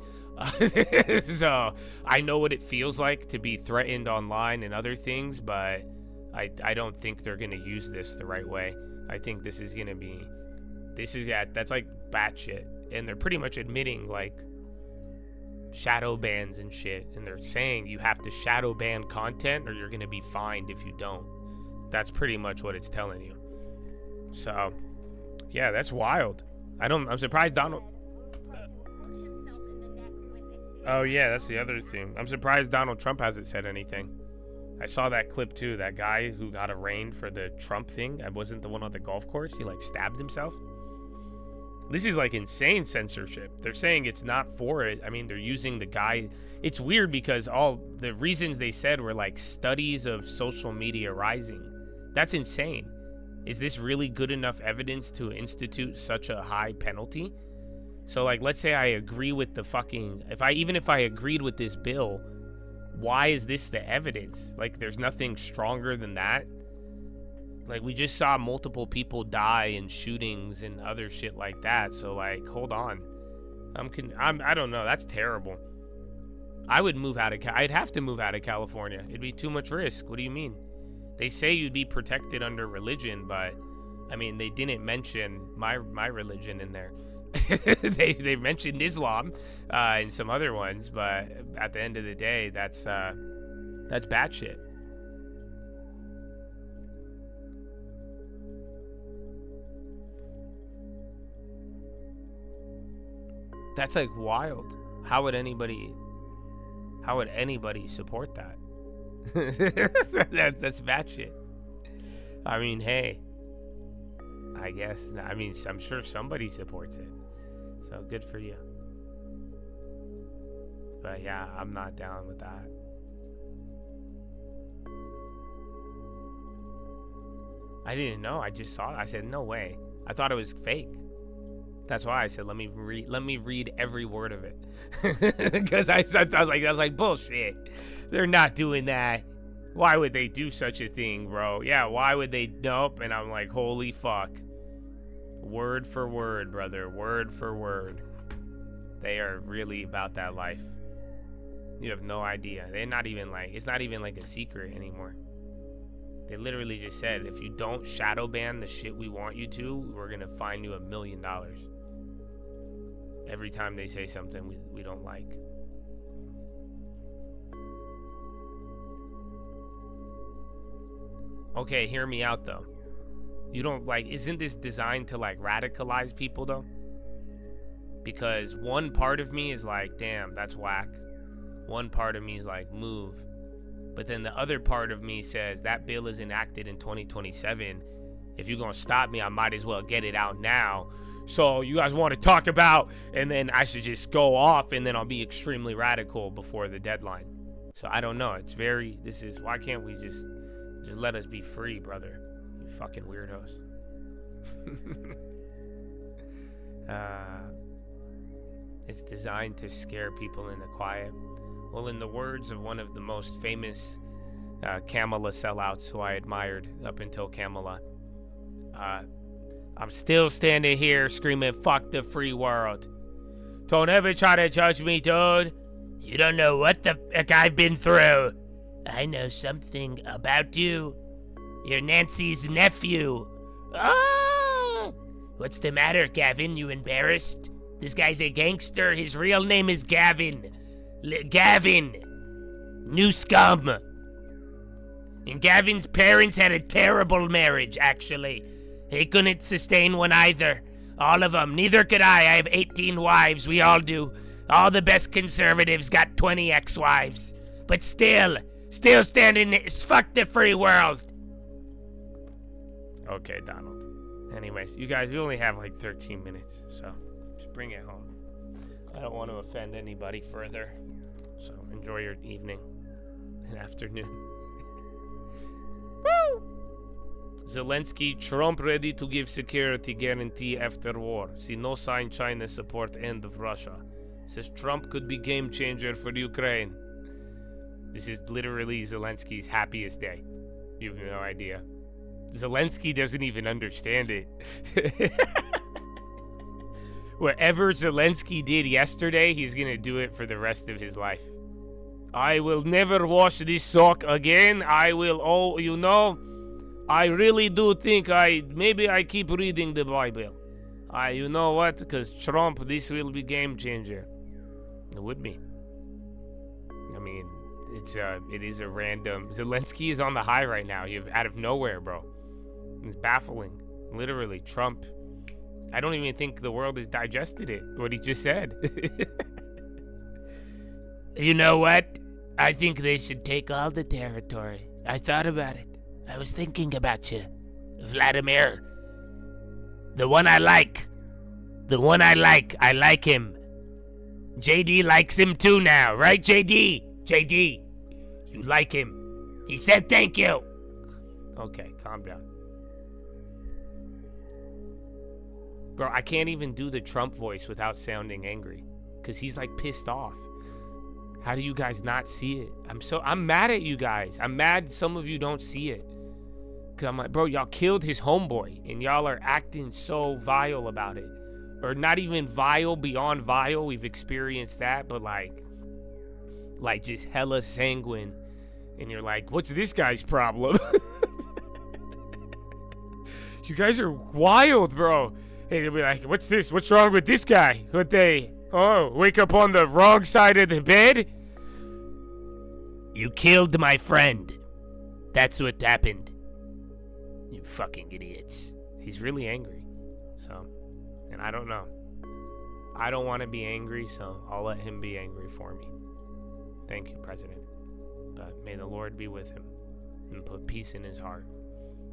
So I know what it feels like to be threatened online and other things, but I don't think they're going to use this the right way. I think this is going to be, that's like batshit. And they're pretty much admitting, like, shadow bans and shit, and they're saying you have to shadow ban content or you're gonna be fined if you don't. That's pretty much what it's telling you. So yeah, that's wild. I'm surprised Donald Oh yeah, that's the other thing. I'm surprised Donald Trump hasn't said anything. I saw that clip too, that guy who got arraigned for the Trump thing. I wasn't the one on the golf course. He like stabbed himself. This is like insane censorship. They're saying it's not for it. I mean, they're using the guy. It's weird because all the reasons they said were like studies of social media rising. That's insane. Is this really good enough evidence to institute such a high penalty? So like, let's say I agree with the fucking, even if I agreed with this bill, why is this the evidence? Like, there's nothing stronger than that. Like, we just saw multiple people die in shootings and other shit like that. So, like, hold on. I don't know. That's terrible. I would move out of I'd have to move out of California. It'd be too much risk. What do you mean? They say you'd be protected under religion, but, I mean, they didn't mention my religion in there. they mentioned Islam and some other ones, but at the end of the day, that's batshit. That's like wild. How would anybody support that? That's batshit. I mean, hey, I guess. I mean, I'm sure somebody supports it. So good for you. But yeah, I'm not down with that. I didn't know. I just saw it. I said, no way. I thought it was fake. That's why I said, let me read every word of it. Because I was like, bullshit. They're not doing that. Why would they do such a thing, bro? Yeah, why would they? Nope. And I'm like, holy fuck. Word for word, brother. Word for word. They are really about that life. You have no idea. They're not even like, it's not even like a secret anymore. They literally just said, if you don't shadow ban the shit we want you to, we're going to fine you $1 million. Every time they say something we don't like. Okay, hear me out though. You don't like, isn't this designed to like radicalize people though? Because one part of me is like, damn, that's whack. One part of me is like, move. But then the other part of me says that bill is enacted in 2027. If you're gonna stop me, I might as well get it out now. So you guys want to talk about, and then I should just go off, and then I'll be extremely radical before the deadline. So I don't know. It's very, why can't we just let us be free, brother? You fucking weirdos. It's designed to scare people into quiet. Well, in the words of one of the most famous Kamala sellouts who I admired up until Kamala, I'm still standing here screaming, fuck the free world. Don't ever try to judge me, dude. You don't know what the heck I've been through. I know something about you. You're Nancy's nephew. Ah! What's the matter, Gavin? You embarrassed? This guy's a gangster. His real name is Gavin. Gavin. New scum. And Gavin's parents had a terrible marriage, actually. He couldn't sustain one either. All of them. Neither could I. I have 18 wives. We all do. All the best conservatives got 20 ex-wives. But still standing, fuck the free world. Okay, Donald. Anyways, you guys, we only have like 13 minutes, so just bring it home. I don't want to offend anybody further, so enjoy your evening and afternoon. Woo! Zelensky, Trump ready to give security guarantee after war. See no sign China support end of Russia. Says Trump could be game changer for Ukraine. This is literally Zelensky's happiest day. You have no idea. Zelensky doesn't even understand it. Whatever Zelensky did yesterday, he's gonna do it for the rest of his life. I will never wash this sock again. I will, I really do think maybe I keep reading the Bible. You know what? Because Trump, this will be game changer. It would be. I mean, it is a random. Zelensky is on the high right now. Out of nowhere, bro. It's baffling. Literally, Trump. I don't even think the world has digested it. What he just said. You know what? I think they should take all the territory. I thought about it. I was thinking about you, Vladimir. The one I like. I like him. JD likes him too now, right, JD? JD, you like him. He said thank you. Okay, calm down. Bro, I can't even do the Trump voice without sounding angry, because he's like pissed off. How do you guys not see it? I'm mad at you guys. I'm mad some of you don't see it. Because I'm like, bro, y'all killed his homeboy, and y'all are acting so vile about it. Or not even vile, beyond vile. We've experienced that, but like just hella sanguine. And you're like, what's this guy's problem? You guys are wild, bro. Hey, they'll be like, what's this? What's wrong with this guy? What they... Oh, wake up on the wrong side of the bed? You killed my friend. That's what happened. You fucking idiots. He's really angry. So, and I don't know. I don't want to be angry, so I'll let him be angry for me. Thank you, President. But may the Lord be with him and put peace in his heart.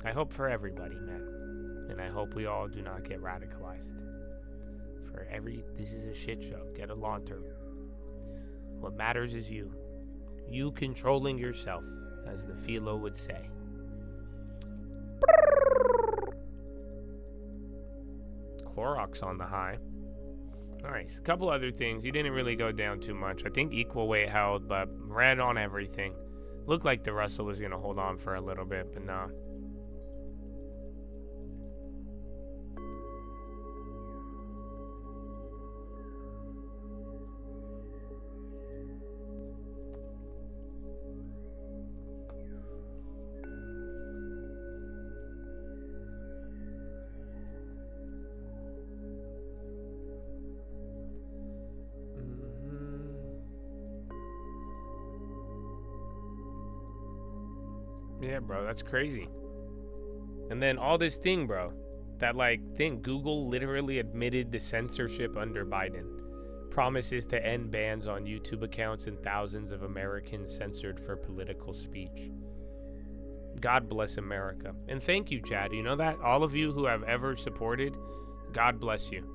I hope for everybody, man. And I hope we all do not get radicalized. This is a shit show. Get a lawn term. What matters is you. You controlling yourself, as the Philo would say. Clorox on the high. Nice. A couple other things. You didn't really go down too much. I think equal weight held, but red on everything. Looked like the Russell was going to hold on for a little bit, but no. Yeah, bro, that's crazy. And then all this thing, bro, that thing, Google literally admitted the censorship under Biden. Promises to end bans on YouTube accounts and thousands of Americans censored for political speech. God bless America. And thank you, Chad. You know that? All of you who have ever supported, God bless you.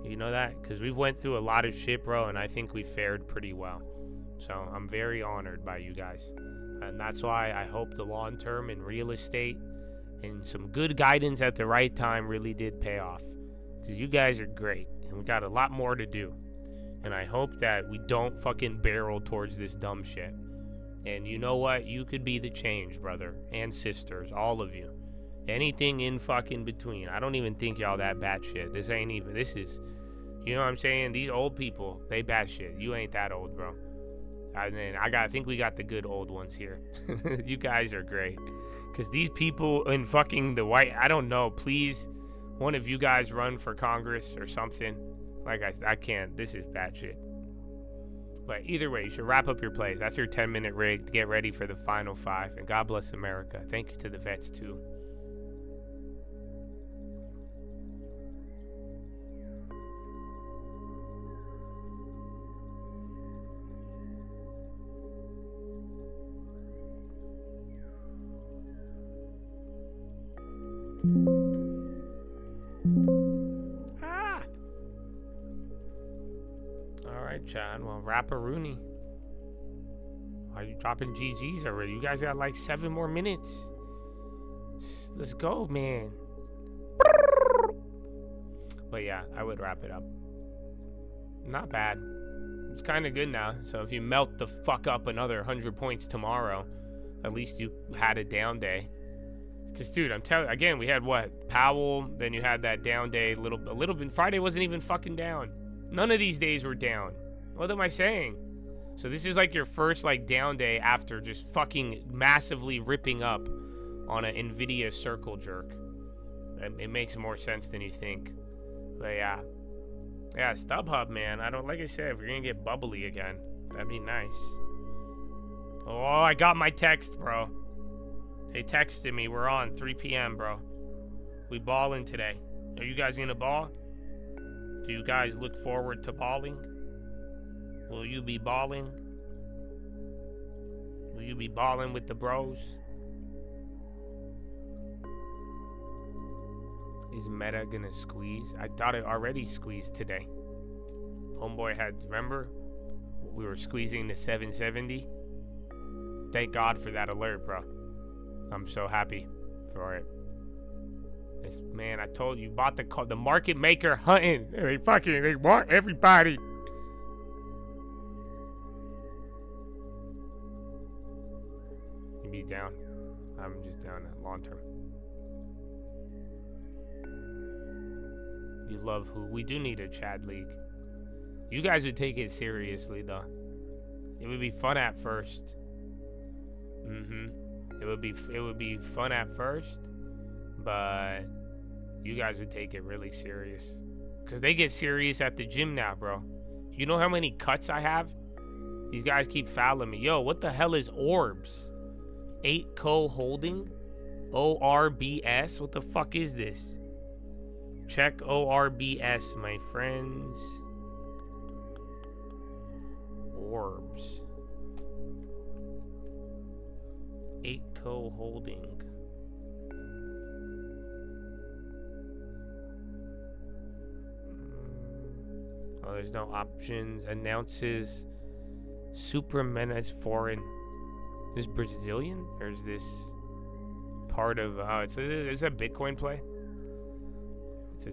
You know that? Because we've went through a lot of shit, bro, and I think we fared pretty well. So I'm very honored by you guys. And that's why I hope the long term in real estate and some good guidance at the right time really did pay off. Because you guys are great. And we got a lot more to do. And I hope that we don't fucking barrel towards this dumb shit. And you know what? You could be the change, brother. And sisters. All of you. Anything in fucking between. I don't even think y'all that batshit. This ain't even. This is. You know what I'm saying? These old people, they batshit. You ain't that old, bro. And then I think we got the good old ones here. You guys are great. Because these people in fucking the white, I don't know, please, one of you guys run for Congress or something. Like, I can't, this is bad shit. But either way, you should wrap up your plays. That's your 10-minute rig to get ready for the final 5. And God bless America. Thank you to the vets, too. Alright, Chad. Well, Rapper-Rooney. Are you dropping GGs already? You guys got like 7 more minutes. Let's go, man. But yeah, I would wrap it up. Not bad. It's kind of good now. So if you melt the fuck up another 100 points tomorrow, at least you had a down day. Because, dude, I'm telling you, again, we had what? Powell, then you had that down day a little bit. Friday wasn't even fucking down. None of these days were down. What am I saying? So this is like your first like down day after just fucking massively ripping up on an NVIDIA circle jerk. It makes more sense than you think. But yeah. Yeah, StubHub, man. Like I said, if you're gonna get bubbly again, that'd be nice. Oh, I got my text, bro. They texted me. We're on 3 p.m., bro. We balling today. Are you guys gonna ball? Do you guys look forward to balling? Will you be balling? Will you be balling with the bros? Is Meta gonna squeeze? I thought it already squeezed today. Homeboy had, remember? We were squeezing the 770. Thank God for that alert, bro. I'm so happy for it. Man, I told you, bought the market maker hunting. They want everybody. You be down? I'm just down long term. You love who? We do need a Chad League. You guys would take it seriously, though. It would be fun at first. It would be fun at first, but you guys would take it really serious. Because they get serious at the gym now, bro. You know how many cuts I have? These guys keep fouling me. Yo, what the hell is Orbs? 8Co Holding? ORBS? What the fuck is this? Check ORBS, my friends. Orbs. 8Co Holding. Oh, there's no options. Announces Super Menace Foreign. Is Brazilian? Or is this part of... it's a Bitcoin play? It's a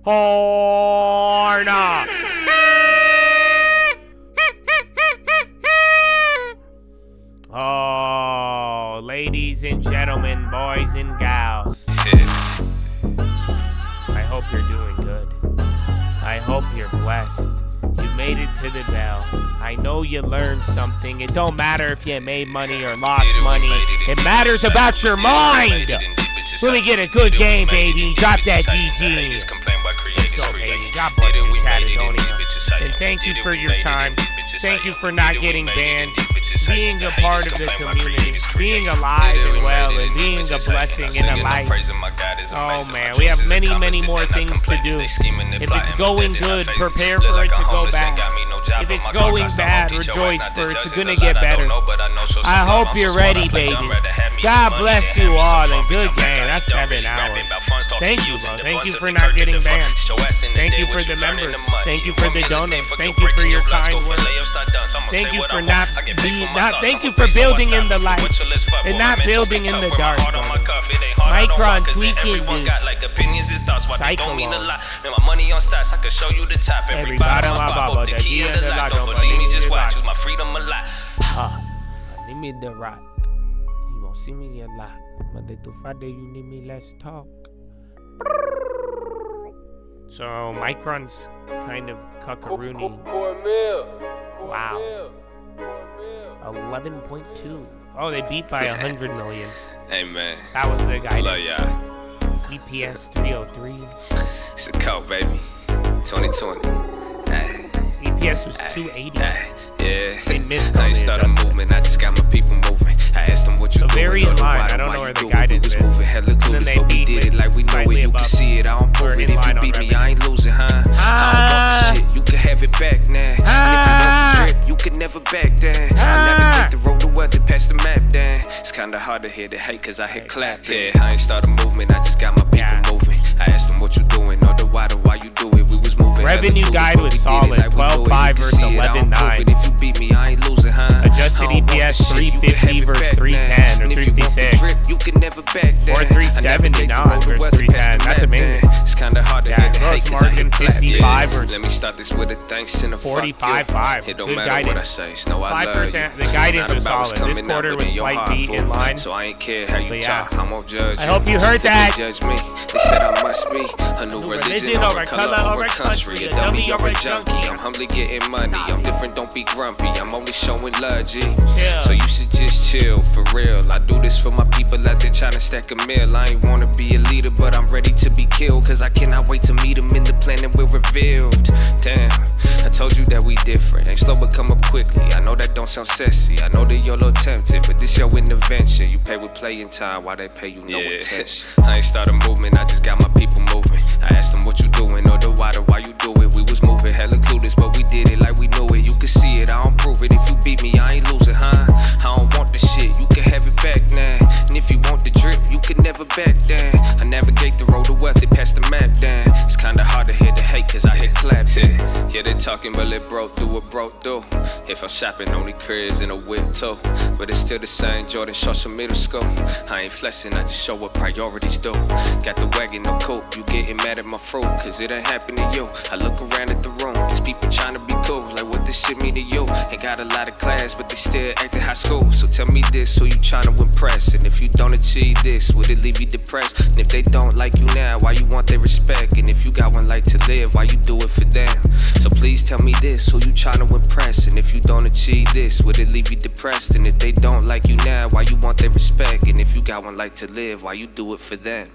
Horna. Oh, ladies and gentlemen, boys and gals. I hope you're doing good. I hope you're blessed. You made it to the bell. I know you learned something. It don't matter if you made money or lost money. It matters about your mind. Let me get a good game, baby. Drop that GG. Let's go, baby. God bless you, Caledonia. And thank you for your time. Thank you for not getting banned. Being a part of the community. Being alive and well. And being a blessing in a life. Oh, man. We have many, many more things to do. If it's going good, prepare for it to go bad. If it's going bad, rejoice, for it's going to get better. I hope you're ready, baby. God bless you all, and good game. That's 7 hours. Thank you, bro. Thank you for not getting banned. Thank you for the members. Thank you for the donors. Thank you for your kind words. Thank you for thank you for building in the light and not building in the dark. Micron tweaking, dude. Psycho. Everybody, my baba, the key and the lock. Don't believe me, just watch. Use my freedom a lot. Need me the rock. You won't see me a lot. Monday to Friday, you need me, let's talk. So, Micron's kind of cuckaroony. Wow. 11.2. Oh, they beat by 100 million. Hey, man. That was the guy. Love y'all. EPS 303. It's a coat, baby. 2020. Hey. EPS was 280. Yeah. They missed I ain't started a movement. I just got my people moving. I asked them what you doing. Very in line. I don't know where the guidance is. Moving hella clueless, but we did it like we know it. You can see it. I don't prove it. If you beat me, I ain't losing, huh? I don't want the shit. You can have it back now. If you want the trip, you can never back down. I navigate the road to wealth and pass the map down. It's kinda hard to hear the hate cause I hit clap. Yeah, I ain't started a movement. I just got my people moving. I asked them what you doing. Or the why you do it. We was moving. Revenue guide was solid. 12.5 versus 11.9. If you beat me, I ain't losing, huh? Adjusted EPS 350 versus 310 or 356. You can never back down. Or 379 versus 310. That's amazing. It's kinda hard to hear the hate gross margin 55 versus let me start this with a thanks and a 45.5. It don't matter what I say. It's no, I love 5%. The guidance was solid. This quarter was slight beat in line. So I ain't care how you talk. I won't judge you. I hope you heard that. Judge me. They said I must be a new religion over color over country. A dummy or a junkie. I'm humbly getting money. I'm different, don't be grumpy. I'm only showing love, G. So you should just chill, for real. I do this for my people out there trying to stack a meal. I ain't wanna be a leader, but I'm ready to be killed. Cause I cannot wait to meet them in the planet we're revealed. Damn, I told you that we different. Ain't slow but come up quickly. I know that don't sound sexy. I know that you're a little tempted, but this your intervention. You pay with playing time while they pay you no attention. I ain't start a movement, I just got my people moving. I asked them what you doing or the why you do it. We was moving hella clueless, but we did it like we knew it. You can see it, I don't prove it. If you beat me, I ain't losing, huh? I don't want the shit, you can have it back now. And if you want the drip, you can never back down. I navigate the road to wealth, it pass the map down. It's kinda hard to hear the hate, cause I hit claps. Yeah, they talking, but it broke through what broke through. If I'm shopping, only cribs and a whip too. But it's still the same Jordan shorts from middle school. I ain't flexing, I just show what priorities do. Got the wagon, no coupe, you getting mad at my fruit, cause it ain't happen to you. I look around at the room, these people trying to be cool, like what this shit mean to you? Ain't got a lot of class, but they still act in high school. So tell me this, who you trying to impress? And if you don't achieve this, would it leave you depressed? And if they don't like you now, why you want their respect? And if you got one life to live, why you do it for them? So please tell me this, who you trying to impress? And if you don't achieve this, would it leave you depressed? And if they don't like you now, why you want their respect? And if you got one life to live, why you do it for them?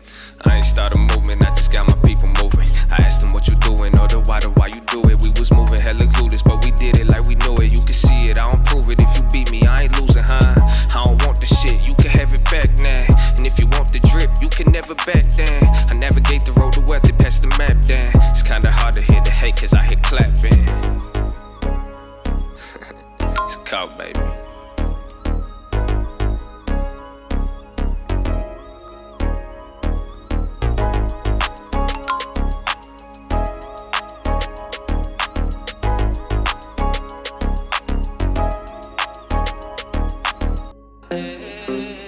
I ain't start a movement, I just got my people moving. I asked them what you doing or the why you do it. We was moving hella clueless, but we did it like we knew it. You can see it, I don't prove it. If you beat me, I ain't losing, huh? I don't want the shit, you can have it back now. And if you want the drip, you can never back down. I navigate the road to wealth, it pass the map down. It's kinda hard to hear the hate, cause I hit clapping. It's a coke, baby.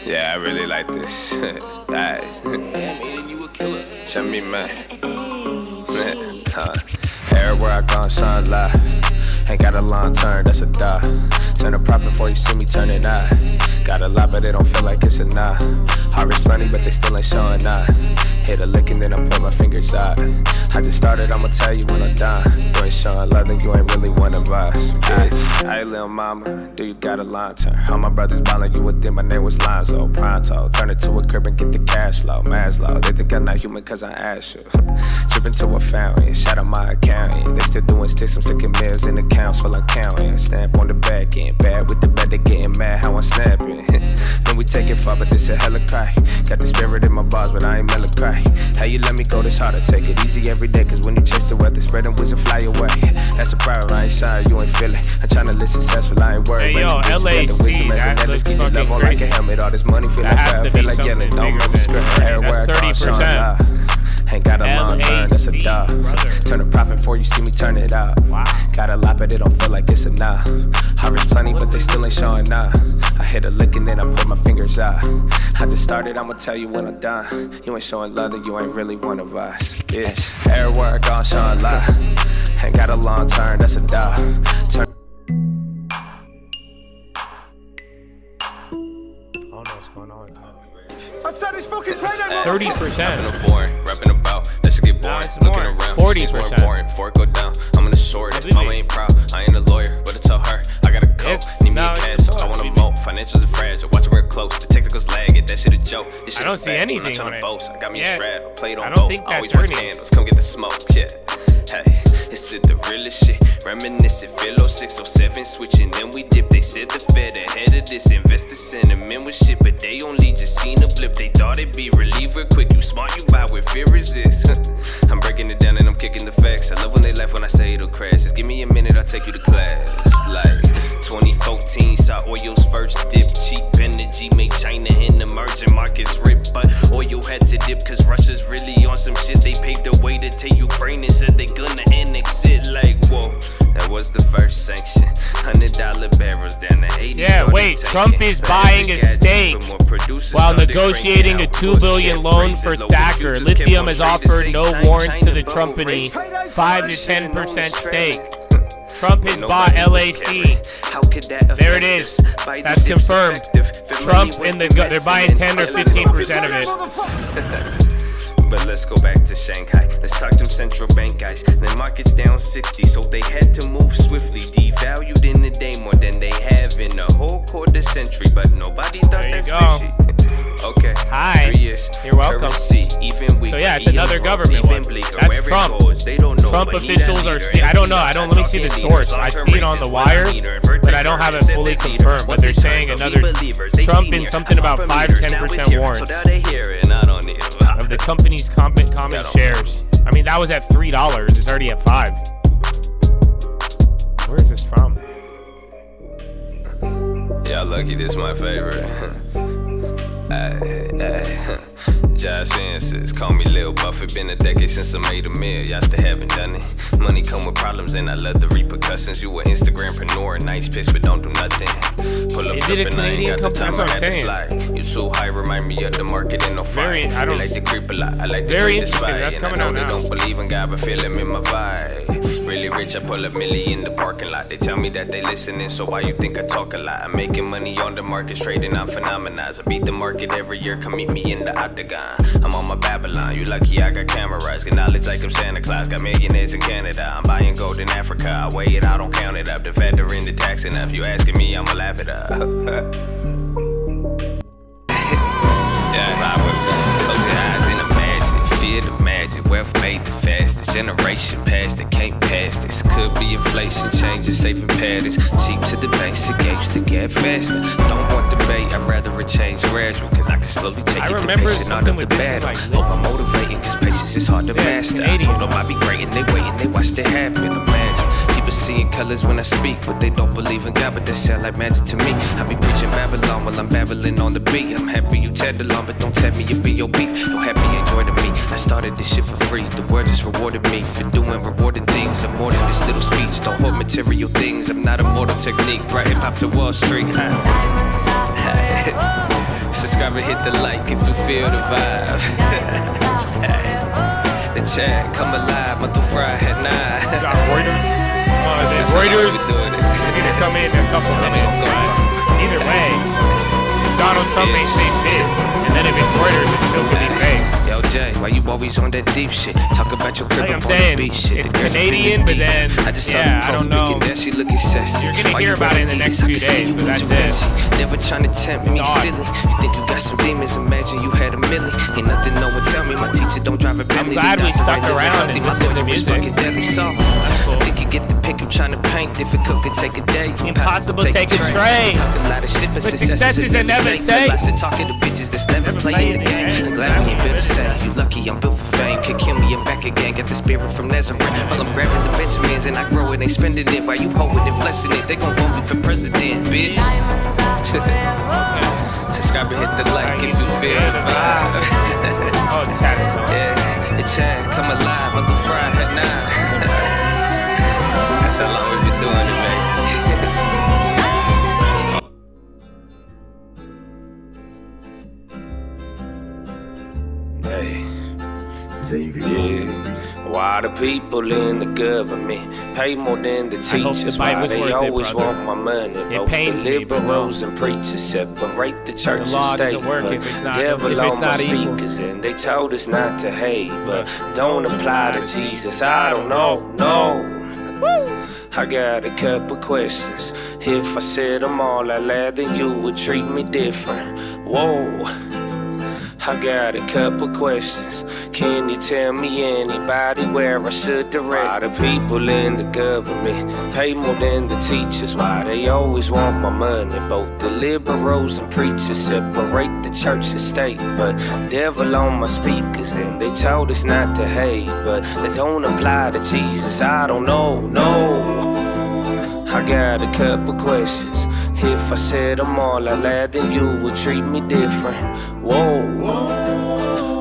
Yeah, I really like this. Nice. Tell me, man. Everywhere I go, sunlight. Ain't got a long turn, that's a die. Turn a profit before you see me turn it out. Got a lot, but they don't feel like it's enough. Harvest plenty, but they still ain't showing up. Hit a lick and then I pull my fingers out. I just started, I'ma tell you when I'm done. You ain't showing love, then you ain't really one of us, bitch. Hey, little mama, do you got a line turn? All my brothers ballin', you would think my name was Lonzo. Pronto, turn it to a crib and get the cash flow. Maslow, they think I'm not human cause I asked you. Trippin' to a fountain, shout out my accountant. They still doing sticks, I'm sticking meals in accounts while I'm counting. Stamp on the back end, bad with the bet, they getting mad how I'm snapping. Then we take it far, but this a hella cry. Got the spirit in my bars, but I ain't mellow cry. How you let me go this hard, I take it easy every day. Cause when you chase the weather, spread them wings and fly away. That's a problem, I ain't shy, you ain't feel it. I'm tryna live successful, I ain't worried. Hey yo, LAC, that looks fucking crazy. Like a helmet, all this money feel like I feel like yelling. Don't remember script, everywhere I go, 30%. Ain't got a long turn, that's a dog. Turn a profit before you see me turn it out. Wow. Got a lot, but it don't feel like it's enough. Harvest plenty, but they still ain't showing up. I hit a lick and then I pull my fingers out. I just started, I'ma tell you when I'm done. You ain't showing love, then you ain't really one of us, bitch. Everywhere I go, showing love. Ain't got a long turn, that's a dog. Turn. Oh no, what's going on? I said he's fucking playing that 30%. Rapping about, that should get boring. Looking around, 40%. Before it go down, I'm gonna short it. Mama ain't proud, I ain't a lawyer, but I tell her I gotta go. Need me a cash, I want a mo. Financials are fragile, watch it real close. The technicals lagging, that shit a joke. I don't see anything on it. I got me a straddle, played on I don't both. think that's Always watch earnings. candles, come get the smoke, yeah. Hey, it's the realest shit. Reminiscent, Philo 607 switching, then we dip. They said the Fed ahead of this. Investor sentiment was shit, but they only just seen a blip. They thought it'd be relief real quick. You smart, you buy where fear exists. I'm breaking it down and I'm kicking the facts. I love when they laugh when I say it'll crash. Just give me a minute, I'll take you to class. Like 2014, saw oil's first dip. Cheap energy made China and emerging markets rip. But oil had to dip cause Russia's really on some shit. They paved the way to take Ukraine and said they gonna annex it. Like, whoa, that was the first sanction. $100 barrels down to 80. Yeah, wait, Trump is buying a stake while negotiating a $2 billion loan for Thacker. Lithium has offered no warrants to the company, 5 to 10% stake. Trump has bought LAC. There it is. That's confirmed. Trump and they're buying 10 or 15% of it. But let's go back to Shanghai. Let's talk them central bank guys. The market's down 60, so they had to move swiftly. Devalued in a day more than they have in a whole quarter century. But nobody thought that's fishy. Okay. Hi. 3 years. You're welcome. Currency, even weak. So yeah, it's another government one. That's Trump. They don't know, Trump officials are. I don't know. Let me see the source. I see it on the wire, but I don't have it fully confirmed. But they're saying another Trump in something about 5-10% warrants of the company's common shares. I mean, that was at $3. It's already at $5. Where is this from? Yeah, lucky this my favorite. Josh Answers, call me Lil Buffett. Been a decade since I made a meal. Y'all still haven't done it. Money come with problems and I love the repercussions. You an Instagrampreneur, nice pitch but don't do nothing. Pull up and I ain't got the time, I had to slide. You too high, remind me of the market and no fire. I like to creep a lot, I like to trade the spy. And I know they don't believe in God but feel him in my vibe. Really rich, I pull up Millie in the parking lot. They tell me that they listening, so why you think I talk a lot? I'm making money on the market, trading on phenomena. I beat the market every year, come meet me in the octagon. I'm on my Babylon, you lucky I got cameras. Get knowledge like I'm Santa Claus, got millionaires in Canada. I'm buying gold in Africa, I weigh it, I don't count it up. The factor in the tax enough, you asking me, I'ma laugh it up. Yeah, ride with me, close your eyes and imagine. Fear the magic, wealth made the fastest. Generation past it, can't pass this. Could be inflation, changes, saving patterns. Cheap to the basic, apes to get faster. Don't want debate, I'd rather it change gradual. Cause I can slowly take it the patient out of the battle. Hope I'm motivating, cause patience is hard to master. I told them I'd be great and they waiting, they watch it happen. Imagine, people seeing colors when I speak, but they don't believe in God, but that sound like magic to me. I be preaching Babylon while I'm babbling on the beat. I'm happy you tag along, but don't tag me, you be your beef. Don't have me enjoy to me. I started this shit for free. The world just rewarded me for doing rewarding things. I'm more than this little speech. Don't hold material things. I'm not a mortal technique. Right hip hop to Wall Street. Subscribe and hit the like if you feel the vibe. The chat come alive, Monday through Friday at 9. Got Reuters. Reuters. They need to come in a couple minutes. Either way, Donald Trump ain't say shit. And then if it's Reuters, it still could be fake. Yo, Jay, why you always on that deep shit? Talk about your crib, like I'm saying, it's Canadian, but then, I don't know. She looking sassy. You're gonna hear about it in the next few days, but that's it. Never trying to tempt me silly. You think you got some demons, imagine you had a milli. Ain't nothing no one tell me, my teacher don't drive a Bentley. I'm glad we stuck around and listened to music. I think you get the pick, I'm trying to paint. Difficult could take a day. Impossible take a train. Talking a lot of shit, but success is a never say. Talking to bitches that's never playing the game. I'm glad we ain't built the same. You lucky I'm built for fame. Could kill me and back again. Got the spirit from Nazareth. While I'm grabbing the Benjamins and I grow it, ain't spending it. While you holding and flexing it, they gon' vote me for president, bitch. Subscribe and hit the like if you feel the vibe. Oh, the chat is on. Yeah, the chat come alive Monday through Friday at 9. That's how long we've been doing it, man. Yeah. Why the people in the government pay more than the teachers? Why they always want my money? Both the liberals and preachers separate the church and state. But devil on my speakers, and they told us not to hate, but don't apply to Jesus. I don't know, no. I got a couple questions. If I said them all out loud, then you would treat me different. Whoa. I got a couple questions. Can you tell me anybody where I should direct? Why the people in the government pay more than the teachers? Why they always want my money? Both the liberals and preachers separate the church and state. But devil on my speakers, and they told us not to hate, but they don't apply to Jesus. I don't know, no. I got a couple questions. If I said them all out loud, then you would treat me different. Whoa,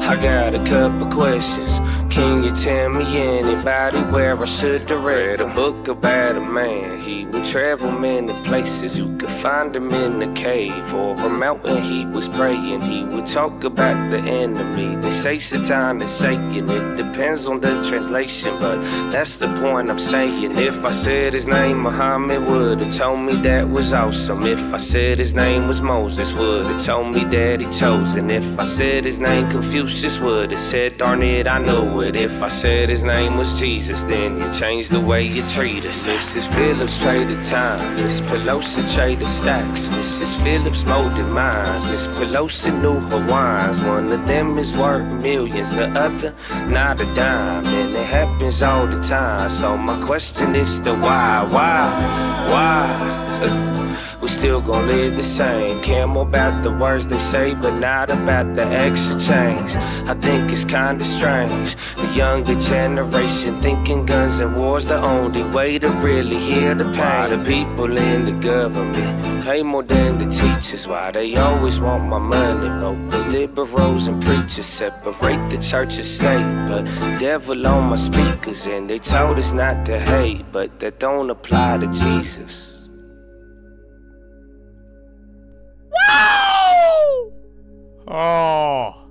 I got a couple questions. Can you tell me anybody where I should direct? A book about a man. He would travel many places. You could find him in a cave or a mountain. He was praying. He would talk about the enemy. They say Satan is Satan. It depends on the translation, but that's the point I'm saying. If I said his name Muhammad, would have told me that was awesome. If I said his name was Moses, would have told me that he chosen. If I said his name Confucius, would have said darn it, I know it. If I said his name was Jesus, then you changed the way you treat us. Mrs. Phillips traded time, Miss Pelosi traded stacks. Mrs. Phillips molded minds, Miss Pelosi knew her wines. One of them is worth millions, the other not a dime. And it happens all the time, so my question is the why? We still gon' live the same. Care more about the words they say, but not about the extra change. I think it's kinda strange. The younger generation thinking guns and war's the only way to really hear the pain. The people in the government pay more than the teachers. Why they always want my money? Both the liberals and preachers separate the church and state. But devil on my speakers, and they told us not to hate, but that don't apply to Jesus. Oh,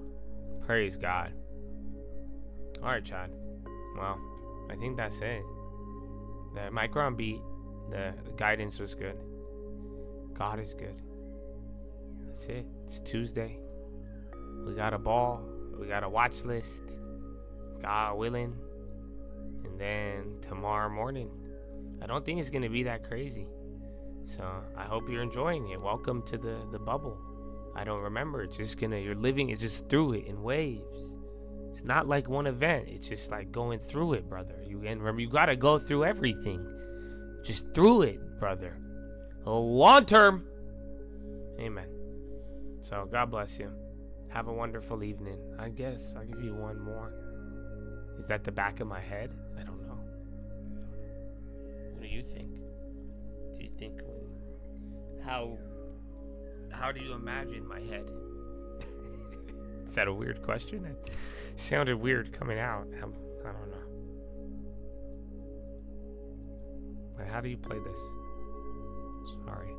praise God. All right, Chad. Well, I think that's it. The micro beat, the guidance was good. God is good. That's it. It's Tuesday. We got a ball. We got a watch list. God willing. And then tomorrow morning. I don't think it's going to be that crazy. So I hope you're enjoying it. Welcome to the bubble. I don't remember. It's just you're living it just through it in waves. It's not like one event. It's just like going through it, brother. And remember, you got to go through everything. Just through it, brother. Long term. Amen. So God bless you. Have a wonderful evening. I guess I'll give you one more. Is that the back of my head? I don't know. What do you think? Do you think how do you imagine my head? Is that a weird question? It sounded weird coming out. I don't know. How do you play this? Sorry.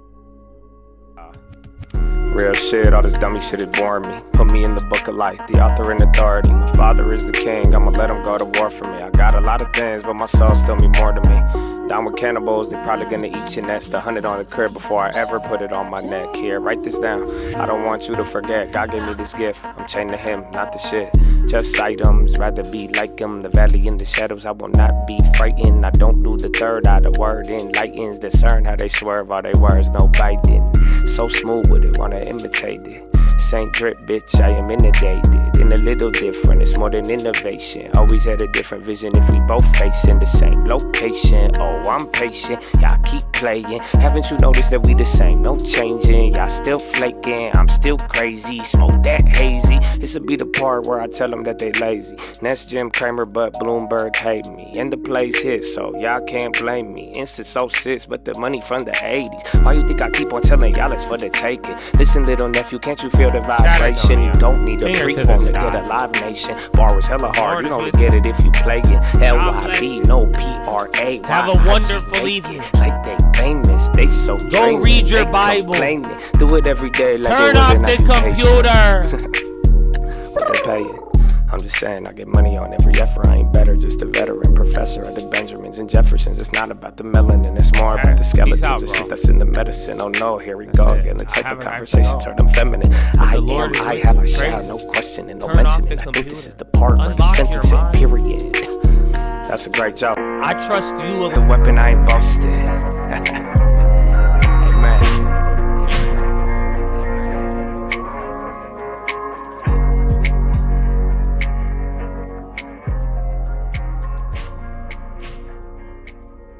Real shit, all this dummy shit had bored me. Put me in the book of life, the author and authority. My father is the king, I'ma let him go to war for me. I got a lot of things, but my soul still mean more to me. Down with cannibals, they probably gonna eat your nest. 100 on the crib before I ever put it on my neck. Here, write this down, I don't want you to forget. God gave me this gift, I'm chained to him, not the shit. Just items, rather be like him. The valley in the shadows, I will not be frightened. I don't do the third eye, the word enlightens. Discern how they swerve, all they words, no biting. So smooth with it, wanna imitate it. Saint drip, bitch, I am inundated. In a little different, it's more than innovation. Always had a different vision if we both facing the same location. Oh, I'm patient, y'all keep playing. Haven't you noticed that we the same? No changing, y'all still flaking. I'm still crazy, smoke that hazy. This'll be the part where I tell them that they lazy. That's Jim Cramer, but Bloomberg hate me. And the plays hit, so y'all can't blame me. Instant so sis, but the money from the 80s. Why you think I keep on telling y'all it's for the taking? Listen, little nephew, can't you feel the vibration? You don't need a pre-form to get a live nation. Bar is hella hard, you only get it if you play it. L-Y-B, no P-R-A. Have a wonderful evening. Like they famous, they so Go dreaming. read your Bible. Do it every day. Like turn off the computer. What they pay you? I'm just saying, I get money on every effort. I ain't better, just a veteran professor of the Benjamins and Jeffersons. It's not about the melanin, it's more about the skeletons. The shit that's in the medicine. Oh no, here we go again. The type of conversation turn them feminine. I have, I shall, no question and no mentioning. I think this is the part where the sentence ain't period. That's a great job. I trust you. The weapon I ain't boasting.